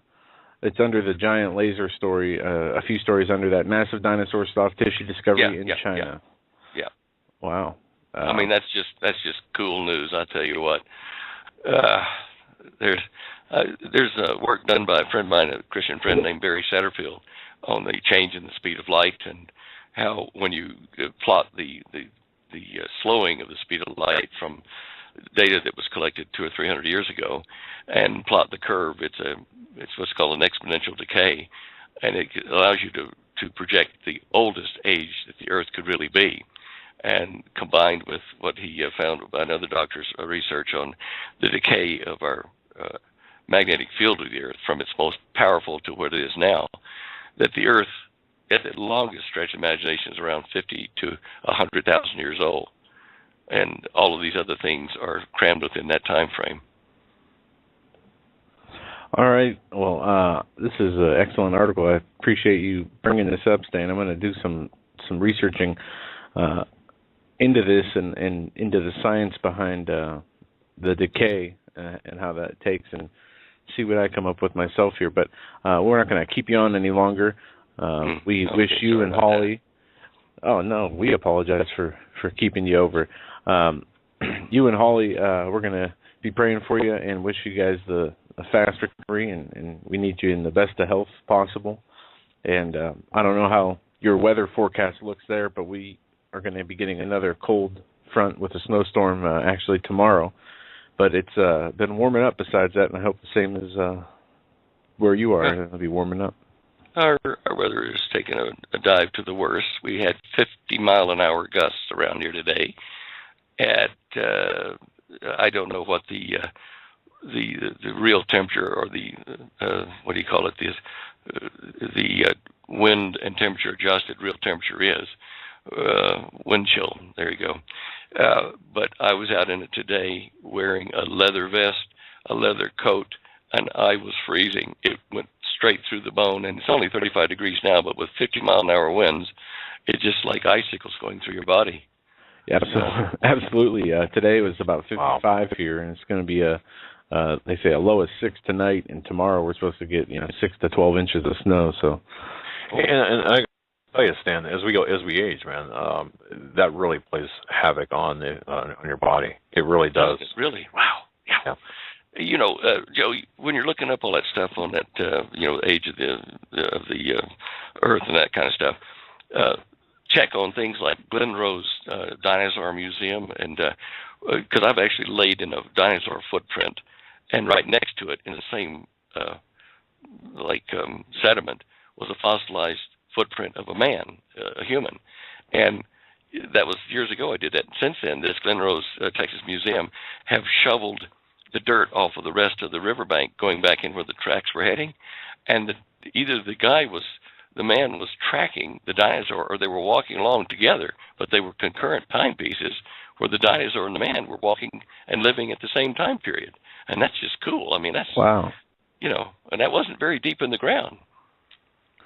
it's under the giant laser story. A few stories under that. Massive dinosaur soft tissue discovery in China. Yeah. Wow. I mean, that's just cool news. I tell you what. There's work done by a friend of mine, a Christian friend named Barry Satterfield, on the change in the speed of light, and how when you plot the slowing of the speed of light from data that was collected 200 or 300 years ago, and plot the curve, it's what's called an exponential decay, and it allows you to project the oldest age that the Earth could really be. And combined with what he found by another doctor's research on the decay of our magnetic field of the Earth from its most powerful to what it is now, that the Earth, at the longest stretch of imagination, is around 50 to 100,000 years old. And all of these other things are crammed within that time frame. All right. Well, this is an excellent article. I appreciate you bringing this up, Stan. I'm going to do some researching into this and into the science behind the decay and how that takes, and see what I come up with myself here. But we're not going to keep you on any longer. We wish you and Holly... Oh, no, we apologize for keeping you over. You and Holly, we're going to be praying for you and wish you guys a fast recovery, and we need you in the best of health possible. And I don't know how your weather forecast looks there, but we are going to be getting another cold front with a snowstorm actually tomorrow. But it's been warming up besides that, and I hope the same as where you are. It'll be warming up. Our weather is taking a dive to the worst. We had 50-mile-an-hour gusts around here today. At I don't know what the real temperature, or the what do you call it? The wind and temperature adjusted real temperature is. Wind chill. There you go. But I was out in it today wearing a leather vest, a leather coat, and I was freezing. It went straight through the bone, and it's only 35 degrees now, but with 50-mile-an-hour winds, it's just like icicles going through your body. Yeah, absolutely. Today was about 55 here, and it's going to be they say a low of 6 tonight, and tomorrow we're supposed to get 6 to 12 inches of snow. So, and I tell you, Stan, as we age, man, that really plays havoc on your body. It really does. Really? Wow. Yeah. Joe, when you're looking up all that stuff on that, age of the Earth and that kind of stuff, check on things like Glen Rose Dinosaur Museum, and because I've actually laid in a dinosaur footprint, and right next to it, in the same sediment, was a fossilized footprint of a man, a human, and that was years ago I did that. Since then, this Glen Rose, Texas Museum have shoveled the dirt off of the rest of the riverbank going back in where the tracks were heading, and either the man was tracking the dinosaur or they were walking along together, but they were concurrent timepieces where the dinosaur and the man were walking and living at the same time period. And that's just cool. I mean, that's, wow. And that wasn't very deep in the ground.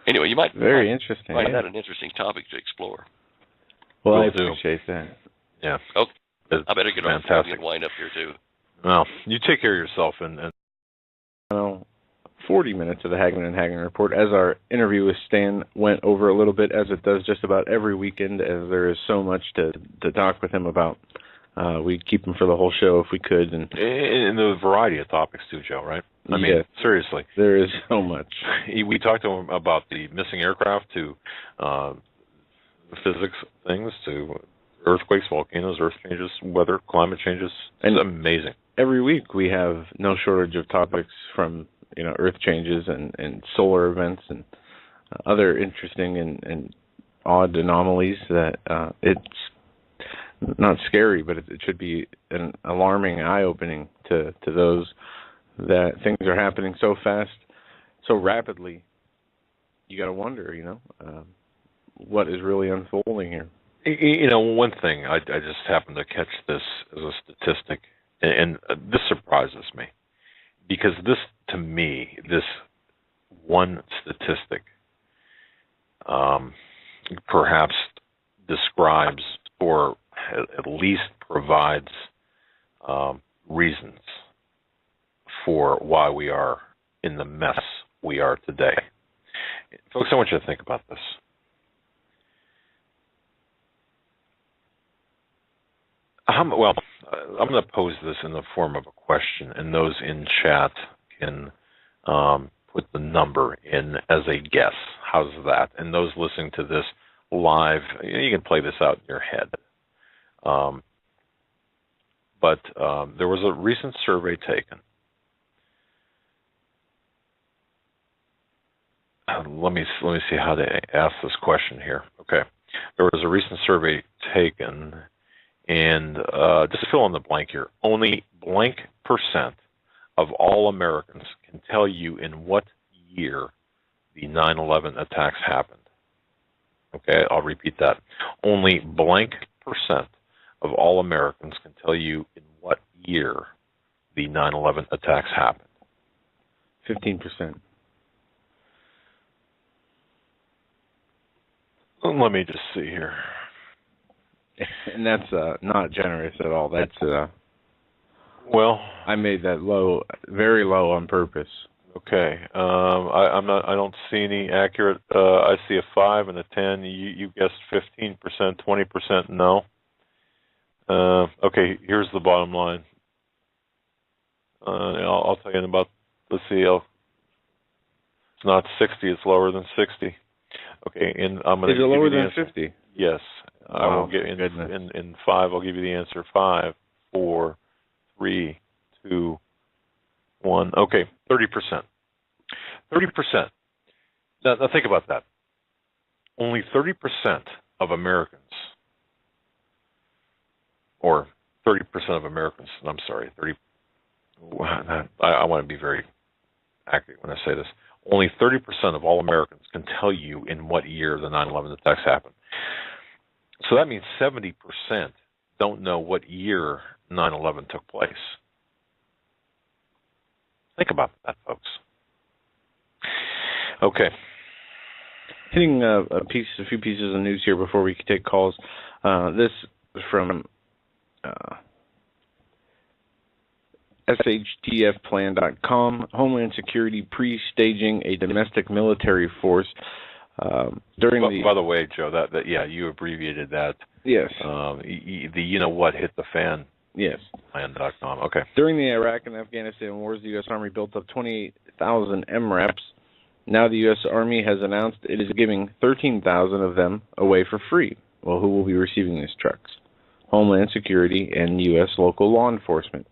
Anyway, you might interesting. find that an interesting topic to explore. Well, I appreciate that. Yeah. Okay. I better get on and wind up here, too. Well, you take care of yourself. And 40 minutes of the Hagman and Hagman Report, as our interview with Stan went over a little bit, as it does just about every weekend, as there is so much to talk with him about. We'd keep him for the whole show if we could. And the variety of topics, too, Joe, right? I mean, seriously. There is so much. We talked to him about the missing aircraft, to physics things, to earthquakes, volcanoes, earth changes, weather, climate changes. It's amazing. Every week we have no shortage of topics, from earth changes and solar events and other interesting and odd anomalies that it's not scary, but it should be an alarming, eye-opening to those that things are happening so fast, so rapidly. You got to wonder, what is really unfolding here. One thing, I just happened to catch this as a statistic, and this surprises me, because this, to me, this one statistic perhaps describes, or at least provides reasons for why we are in the mess we are today. Folks, I want you to think about this. I'm going to pose this in the form of a question, and those in chat can put the number in as a guess. How's that? And those listening to this live, you can play this out in your head. But there was a recent survey taken. Let me see how to ask this question here. Okay, there was a recent survey taken, and just fill in the blank here. Only blank % of all Americans can tell you in what year the 9/11 attacks happened. Okay, I'll repeat that. Only blank % of all Americans can tell you in what year the 9/11 attacks happened. 15%. Let me just see here. And that's not generous at all. That's well, I made that low, very low on purpose. Okay. I don't see any accurate. I see a 5 and a 10. You guessed 15%, 20% no. Okay. Here's the bottom line. I'll tell you in about. Let's see. It's not 60. It's lower than 60. Okay. And I'm going to. Is it lower than answer. 50? Yes. Wow, I will get in 5. I'll give you the answer. 5, 4, 3, 2, 1. Okay, 30%. 30%. Now think about that. Only 30% of Americans, or 30% of Americans. I'm sorry, 30. I want to be very accurate when I say this. Only 30% of all Americans can tell you in what year the 9/11 attacks happened. So that means 70% don't know what year 9/11 took place. Think about that, folks. Okay. Hitting a few pieces of news here before we can take calls. This is from SHTFplan.com. Homeland Security pre-staging a domestic military force. By the way, Joe, that you abbreviated that. Yes. The you know what hit the fan Yes. Land.com. Okay. During the Iraq and Afghanistan wars, the U.S. Army built up 28,000 MRAPs. Now the U.S. Army has announced it is giving 13,000 of them away for free. Well, who will be receiving these trucks? Homeland Security and U.S. local law enforcement.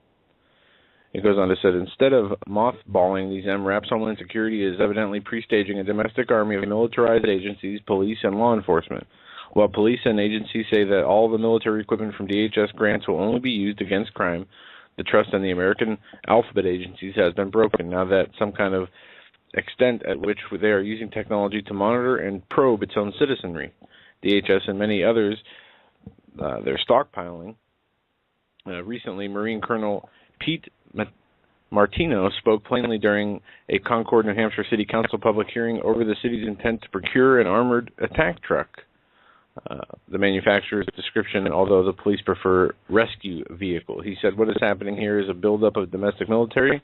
It goes on to say, instead of mothballing these MRAPs, Homeland Security is evidently pre-staging a domestic army of militarized agencies, police, and law enforcement. While police and agencies say that all the military equipment from DHS grants will only be used against crime, the trust in the American alphabet agencies has been broken now that some kind of extent at which they are using technology to monitor and probe its own citizenry. DHS and many others, they're stockpiling. Recently, Marine Colonel Pete Martino spoke plainly during a Concord, New Hampshire City Council public hearing over the city's intent to procure an armored attack truck. The manufacturer's description, although the police prefer rescue vehicle. He said, what is happening here is a buildup of domestic military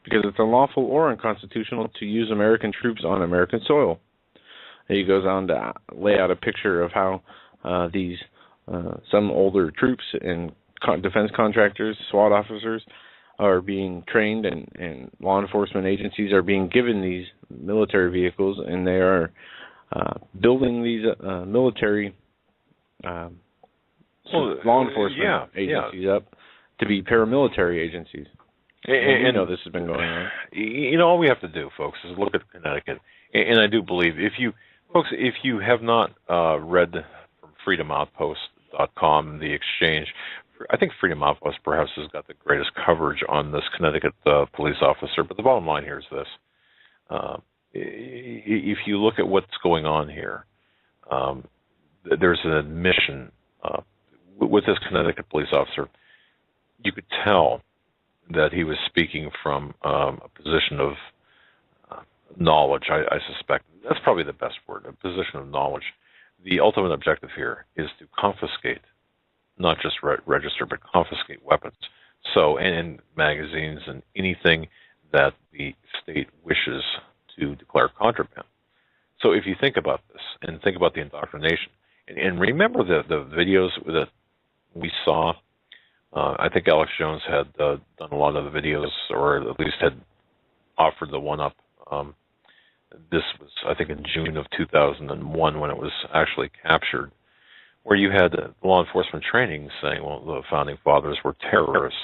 because it's unlawful or unconstitutional to use American troops on American soil. He goes on to lay out a picture of how these some older troops and defense contractors, SWAT officers, are being trained, and law enforcement agencies are being given these military vehicles, and they are building these military law enforcement agencies up to be paramilitary agencies. And you know this has been going on. You know, all we have to do, folks, is look at Connecticut. And I do believe, if you have not read from freedomoutpost.com, the exchange, I think Freedom Outpost perhaps has got the greatest coverage on this Connecticut police officer. But the bottom line here is this. If you look at what's going on here, there's an admission with this Connecticut police officer. You could tell that he was speaking from a position of knowledge, I suspect. That's probably the best word, a position of knowledge. The ultimate objective here is to confiscate, not just register, but confiscate weapons. So, and magazines and anything that the state wishes to declare contraband. So if you think about this and think about the indoctrination, and remember the videos that we saw, I think Alex Jones had done a lot of the videos, or at least had offered the one up. This was, I think, in June of 2001 when it was actually captured, where you had law enforcement training saying, well, the founding fathers were terrorists,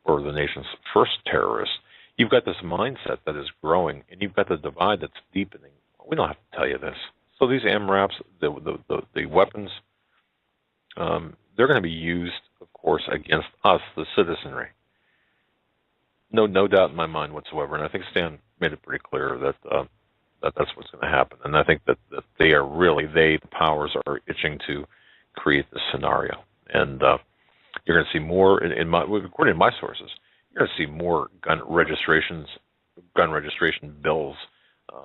or the nation's first terrorists. You've got this mindset that is growing, and you've got the divide that's deepening. We don't have to tell you this. So these MRAPs, the weapons, they're going to be used, of course, against us, the citizenry. No doubt in my mind whatsoever, and I think Stan made it pretty clear that that's what's going to happen. And I think that they are really, the powers are itching to create this scenario. And you're going to see more, according to my sources, you're going to see more gun registration bills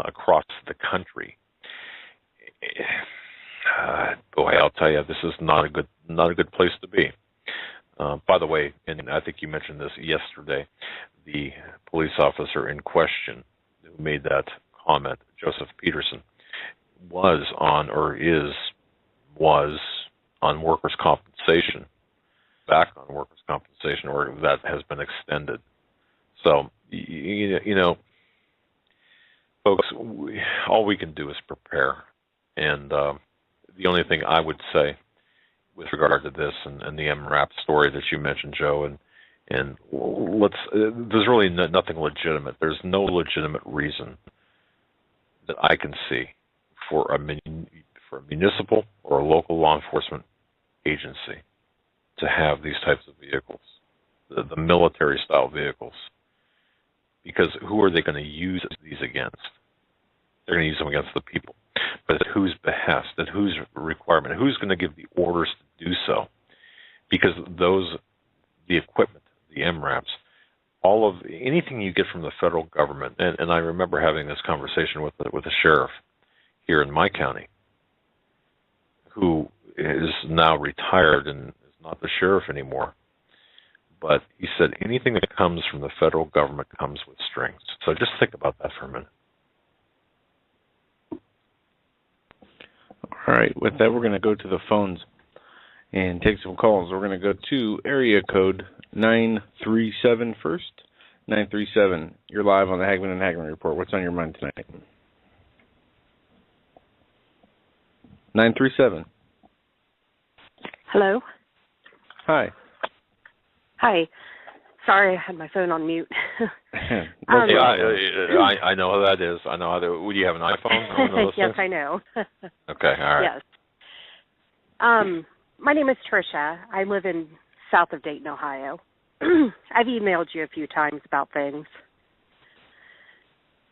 across the country. Boy, I'll tell you, this is not a good place to be. By the way, and I think you mentioned this yesterday, the police officer in question who made that comment, Joseph Peterson, was on workers' compensation, back on workers' compensation, or that has been extended. So, you know, folks, all we can do is prepare. And the only thing I would say with regard to this and the MRAP story that you mentioned, Joe, and there's really nothing legitimate. There's no legitimate reason that I can see for a municipal or a local law enforcement agency to have these types of vehicles, the military-style vehicles, because who are they going to use these against? They're going to use them against the people. But at whose behest, at whose requirement, who's going to give the orders to do so? Because the equipment, the MRAPs, anything you get from the federal government, and I remember having this conversation with the sheriff here in my county, who is now retired and is not the sheriff anymore. But he said anything that comes from the federal government comes with strings. So just think about that for a minute. All right, with that, we're going to go to the phones. and take some calls. We're going to go to area code 937 first. 937, you're live on the Hagman and Hagman Report. What's on your mind tonight? 937. Hello? Hi. Hi. Sorry, I had my phone on mute. I know how that is. I know how that. Would you have an iPhone? Yes, I know. Okay, all right. Yes. My name is Tricia. I live in south of Dayton, Ohio. I've emailed you a few times about things.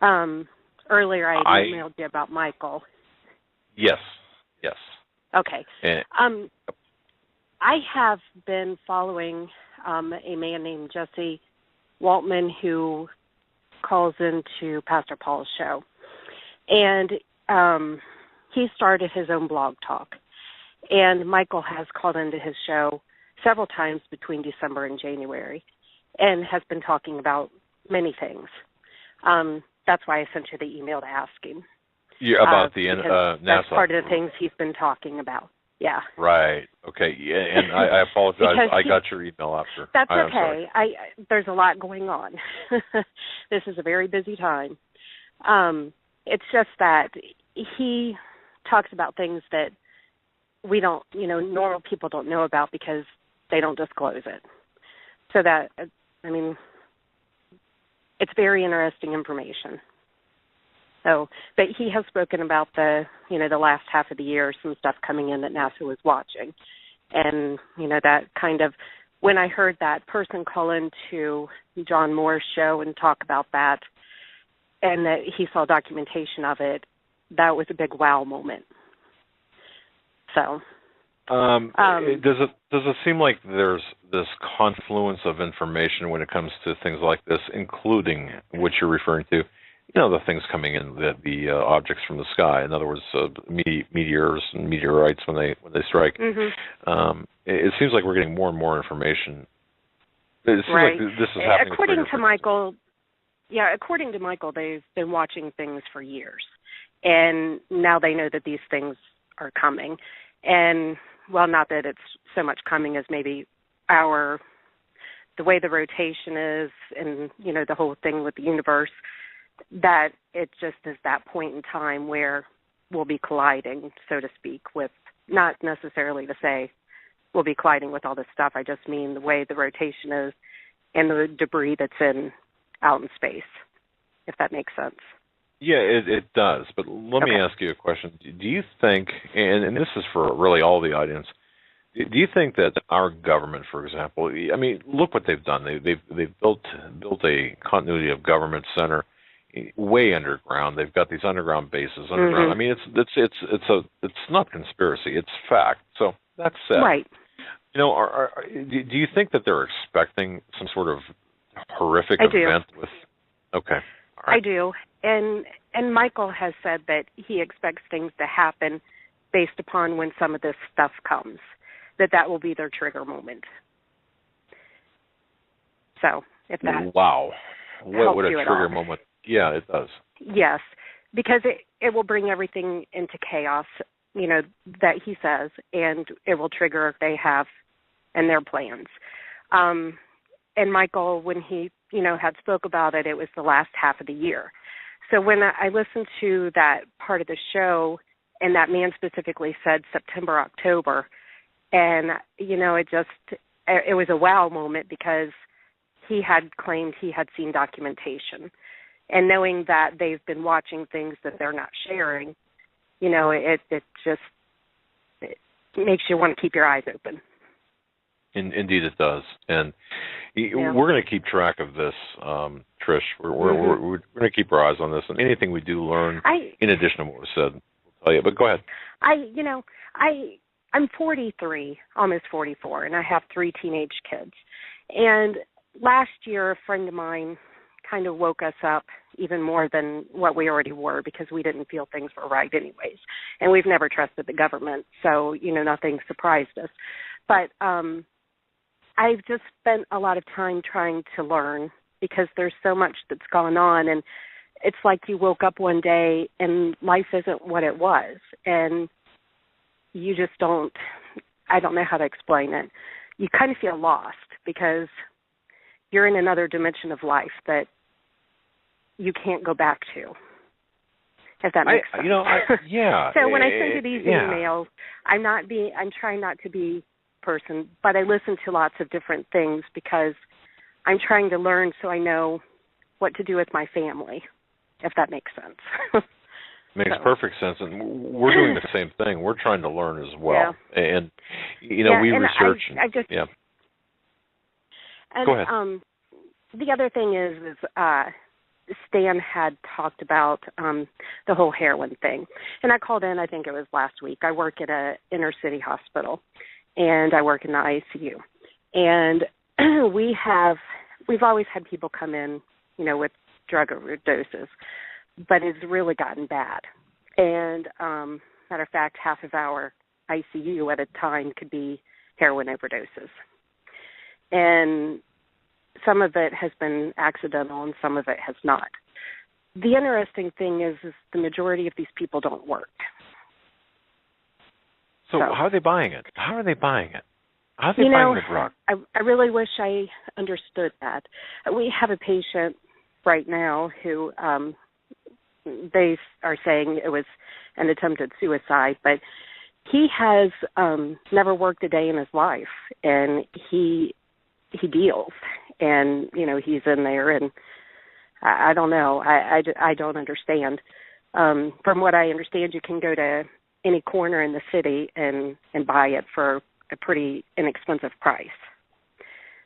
Earlier I emailed you about Michael. Yes. Okay. And, I have been following a man named Jesse Waltman who calls into Pastor Paul's show. And he started his own blog talk. And Michael has called into his show several times between December and January and has been talking about many things. That's why I sent you the email to ask him. Yeah, about the NASA. That's part of the things he's been talking about. Yeah. Right. Okay. Yeah, and I apologize. I got your email after. That's okay. There's a lot going on. This is a very busy time. It's just that he talks about things that we don't, normal people don't know about because they don't disclose it. So that, it's very interesting information. So, but he has spoken about the last half of the year, some stuff coming in that NASA was watching. And, that kind of, when I heard that person call into John Moore's show and talk about that, and that he saw documentation of it, that was a big wow moment. So. Does it seem like there's this confluence of information when it comes to things like this, including what you're referring to? The things coming in, the objects from the sky. In other words, meteors and meteorites when they strike. Mm-hmm. It seems like we're getting more and more information. It seems right. like this is happening. According to Michael, they've been watching things for years, and now they know that these things are coming. And not that it's so much coming as maybe the way the rotation is, and the whole thing with the universe. That it just is that point in time where we'll be colliding, so to speak, with, not necessarily to say we'll be colliding with all this stuff. I just mean the way the rotation is and the debris that's out in space, if that makes sense. Yeah, it does. But let me ask you a question. Do you think, and this is for really all the audience, do you think that our government, for example, look what they've done. They've built a continuity of government center way underground. They've got these underground bases underground. Mm-hmm. It's not conspiracy. It's fact. So that's said. Right. Do you think that they're expecting some sort of horrific event with? Okay. All right. I do. And Michael has said that he expects things to happen based upon when some of this stuff comes, that will be their trigger moment. So if that wow, what a trigger all. moment. Yeah, it does. Yes, because it will bring everything into chaos, that he says, and it will trigger if they have and their plans. And Michael, when he, had spoke about it, it was the last half of the year. So when I listened to that part of the show, and that man specifically said September, October, and, it was a wow moment because he had claimed he had seen documentation. And knowing that they've been watching things that they're not sharing, it makes you want to keep your eyes open. Indeed, it does. And we're going to keep track of this, Trish. We're going to keep our eyes on this. And anything we do learn, in addition to what was said, we'll tell you. But go ahead. I'm 43, almost 44, and I have 3 teenage kids. And last year, a friend of mine kind of woke us up even more than what we already were because we didn't feel things were right anyways. And we've never trusted the government, so, nothing surprised us. But I've just spent a lot of time trying to learn because there's so much that's gone on, and it's like you woke up one day and life isn't what it was, and you just don't, I don't know how to explain it. You kind of feel lost because you're in another dimension of life that you can't go back to. If that makes sense. Yeah. So when I send you these emails, I'm trying not to be person, but I listen to lots of different things because I'm trying to learn so I know what to do with my family, if that makes sense. Makes perfect sense, and we're doing the same thing. We're trying to learn as well, and we research. Yeah. And, go ahead. The other thing is Stan had talked about the whole heroin thing, and I called in. I think it was last week. I work at a inner city hospital, and I work in the ICU, and we've always had people come in, with drug overdoses. But it's really gotten bad. And matter of fact, half of our ICU at a time could be heroin overdoses. And some of it has been accidental and some of it has not. The interesting thing is the majority of these people don't work. So how are they buying it? How are they buying it? How are they buying the drug? I really wish I understood that. We have a patient right now who they are saying it was an attempted suicide, but he has never worked a day in his life, and he deals, and he's in there, and I don't know, I don't understand. From what I understand, you can go to any corner in the city and buy it for a pretty inexpensive price.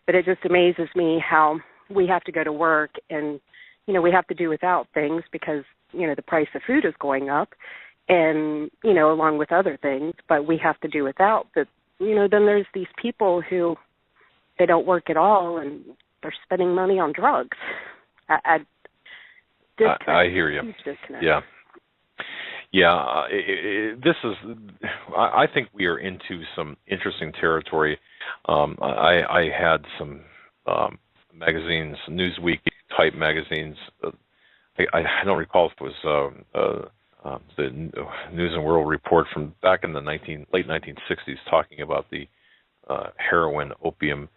But it just amazes me how we have to go to work and we have to do without things because, the price of food is going up and, along with other things, but we have to do without. But, then there's these people who they don't work at all and they're spending money on drugs. I hear you. Huge disconnect. Yeah. Yeah. I think we are into some interesting territory. I had some magazines, Newsweek type magazines. I don't recall if it was the News and World Report from back in the late 1960s talking about the heroin, opium,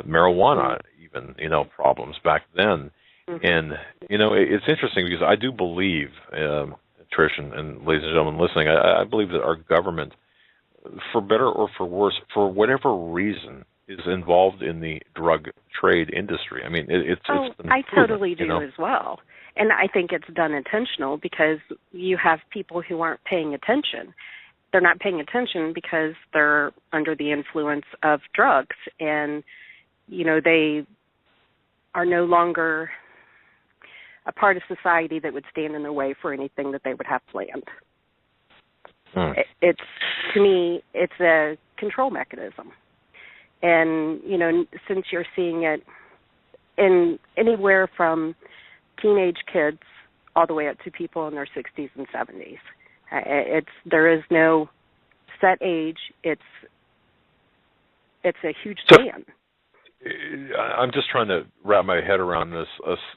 marijuana, even problems back then. Mm-hmm. And it's interesting because I do believe, Trish and ladies and gentlemen listening, I believe that our government, for better or for worse, for whatever reason, is involved in the drug trade industry. I mean, it's been proven, I totally do as well. And I think it's done intentional because you have people who aren't paying attention. They're not paying attention because they're under the influence of drugs and, they are no longer a part of society that would stand in their way for anything that they would have planned. It's, to me, it's a control mechanism. And, since you're seeing it in anywhere from teenage kids all the way up to people in their 60s and 70s, there is no set age. It's a huge span. I'm just trying to wrap my head around this.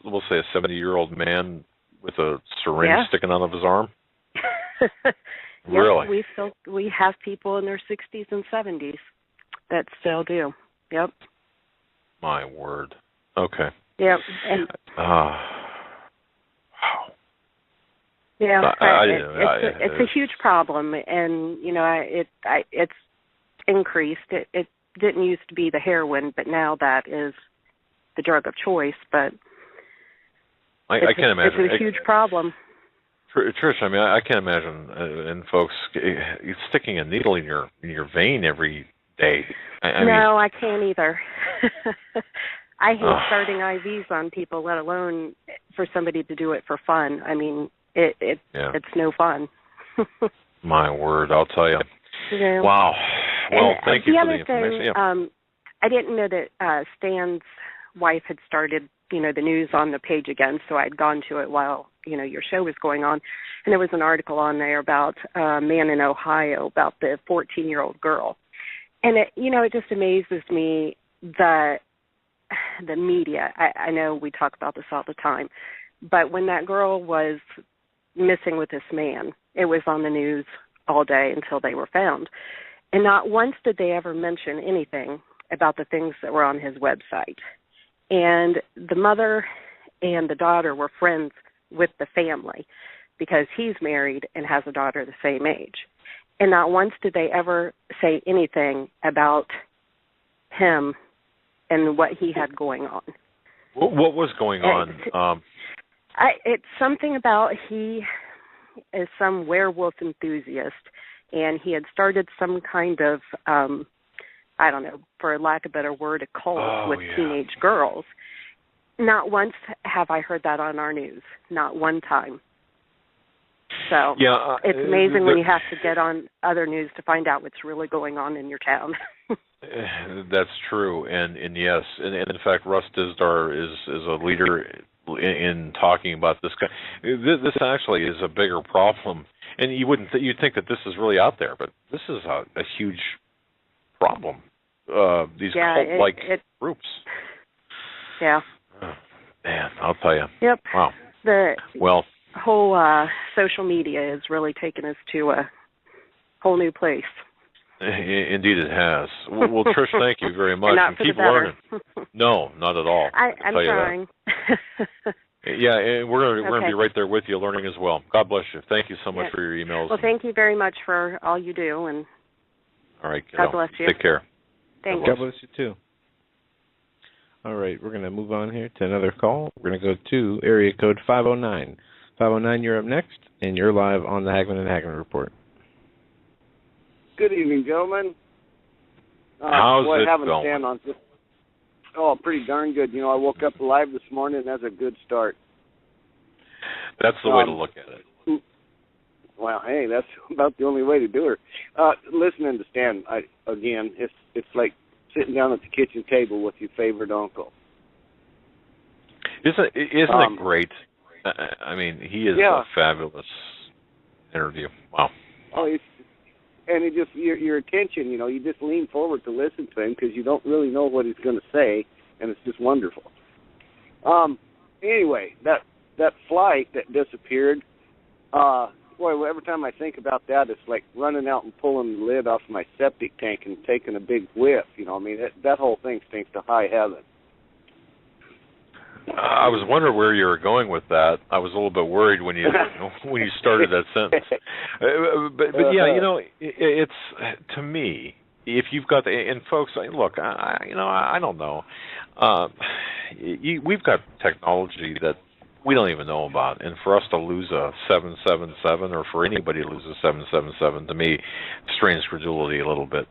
We'll say a 70-year-old man with a syringe sticking out of his arm. Really? We have people in their 60s and 70s that still do. Yep. My word. Okay. Yep. And wow. Yeah, it's a huge problem, and it's increased. It didn't used to be the heroin, but now that is the drug of choice. But I can't imagine. It's a huge problem. Trish, I mean, I can't imagine, and folks, sticking a needle in your vein every day. I can't either. I hate starting IVs on people, let alone for somebody to do it for fun. I mean, it's no fun. My word, I'll tell you. Yeah. Wow. Well, thank you for the information. Thing, I didn't know that Stan's wife had started, the news on the page again, so I'd gone to it while, your show was going on. And there was an article on there about a man in Ohio, about the 14-year-old girl. And, it just amazes me that the media, I know we talk about this all the time, but when that girl was missing with this man, it was on the news all day until they were found. And not once did they ever mention anything about the things that were on his website. And the mother and the daughter were friends with the family because he's married and has a daughter the same age. And not once did they ever say anything about him and what he had going on. What was going on? It's something about he is some werewolf enthusiast, and he had started some kind of, I don't know, for lack of a better word, a cult with teenage girls. Not once have I heard that on our news. Not one time. So it's amazing when you have to get on other news to find out what's really going on in your town. That's true, and yes, and in fact, Russ Dizdar is a leader in talking about this guy. This actually is a bigger problem, and you'd think that this is really out there, but this is a huge problem. These cult-like groups. Yeah. Oh, man, I'll tell you. Yep. Wow. The whole social media has really taken us to a whole new place. Indeed, it has. Well, Trish, thank you very much. Not for keep the better. learning. No, not at all. I'm trying. Yeah, and we're going to be right there with you, learning as well. God bless you. Thank you so much for your emails. Well, thank you very much for all you do, and all right, God bless you. Take care. Thank you. God bless you too. All right, we're going to move on here to another call. We're going to go to area code 509. 509, you're up next, and you're live on the Hagman and Hagman Report. Good evening, gentlemen. How's it going? Stand on this? Oh, pretty darn good. You know, I woke up alive this morning, and that's a good start. That's the way to look at it. Well, hey, that's about the only way to do it. Listening to Stan, again, it's like sitting down at the kitchen table with your favorite uncle. Isn't it great? I mean, he is a fabulous interview. Wow. Oh, and it just your attention, you know, you just lean forward to listen to him because you don't really know what he's going to say, and it's just wonderful. Anyway, that flight that disappeared, boy, every time I think about that, it's like running out and pulling the lid off my septic tank and taking a big whiff. You know, I mean, that whole thing stinks to high heaven. I was wondering where you were going with that. I was a little bit worried when you started that sentence. But yeah, you know, it's to me, if you've got and folks, look, I don't know. We've got technology that we don't even know about, and for us to lose a 777, or for anybody to lose a 777, to me, strains credulity a little bit.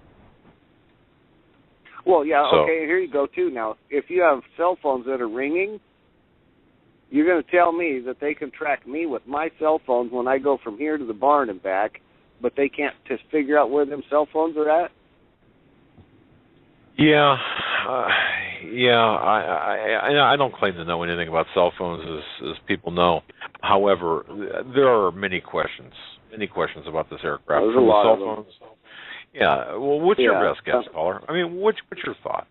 Well, yeah, okay, here you go, too. Now, if you have cell phones that are ringing, you're going to tell me that they can track me with my cell phone when I go from here to the barn and back, but they can't just figure out where them cell phones are at? Yeah, I don't claim to know anything about cell phones, as people know. However, there are many questions about this aircraft. There's a lot of them. Yeah. Well, what's your best guess, caller? I mean, what's your thought?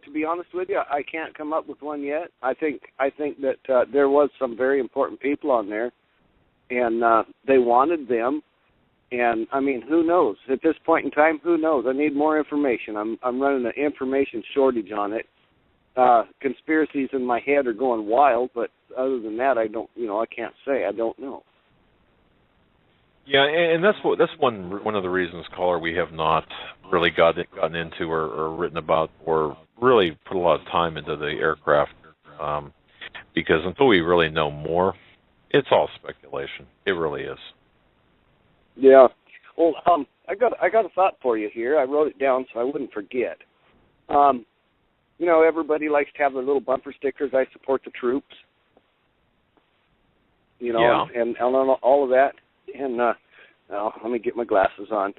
To be honest with you, I can't come up with one yet. I think that there was some very important people on there, and they wanted them. And I mean, who knows? At this point in time, who knows? I need more information. I'm running an information shortage on it. Conspiracies in my head are going wild, but other than that, I can't say. I don't know. Yeah, and that's one of the reasons, caller, we have not really gotten into or written about or really put a lot of time into the aircraft, because until we really know more, it's all speculation. It really is. Yeah. Well, I got a thought for you here. I wrote it down so I wouldn't forget. You know, everybody likes to have their little bumper stickers. I support the troops. You know, and all of that. And let me get my glasses on.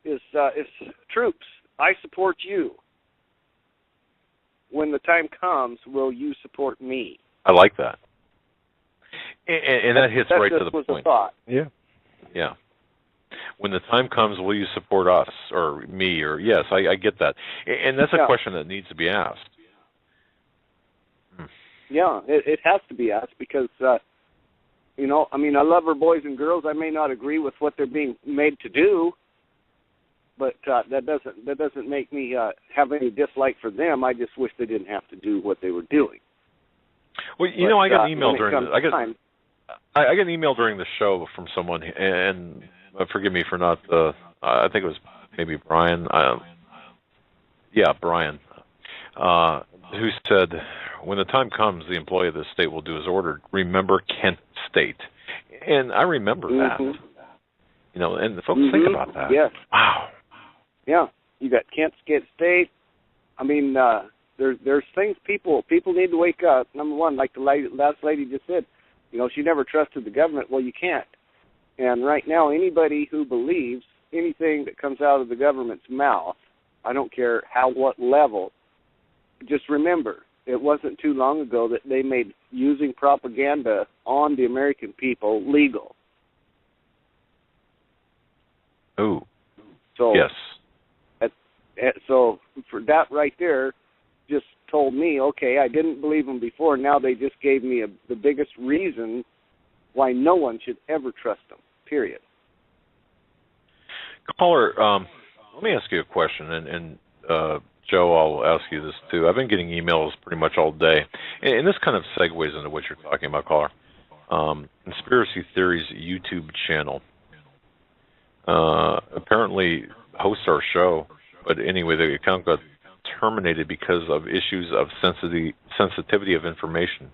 It's troops. I support you. When the time comes, will you support me? I like that. And that hits right to the point. A thought. Yeah. Yeah. When the time comes, will you support us or me? Or yes, I get that. And that's a question that needs to be asked. Yeah, it has to be asked because You know, I mean, I love our boys and girls. I may not agree with what they're being made to do, but that doesn't make me have any dislike for them. I just wish they didn't have to do what they were doing. Well, you know, I got an email during I got an email during the show from someone, and forgive me for not. I think it was maybe Brian. Brian, who said, "When the time comes, the employee of the state will do as ordered. Remember Kent State." And I remember that. You know, and the folks think about that. Yes. Wow. Yeah, you got Kent State. I mean, there's things people need to wake up. Number one, like the last lady just said, you know, she never trusted the government. Well, you can't. And right now, anybody who believes anything that comes out of the government's mouth, I don't care what level, just remember, it wasn't too long ago that they made using propaganda on the American people legal. Oh. So, yes. So for that right there, just told me, okay, I didn't believe them before. Now they just gave me the biggest reason why no one should ever trust them, period. Caller, let me ask you a question, and Joe, I'll ask you this too. I've been getting emails pretty much all day, and this kind of segues into what you're talking about, caller. Conspiracy Theories YouTube channel apparently hosts our show, but anyway, the account got terminated because of issues of sensitivity of information.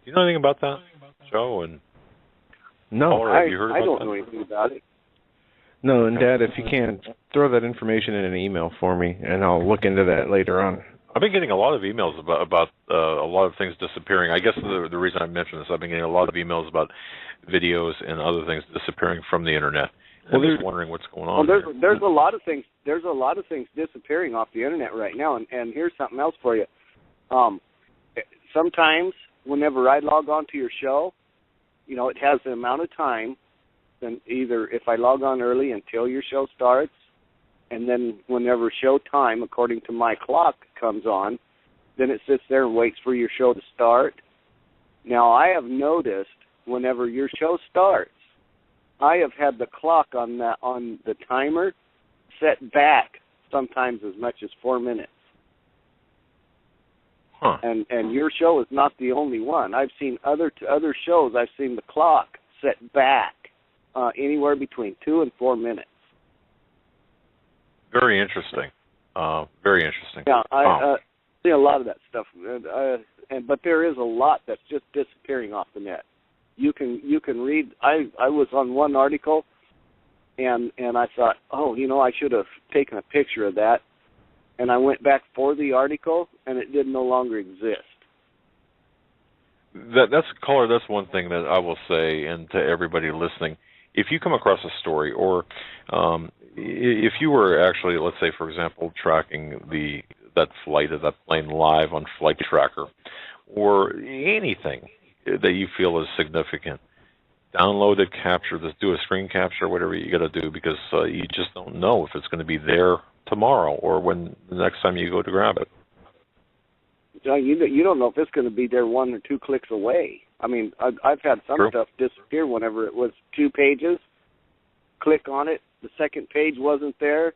Do you know anything about that, Joe? And no, caller, have you heard about I don't that? know anything about it. No, and Dad, if you can, throw that information in an email for me, and I'll look into that later on. I've been getting a lot of emails about a lot of things disappearing. I guess the reason I mentioned this, I've been getting a lot of emails about videos and other things disappearing from the internet. Well, I'm just wondering what's going on. Well, there's a lot of things. There's a lot of things disappearing off the internet right now, and here's something else for you. Sometimes, whenever I log on to your show, you know, it has an amount of time. Then either if I log on early until your show starts, and then whenever show time, according to my clock, comes on, then it sits there and waits for your show to start. Now, I have noticed whenever your show starts, I have had the clock on the timer set back sometimes as much as 4 minutes. Huh. And your show is not the only one. I've seen other shows. I've seen the clock set back anywhere between 2 and 4 minutes. Very interesting. Very interesting. Yeah, I see a lot of that stuff. But there is a lot that's just disappearing off the net. You can read. I was on one article, and I thought, oh, you know, I should have taken a picture of that. And I went back for the article, and it did no longer exist. That's caller. That's one thing that I will say, and to everybody listening, if you come across a story, or if you were actually, let's say, for example, tracking that flight of that plane live on Flight Tracker, or anything that you feel is significant, download it, capture this, do a screen capture, whatever you got to do, because you just don't know if it's going to be there tomorrow or when the next time you go to grab it. You don't know if it's going to be there 1 or 2 clicks away. I mean, I've had some stuff disappear whenever it was 2 pages. Click on it, the second page wasn't there.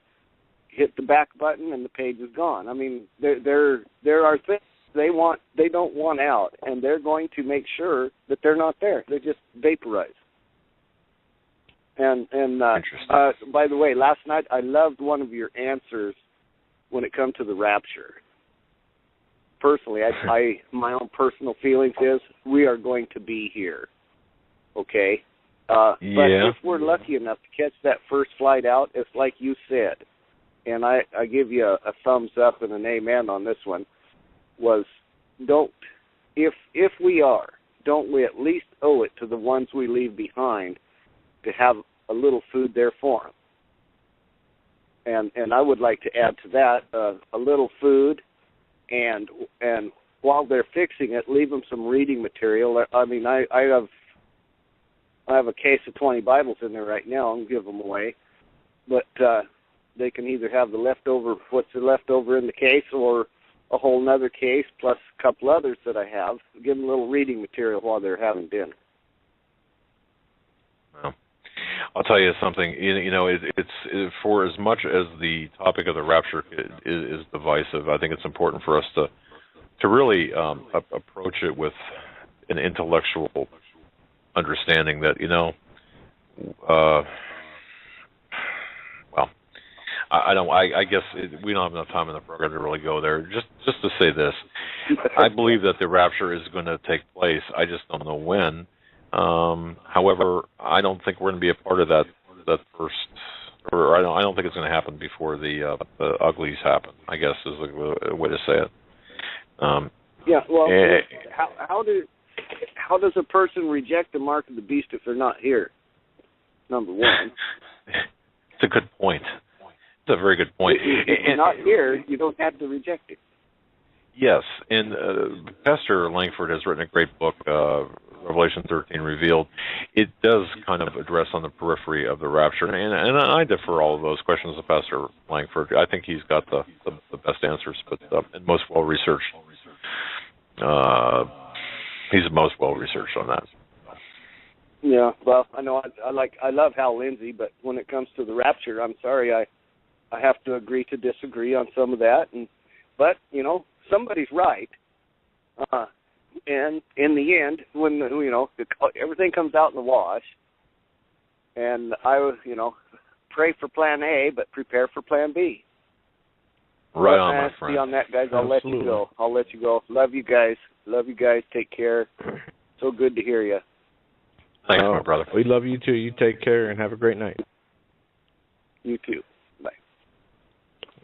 Hit the back button, and the page is gone. I mean, there are things they don't want out, and they're going to make sure that they're not there. They're just vaporized. And by the way, last night I loved one of your answers when it comes to the rapture. Personally, my own personal feelings is we are going to be here, okay? But if we're lucky enough to catch that first flight out, it's like you said, and I give you a thumbs up and an amen on this one, was if we are, don't we at least owe it to the ones we leave behind to have a little food there for them? And I would like to add to that a little food, and while they're fixing it, leave them some reading material. I mean, I have a case of 20 Bibles in there right now. I'll give them away, but they can either have what's left over in the case, or a whole nother case plus a couple others that I have. Give them a little reading material while they're having dinner. I'll tell you something. It's for as much as the topic of the rapture is divisive. I think it's important for us to really approach it with an intellectual understanding that I guess we don't have enough time in the program to really go there. Just to say this, I believe that the rapture is going to take place. I just don't know when. However, I don't think we're going to be a part of that first, or I don't think it's going to happen before the uglies happen, I guess is a way to say it. Yeah. Well, how does a person reject the mark of the beast if they're not here? Number one. It's a good point. It's a very good point. If you're not here, you don't have to reject it. Yes, and Pastor Langford has written a great book, Revelation 13 Revealed. It does kind of address on the periphery of the rapture, and I defer all of those questions to Pastor Langford. I think he's got the best answers, but and most well-researched. He's the most well-researched on that. Yeah, well, I know I love Hal Lindsey, but when it comes to the rapture, I'm sorry, I have to agree to disagree on some of that, but somebody's right, and in the end, when everything comes out in the wash, and I pray for Plan A, but prepare for Plan B. Right on, my friend. On that, guys. I'll Absolutely. I'll let you go. Love you guys. Take care. So good to hear you. Thanks, my brother. We love you too. You take care and have a great night. You too. Bye.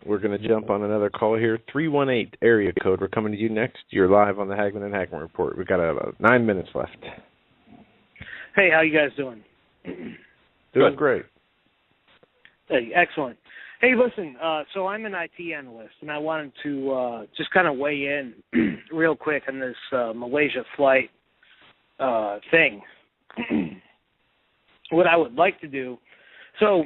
We're going to jump on another call here. 318 area code. We're coming to you next. You're live on the Hagman and Hagman Report. We've got about 9 minutes left. Hey, how you guys doing? Doing great. Hey, excellent. Hey, listen, so I'm an IT analyst, and I wanted to just kind of weigh in real quick on this Malaysia flight thing. What I would like to do, so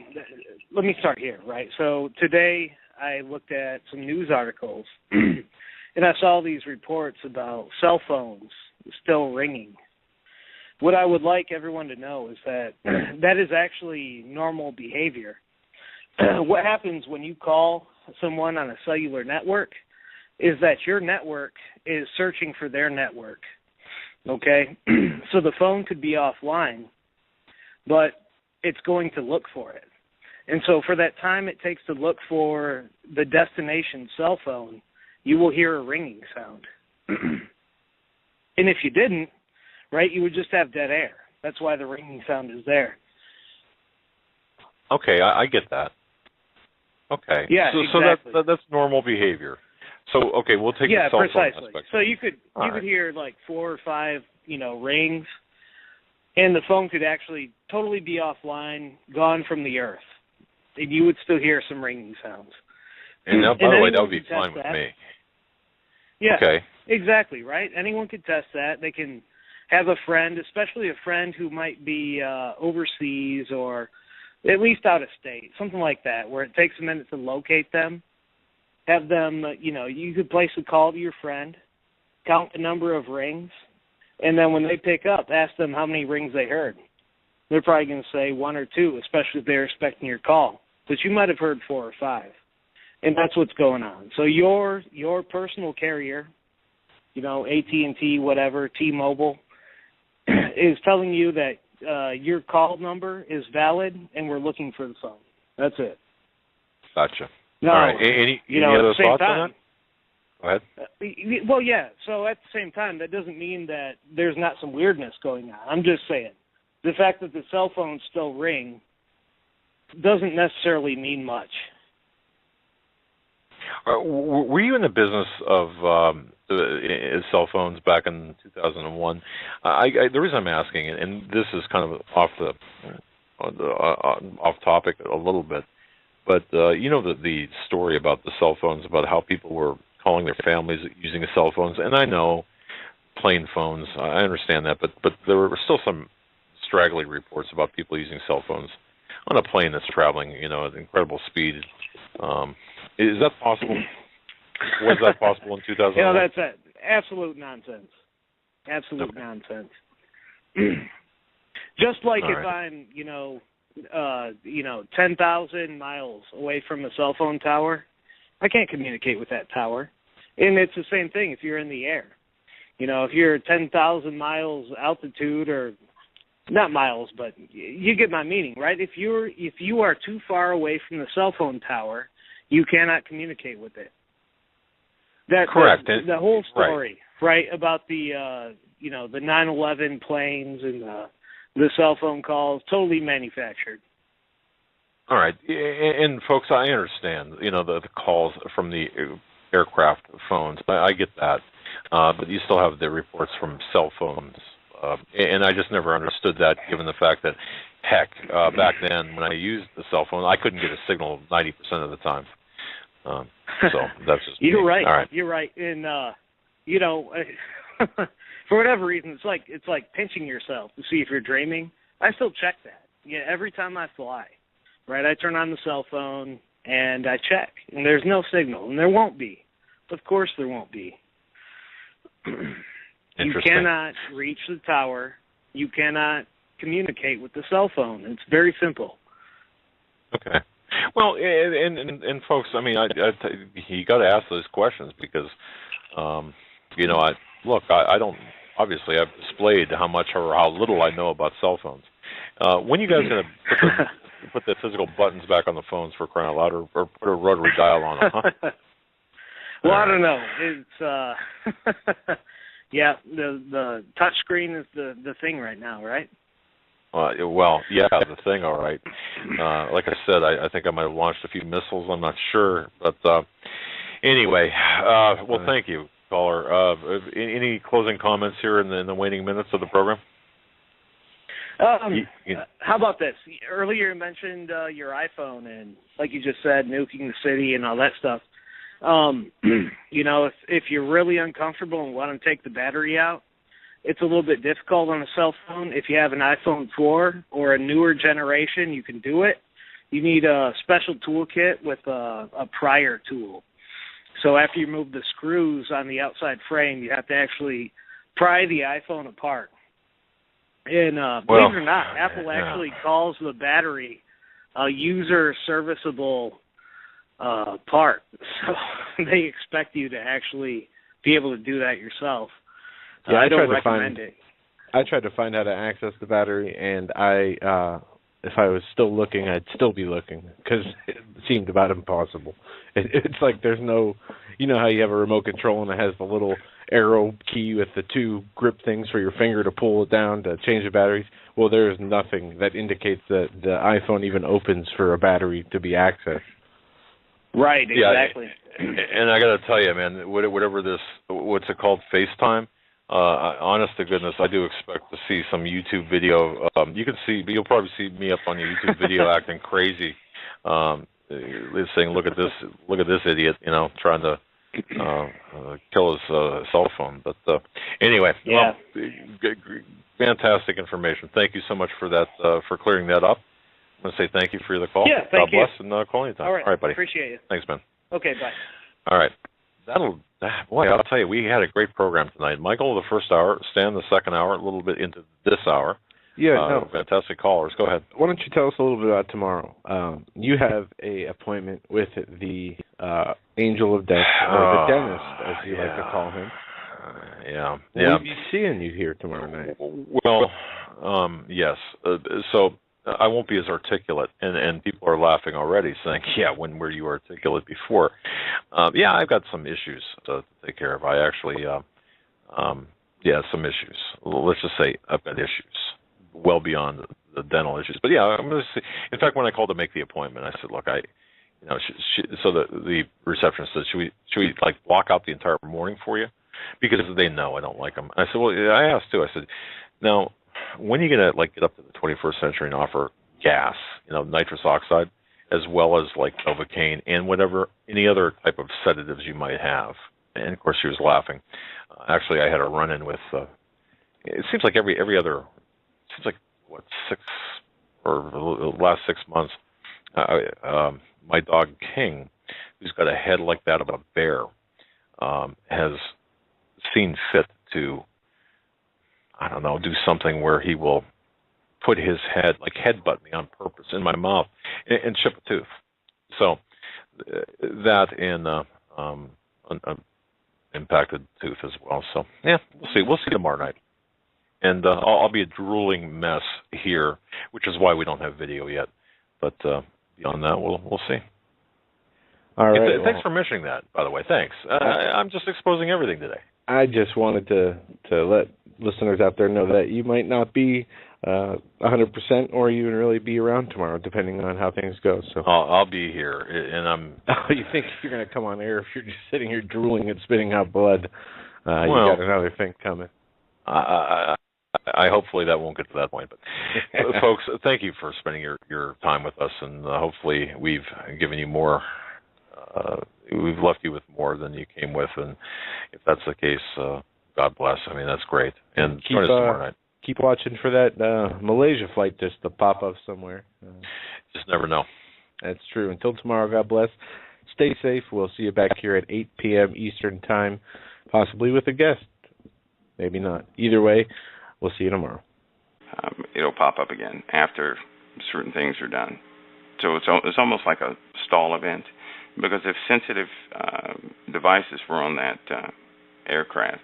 let me start here, right? So today I looked at some news articles, and I saw these reports about cell phones still ringing. What I would like everyone to know is that that is actually normal behavior. What happens when you call someone on a cellular network is that your network is searching for their network, okay? So the phone could be offline, but it's going to look for it. And so for that time it takes to look for the destination cell phone, you will hear a ringing sound. And if you didn't, right, you would just have dead air. That's why the ringing sound is there. Okay, I get that. Okay. Yeah, so exactly. that's normal behavior. So okay, we'll take the cell phone aspect. So you could hear like 4 or 5, rings, and the phone could actually totally be offline, gone from the earth, and you would still hear some ringing sounds. And now, by the way, that would be fine with me. Yeah. Okay. Exactly, right? Anyone could test that. They can have a friend, especially a friend who might be overseas or at least out of state, something like that, where it takes a minute to locate them. Have them, you could place a call to your friend, count the number of rings, and then when they pick up, ask them how many rings they heard. They're probably going to say 1 or 2, especially if they're expecting your call. But you might have heard 4 or 5. And that's what's going on. So your personal carrier, AT&T, whatever, T-Mobile, is telling you that your call number is valid and we're looking for the phone. That's it. Gotcha. No, all right. Any other thoughts on that? Go ahead. Well, yeah. So at the same time, that doesn't mean that there's not some weirdness going on. I'm just saying the fact that the cell phones still ring doesn't necessarily mean much. Were you in the business of cell phones back in 2001? The reason I'm asking, and this is kind of off topic a little bit, but the story about the cell phones, about how people were calling their families using cell phones, and I know plain phones, I understand that, but there were still some straggly reports about people using cell phones on a plane that's traveling, at incredible speed. Is that possible? Was that possible in 2001? That's absolute nonsense. Absolute nonsense. Just like if I'm, 10,000 miles away from a cell phone tower, I can't communicate with that tower. And it's the same thing if you're in the air. If you're 10,000 miles altitude, or not miles, but you get my meaning, right? If you are too far away from the cell phone tower, you cannot communicate with it. Correct. The whole story, right, about the the 9/11 planes and the cell phone calls, totally manufactured. All right, and folks, I understand, the calls from the aircraft phones. I get that, but you still have the reports from cell phones, and I just never understood that, given the fact that, heck, back then when I used the cell phone, I couldn't get a signal 90% of the time. So that's just You're me. right. All right. You're right, and for whatever reason, it's like pinching yourself to see if you're dreaming. I still check that. Yeah, every time I fly, right? I turn on the cell phone and I check, and there's no signal, and there won't be. Of course, there won't be. You cannot reach the tower. You cannot communicate with the cell phone. It's very simple. Okay. Well, and folks, I mean, you got to ask those questions because, I don't. Obviously, I've displayed how much or how little I know about cell phones. When you guys going to put the physical buttons back on the phones, for crying out loud, or put a rotary dial on them? Huh? Well, I don't know. It's the touch screen is the thing right now, right? Well, yeah, the thing, all right. Like I said, I think I might have launched a few missiles. I'm not sure, but anyway. Well, thank you, caller. Any closing comments here in the waning minutes of the program? How about this? Earlier you mentioned your iPhone and, like you just said, nuking the city and all that stuff. If you're really uncomfortable and want to take the battery out, it's a little bit difficult on a cell phone. If you have an iPhone 4 or a newer generation, you can do it. You need a special toolkit with a prior tool. So after you remove the screws on the outside frame, you have to actually pry the iPhone apart. And believe it or not, Apple actually calls the battery a user serviceable part. So they expect you to actually be able to do that yourself. Yeah, I don't recommend it. I tried to find how to access the battery, and if I was still looking, I'd still be looking because it seemed about impossible. It's like there's no, how you have a remote control and it has the little arrow key with the two grip things for your finger to pull it down to change the batteries. Well, there is nothing that indicates that the iPhone even opens for a battery to be accessed. Right, exactly. Yeah, and I got to tell you, man, whatever this, what's it called, FaceTime? Honest to goodness, I do expect to see some YouTube video. You'll probably see me up on your YouTube video acting crazy, saying, "Look at this idiot," trying to kill his cell phone. But anyway, yeah. Fantastic information. Thank you so much for that, for clearing that up. I want to say thank you for the call. Yeah, thank you. God bless, and call anytime. All right, buddy. Appreciate you. Thanks, man. Okay, bye. All right. Boy, I'll tell you, we had a great program tonight. Michael, the first hour, Stan, the second hour, a little bit into this hour. Yeah, fantastic callers. Go ahead. Why don't you tell us a little bit about tomorrow? You have a appointment with the Angel of Death, or the dentist, as you like to call him. Yeah. We'll be seeing you here tomorrow night. Well, yes. So I won't be as articulate, and people are laughing already, saying, "Yeah, when were you articulate before?" I've got some issues to take care of. I actually, some issues. Let's just say I've got issues, well beyond the dental issues. But I'm going to see. In fact, when I called to make the appointment, I said, "Look, so the receptionist said, should we like block out the entire morning for you?" Because they know I don't like them. I said, well, I asked too. I said, now, when are you going to get up to the 21st century and offer gas, nitrous oxide, as well as like Novocaine and any other type of sedatives you might have? And of course, she was laughing. Actually, I had a run-in with. It seems like every other. It seems like the last 6 months. My dog King, who's got a head like that of a bear, has seen fit to, I don't know, do something where he will put his head, like headbutt me on purpose in my mouth and chip a tooth. So that and an impacted tooth as well. So yeah, we'll see. We'll see tomorrow night. And I'll be a drooling mess here, which is why we don't have video yet. But beyond that, we'll see. All right. Thanks for mentioning that, by the way. Thanks. I'm just exposing everything today. I just wanted to let listeners out there know that you might not be 100% or even really be around tomorrow, depending on how things go. So I'll be here, and I'm. You think you're going to come on air if you're just sitting here drooling and spitting out blood? You got another thing coming. I hopefully that won't get to that point, but folks, thank you for spending your time with us, and hopefully we've given you more. We've left you with more than you came with, and if that's the case, God bless. I mean, that's great. And join us tomorrow night. Keep watching for that Malaysia flight just to pop up somewhere. Just never know. That's true. Until tomorrow, God bless. Stay safe. We'll see you back here at 8 p.m. Eastern Time, possibly with a guest. Maybe not. Either way, we'll see you tomorrow. It'll pop up again after certain things are done. So it's almost like a stall event, because if sensitive devices were on that aircraft,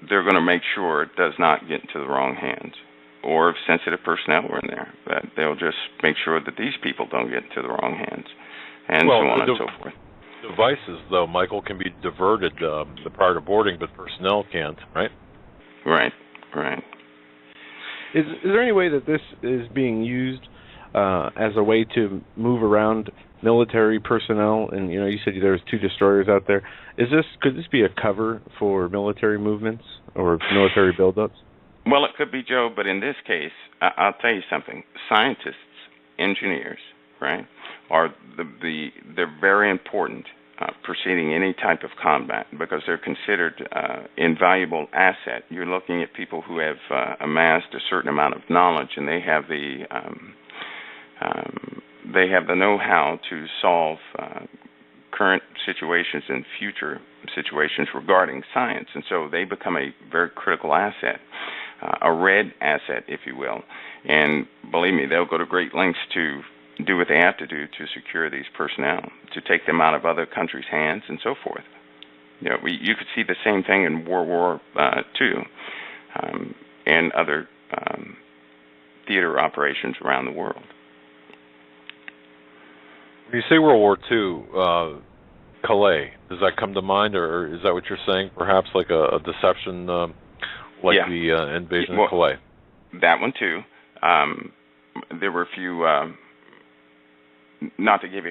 they're going to make sure it does not get into the wrong hands. Or if sensitive personnel were in there, that they'll just make sure that these people don't get into the wrong hands, and so on and so forth. Devices, though, Michael, can be diverted prior to boarding, but personnel can't, right? Right. Is there any way that this is being used as a way to move around military personnel? And you said there was 2 destroyers out there. Could this be a cover for military movements or military buildups? Well, it could be, Joe, but in this case, I'll tell you something. Scientists, engineers, right, they're very important preceding any type of combat, because they're considered invaluable asset. You're looking at people who have amassed a certain amount of knowledge, and they have the know-how to solve current situations and future situations regarding science, and so they become a very critical asset, a red asset, if you will. And believe me, they'll go to great lengths to do what they have to do to secure these personnel, to take them out of other countries' hands, and so forth. You could see the same thing in World War II and other theater operations around the world. When you say World War II, Calais, does that come to mind, or is that what you're saying? Perhaps like a deception, the invasion of Calais? That one too. There were a few, not to give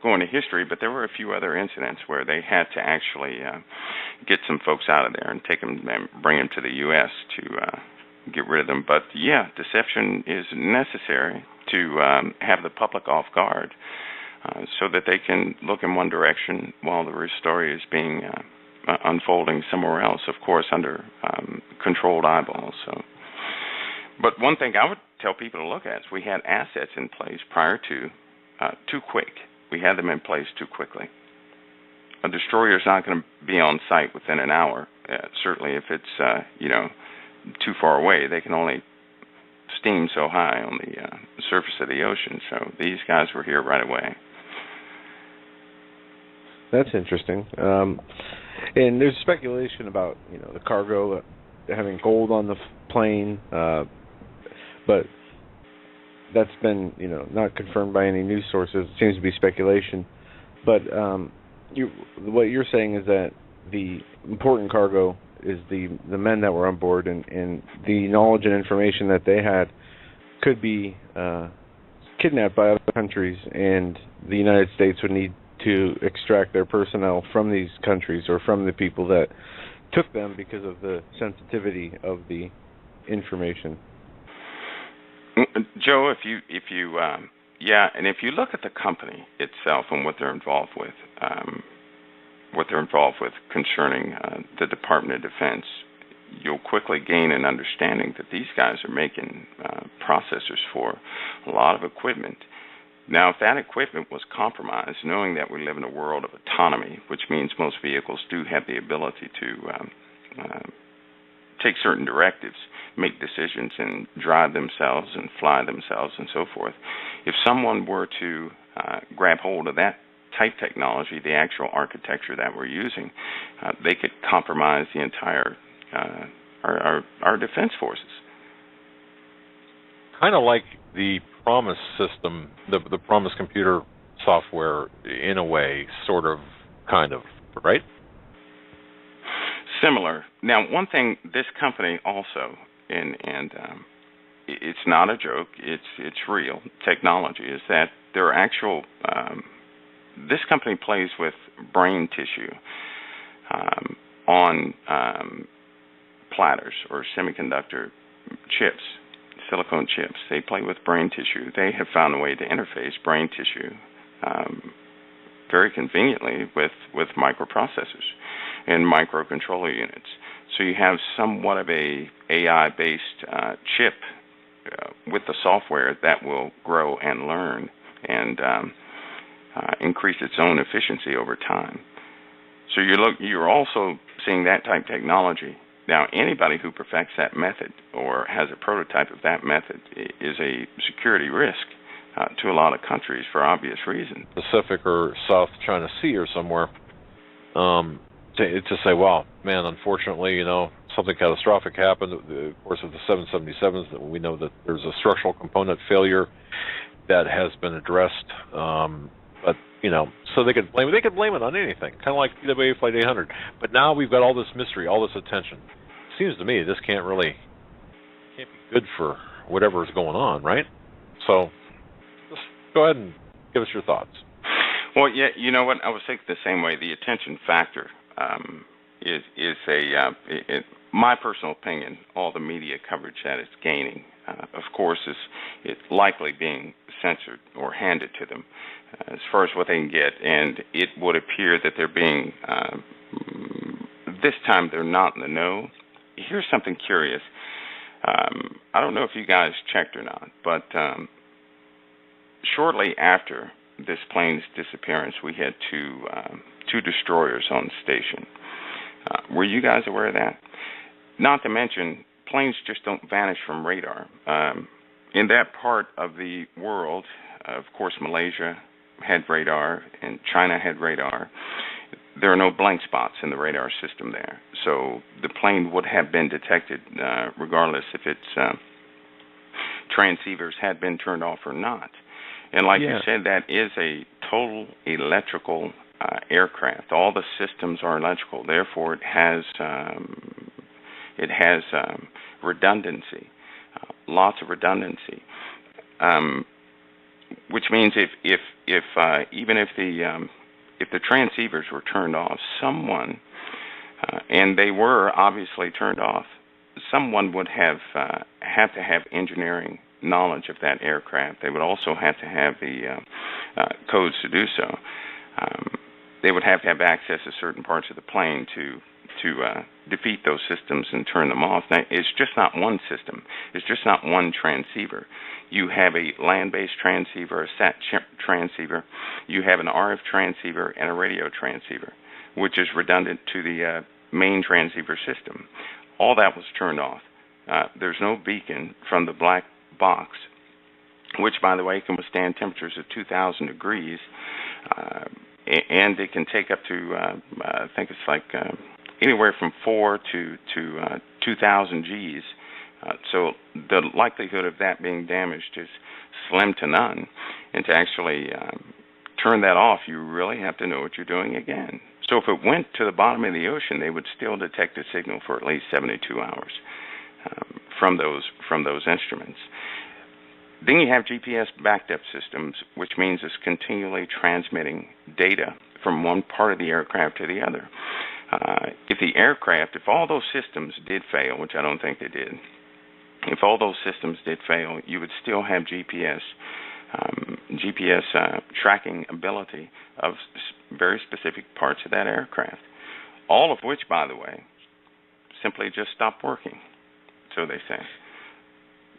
go into history, but there were a few other incidents where they had to actually get some folks out of there and take them and bring them to the U.S. to get rid of them. But yeah, deception is necessary to have the public off guard, so that they can look in one direction while the story is being unfolding somewhere else, of course, under controlled eyeballs. So, but one thing I would tell people to look at is we had assets in place prior to too quick. We had them in place too quickly. A destroyer is not going to be on site within an hour. Certainly, if it's too far away, they can only steam so high on the surface of the ocean. So these guys were here right away. That's interesting. And there's speculation about the cargo having gold on the plane, but that's been not confirmed by any news sources. It seems to be speculation. But what you're saying is that the important cargo is the men that were on board, and the knowledge and information that they had could be kidnapped by other countries, and the United States would need to extract their personnel from these countries or from the people that took them because of the sensitivity of the information. Joe, if you and if you look at the company itself and what they're involved with concerning the Department of Defense, you'll quickly gain an understanding that these guys are making processors for a lot of equipment. Now, if that equipment was compromised, knowing that we live in a world of autonomy, which means most vehicles do have the ability to take certain directives, make decisions, and drive themselves and fly themselves and so forth. If someone were to grab hold of that type technology, the actual architecture that we're using, they could compromise the entire our defense forces. Kind of like the Promise system, the Promise computer software, in a way, sort of, kind of, right? Similar. Now, one thing this company also, and it's not a joke, it's real technology, is that their actual this company plays with brain tissue on platters or semiconductor chips, silicone chips. They play with brain tissue. They have found a way to interface brain tissue very conveniently with microprocessors and microcontroller units. So you have somewhat of a AI-based chip with the software that will grow and learn and increase its own efficiency over time. So you're also seeing that type technology. Now, anybody who perfects that method or has a prototype of that method is a security risk to a lot of countries for obvious reasons. Pacific or South China Sea or somewhere, to say, well, man, unfortunately, something catastrophic happened. Of course, with the 777s, we know that there's a structural component failure that has been addressed. But so they could blame it on anything, kind of like TWA Flight 800. But now we've got all this mystery, all this attention. It seems to me this can't be good for whatever is going on, right? So just go ahead and give us your thoughts. Well, yeah, you know what? I was thinking the same way. The attention factor is my personal opinion. All the media coverage that it's gaining, of course, is likely being censored or handed to them as far as what they can get, and it would appear that they're being this time they're not in the know. Here's something curious. I don't know if you guys checked or not, but shortly after this plane's disappearance, we had two destroyers on station. Were you guys aware of that? Not to mention, planes just don't vanish from radar. In that part of the world, of course, Malaysia had radar and China had radar. There are no blank spots in the radar system there. So the plane would have been detected regardless if its transceivers had been turned off or not. And like you said, that is a total electrical aircraft. All the systems are electrical. Therefore, it has redundancy, lots of redundancy. Which means if even if the transceivers were turned off, someone and they were obviously turned off, someone would have to have engineering knowledge of that aircraft. They would also have to have the codes to do so. They would have to have access to certain parts of the plane to defeat those systems and turn them off. Now, it's just not one system. It's just not one transceiver. You have a land-based transceiver, a sat transceiver. You have an RF transceiver and a radio transceiver, which is redundant to the main transceiver system. All that was turned off. There's no beacon from the black box, which, by the way, can withstand temperatures of 2,000 degrees, and it can take up to, I think it's like anywhere from 4 to 2,000 Gs. So the likelihood of that being damaged is slim to none. And to actually turn that off, you really have to know what you're doing again. So if it went to the bottom of the ocean, they would still detect a signal for at least 72 hours from those instruments. Then you have GPS backed up systems, which means it's continually transmitting data from one part of the aircraft to the other. If all those systems did fail, which I don't think they did, if all those systems did fail, you would still have GPS tracking ability of very specific parts of that aircraft, all of which, by the way, simply just stopped working, so they say.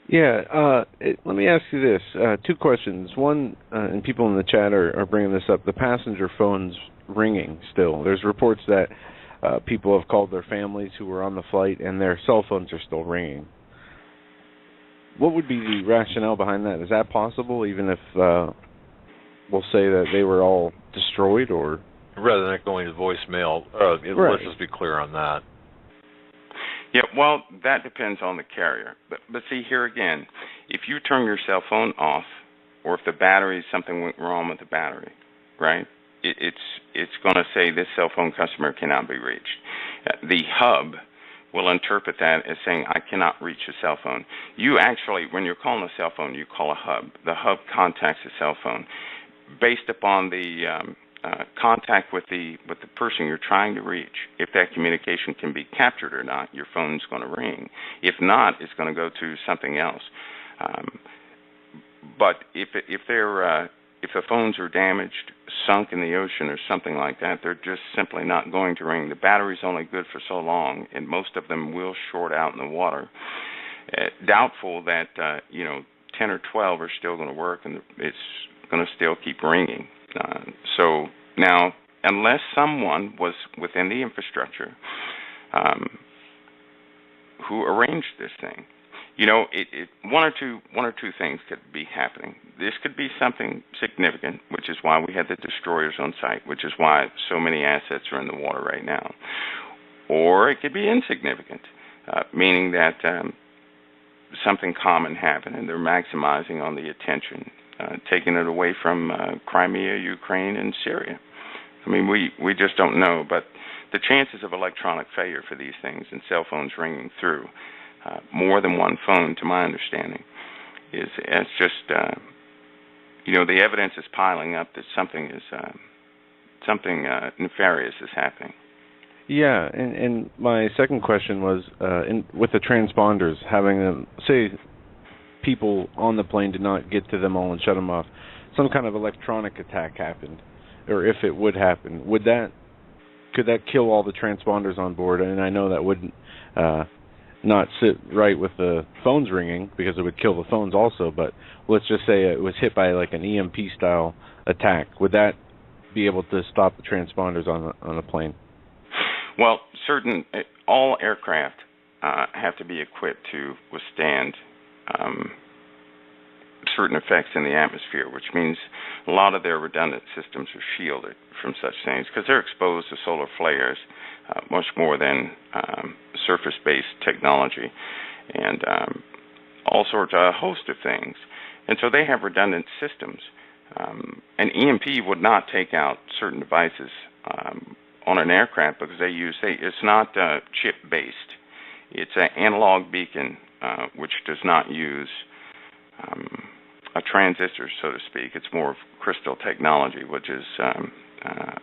Yeah, let me ask you this. Two questions. One, and people in the chat are bringing this up, the passenger phone's ringing still. There's reports that people have called their families who were on the flight, and their cell phones are still ringing. What would be the rationale behind that? Is that possible, even if we'll say that they were all destroyed, or rather than it going to voicemail? Right. Let's just be clear on that. Yeah, well, that depends on the carrier. But see, here again, if you turn your cell phone off, or if the battery, something went wrong with the battery, right? It's going to say this cell phone customer cannot be reached. The hub will interpret that as saying I cannot reach a cell phone. You actually, when you're calling a cell phone, you call a hub. The hub contacts the cell phone based upon the contact with the person you're trying to reach. If that communication can be captured or not, your phone's going to ring. If not, it's going to go to something else. But if the phones are damaged, sunk in the ocean or something like that, they're just simply not going to ring. The battery's only good for so long, and most of them will short out in the water. Doubtful that 10 or 12 are still going to work, and it's going to still keep ringing. So now, unless someone was within the infrastructure who arranged this thing, one or two things could be happening. This could be something significant, which is why we had the destroyers on site, which is why so many assets are in the water right now. Or it could be insignificant, meaning that something common happened and they're maximizing on the attention, taking it away from Crimea, Ukraine, and Syria. I mean, we just don't know, but the chances of electronic failure for these things and cell phones ringing through more than one phone, to my understanding, it's just the evidence is piling up that something nefarious is happening. Yeah, and my second question was with the transponders, having them, say people on the plane did not get to them all and shut them off, some kind of electronic attack happened, or if it would happen, could that kill all the transponders on board? And I know that wouldn't not sit right with the phones ringing, because it would kill the phones also, but let's just say it was hit by like an EMP style attack. Would that be able to stop the transponders on the plane? Well, all aircraft have to be equipped to withstand certain effects in the atmosphere, which means a lot of their redundant systems are shielded from such things because they're exposed to solar flares much more than surface-based technology and all sorts of host of things. And so they have redundant systems. An EMP would not take out certain devices on an aircraft because it's not chip-based. It's an analog beacon which does not use a transistor, so to speak. It's more of crystal technology, which is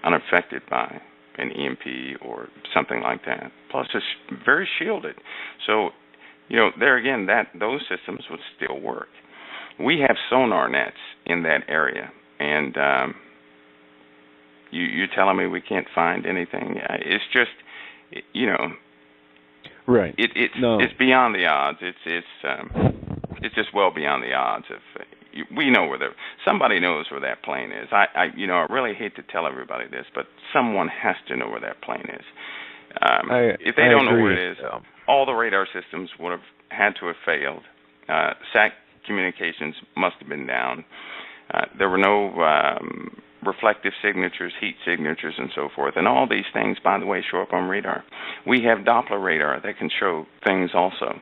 unaffected by an EMP or something like that. Plus, it's very shielded. So, there again, those systems would still work. We have sonar nets in that area, and you're telling me we can't find anything? It's just, right. It's beyond the odds. It's just well beyond the odds of. We know somebody knows where that plane is. I really hate to tell everybody this, but someone has to know where that plane is. If they don't know where it is, all the radar systems would have had to have failed. SAC communications must have been down. There were no reflective signatures, heat signatures, and so forth. And all these things, by the way, show up on radar. We have Doppler radar that can show things also.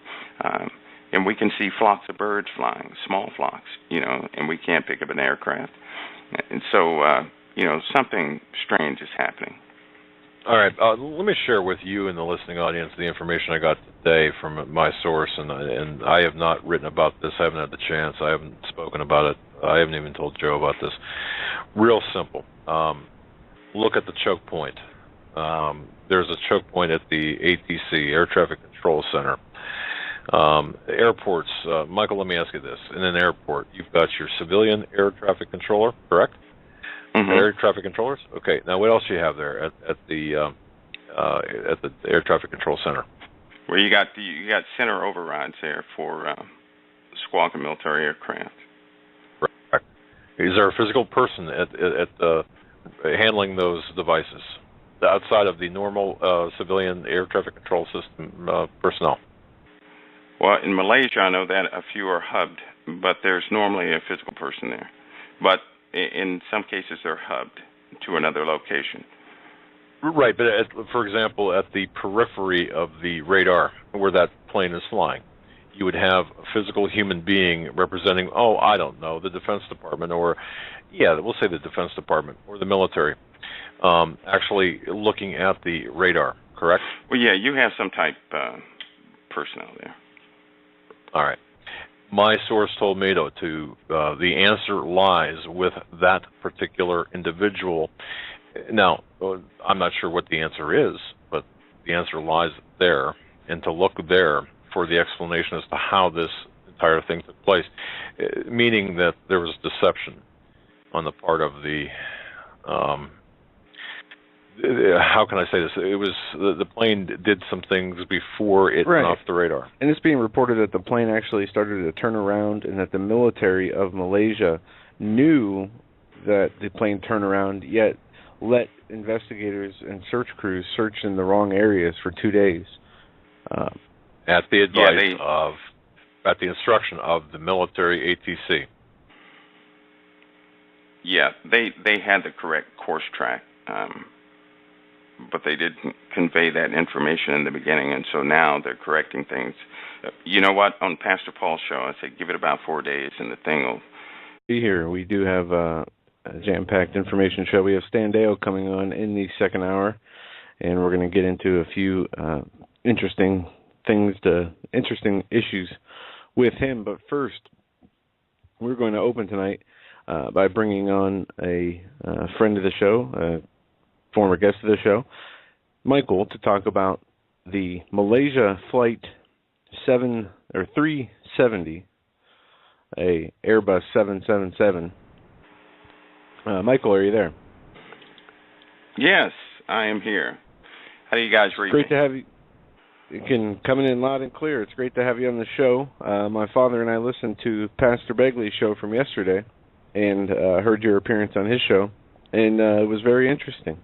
And we can see flocks of birds flying, small flocks, and we can't pick up an aircraft. And so, something strange is happening. All right. Let me share with you and the listening audience the information I got today from my source, and I have not written about this. I haven't had the chance. I haven't spoken about it. I haven't even told Joe about this. Real simple. Look at the choke point. There's a choke point at the ATC, Air Traffic Control Center. Airports, Michael, let me ask you this. In an airport, you've got your civilian air traffic controller, correct? Mm-hmm. Air traffic controllers? Okay. Now, what else do you have there at the Air Traffic Control Center? Well, you got center overrides there for squawk and military aircraft. Right. Is there a physical person at handling those devices? outside of the normal civilian air traffic control system personnel? Well, in Malaysia, I know that a few are hubbed, but there's normally a physical person there. But in some cases, they're hubbed to another location. Right, but for example, at the periphery of the radar where that plane is flying, you would have a physical human being representing, I don't know, the Defense Department, or, we'll say the Defense Department, or the military, actually looking at the radar, correct? Well, yeah, you have some type personnel there. All right. My source told me to the answer lies with that particular individual. Now, I'm not sure what the answer is, but the answer lies there, and to look there for the explanation as to how this entire thing took place, meaning that there was deception on the part of the, how can I say this? It was the plane did some things before it went off the radar. And it's being reported that the plane actually started to turn around and that the military of Malaysia knew that the plane turned around, yet let investigators and search crews search in the wrong areas for 2 days. At the advice at the instruction of the military ATC. Yeah, they had the correct course track, but they didn't convey that information in the beginning, and so now they're correcting things. You know what? On Pastor Paul's show, I said give it about 4 days, and the thing will be here. We do have a jam-packed information show. We have Stan Dale coming on in the second hour, and we're going to get into a few interesting issues with him. But first, we're going to open tonight by bringing on a friend of the show, a former guest of the show, Michael, to talk about the Malaysia Flight 370, a Airbus 777. Michael, are you there? Yes, I am here. How do you guys read Great to have you. You can come in loud and clear. It's great to have you on the show. My father and I listened to Pastor Begley's show from yesterday and heard your appearance on his show, and it was very interesting.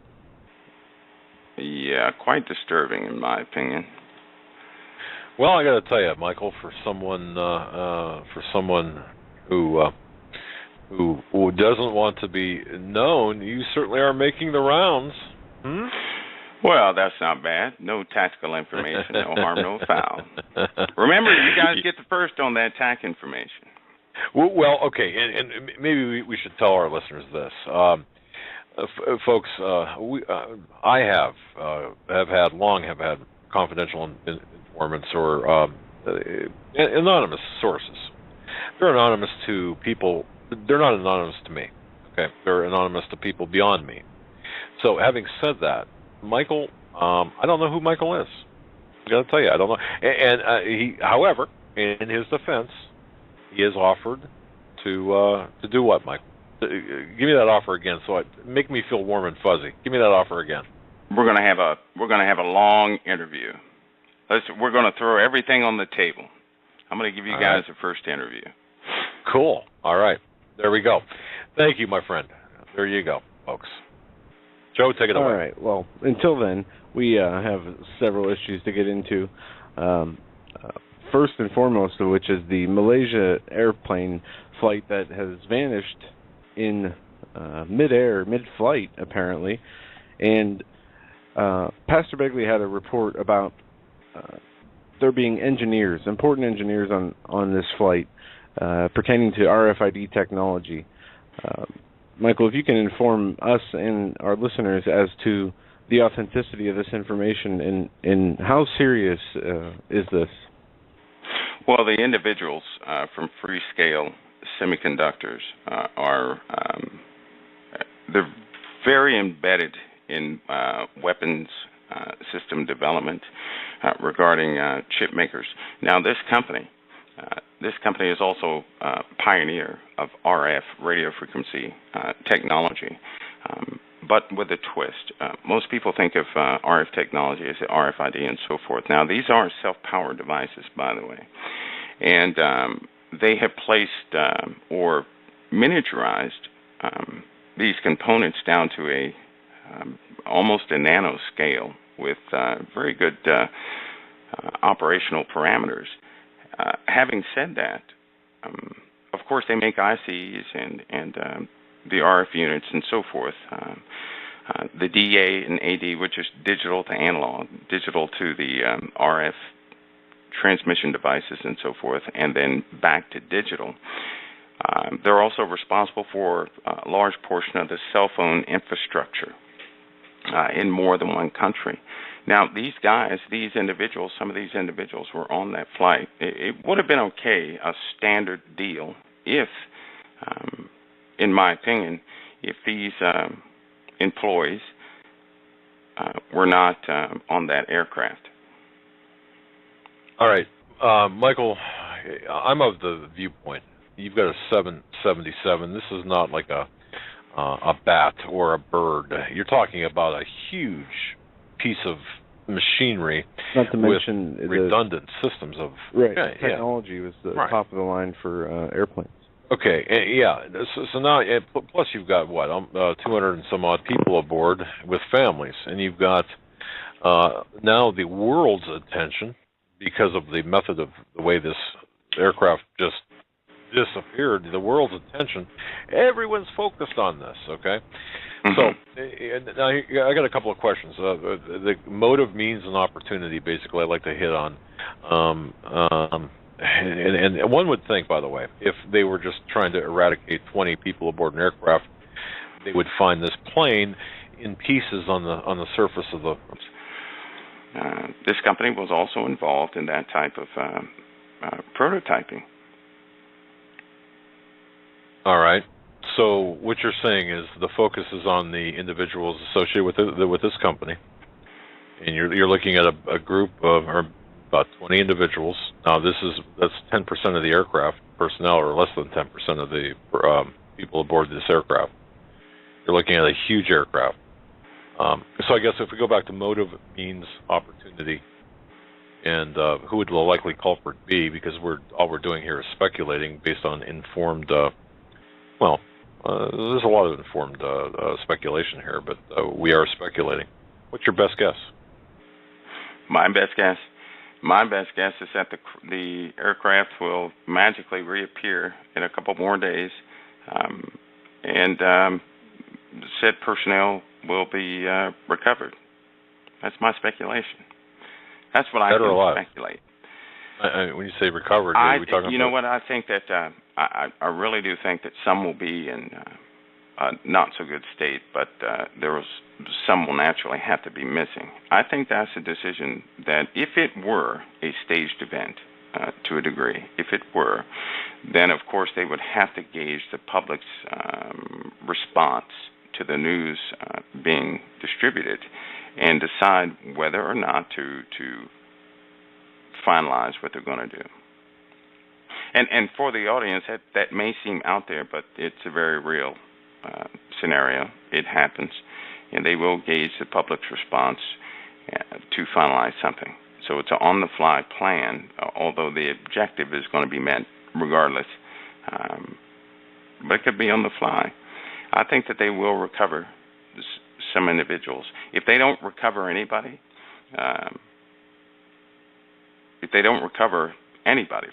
Yeah, quite disturbing in my opinion. Well, I got to tell you, Michael, for someone who doesn't want to be known, you certainly are making the rounds. Well, that's not bad. No tactical information, no harm, no foul. Remember, you guys get the first on that TAC information. Well, okay, and maybe we should tell our listeners this. Folks, I have had confidential informants or anonymous sources. They're anonymous to people. They're not anonymous to me. Okay, they're anonymous to people beyond me. So, having said that, Michael, I don't know who Michael is. I got to tell you, I don't know. And he, however, in his defense, he has offered to do what, Michael? Give me that offer again, so make me feel warm and fuzzy. Give me that offer again. We're gonna have a long interview. We're gonna throw everything on the table. I'm gonna give you guys a first interview. Cool. All right. There we go. Thank you, my friend. There you go, folks. Joe, take it away. All right. Well, until then, we have several issues to get into. First and foremost of which is the Malaysia airplane flight that has vanished in mid-flight, apparently. And Pastor Begley had a report about there being important engineers on this flight pertaining to RFID technology. Michael, if you can inform us and our listeners as to the authenticity of this information and how serious is this? Well, the individuals from Freescale Semiconductors they're very embedded in weapons system development regarding chip makers. Now, this company is also a pioneer of RF radio frequency technology, but with a twist. Most people think of RF technology as the RFID and so forth. Now, these are self-powered devices, by the way, and they have placed or miniaturized these components down to a almost a nanoscale with very good operational parameters. Having said that, of course they make ICs and the RF units and so forth. The DA and AD, which is digital to analog, digital to the RF transmission devices and so forth, and then back to digital. They're also responsible for a large portion of the cell phone infrastructure in more than one country. Now, these guys, these individuals, some of these individuals were on that flight. It would have been okay, a standard deal, if, in my opinion, if these employees were not on that aircraft. All right, Michael, I'm of the viewpoint. You've got a 777. This is not like a bat or a bird. You're talking about a huge piece of machinery, not to mention with redundant systems of technology was the top of the line for airplanes. Okay, so now plus you've got what 200 and some odd people aboard with families, and you've got now the world's attention because of the method of the way this aircraft just disappeared. The world's attention, everyone's focused on this. Okay. So, now I got a couple of questions. The motive, means, and opportunity, basically, I'd like to hit on. And one would think, by the way, if they were just trying to eradicate 20 people aboard an aircraft, they would find this plane in pieces on the surface of the. This company was also involved in that type of prototyping. All right. So what you're saying is the focus is on the individuals associated with this company, and you're looking at a group of about 20 individuals. Now that's 10% of the aircraft personnel, or less than 10% of the people aboard this aircraft. You're looking at a huge aircraft. So I guess if we go back to motive, means, opportunity, and who would the likely culprit be? Because all we're doing here is speculating based on informed. There's a lot of informed speculation here, but we are speculating. What's your best guess? My best guess is that the aircraft will magically reappear in a couple more days, and said personnel will be recovered. That's my speculation. That's what I can speculate. When you say recovered, are we talking about? You know what? I think that I really do think that some will be in not so good state, but some will naturally have to be missing. I think that's a decision that, if it were a staged event to a degree, if it were, then of course they would have to gauge the public's response to the news being distributed and decide whether or not to finalize what they're going to do. And for the audience, that may seem out there, but it's a very real scenario. It happens, and they will gauge the public's response to finalize something. So it's an on-the-fly plan, although the objective is going to be met regardless. But it could be on the fly. I think that they will recover some individuals. If they don't recover anybody,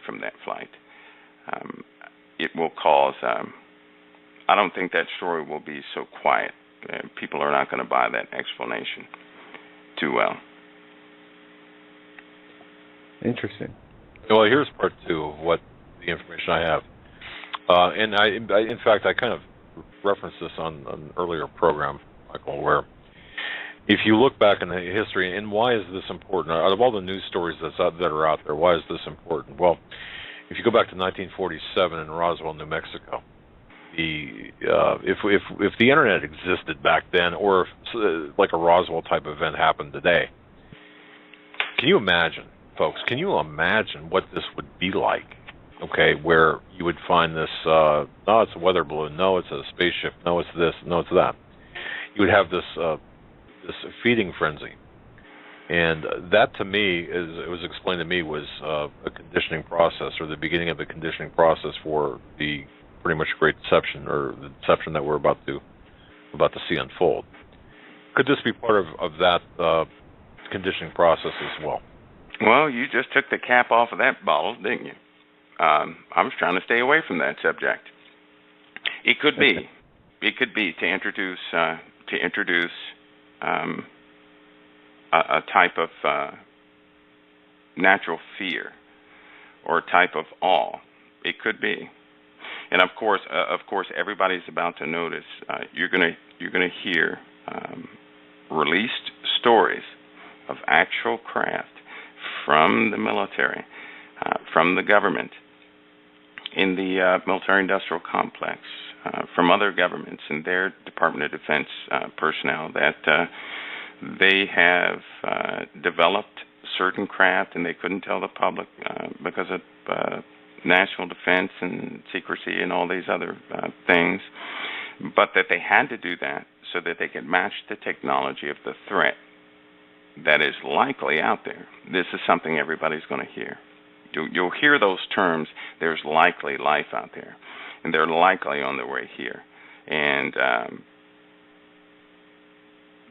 from that flight, it will cause. I don't think that story will be so quiet. People are not going to buy that explanation too well. Interesting. Well, here's part two of what the information I have, and in fact, I kind of referenced this on an earlier program, Michael, where if you look back in the history, and why is this important? Out of all the news stories that are out there, why is this important? Well, if you go back to 1947 in Roswell, New Mexico, if the internet existed back then, or if, like a Roswell type event happened today, can you imagine, folks? Can you imagine what this would be like? Okay, where you would find this, no, it's a weather balloon, no, it's a spaceship, no, it's this, no, it's that. You would have this feeding frenzy. And that, to me, it was explained to me, was a conditioning process, or the beginning of a conditioning process for the pretty much great deception, or the deception that we're about to see unfold. could this be part of that conditioning process as well? Well, you just took the cap off of that bottle, didn't you? I was trying to stay away from that subject. It could be. It could be to introduce a type of natural fear or a type of awe. It could be. And of course, everybody's about to notice. You're gonna hear released stories of actual craft from the military, from the government, in the military-industrial complex, from other governments and their Department of Defense personnel that they have developed certain craft and they couldn't tell the public because of national defense and secrecy and all these other things, but that they had to do that so that they could match the technology of the threat that is likely out there. This is something everybody's going to hear. You'll hear those terms, there's likely life out there, and they're likely on their way here. And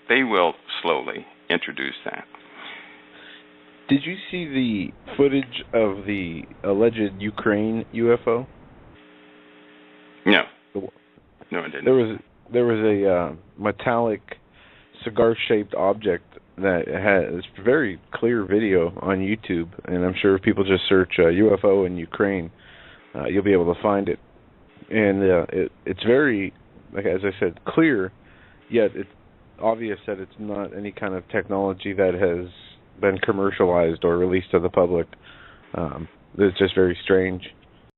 they will slowly introduce that. Did you see the footage of the alleged Ukraine UFO? No. No, I didn't. There was a metallic cigar-shaped object that has very clear video on YouTube, and I'm sure if people just search UFO in Ukraine, you'll be able to find it. And it's very, like as I said, clear, yet it's obvious that it's not any kind of technology that has been commercialized or released to the public. It's just very strange.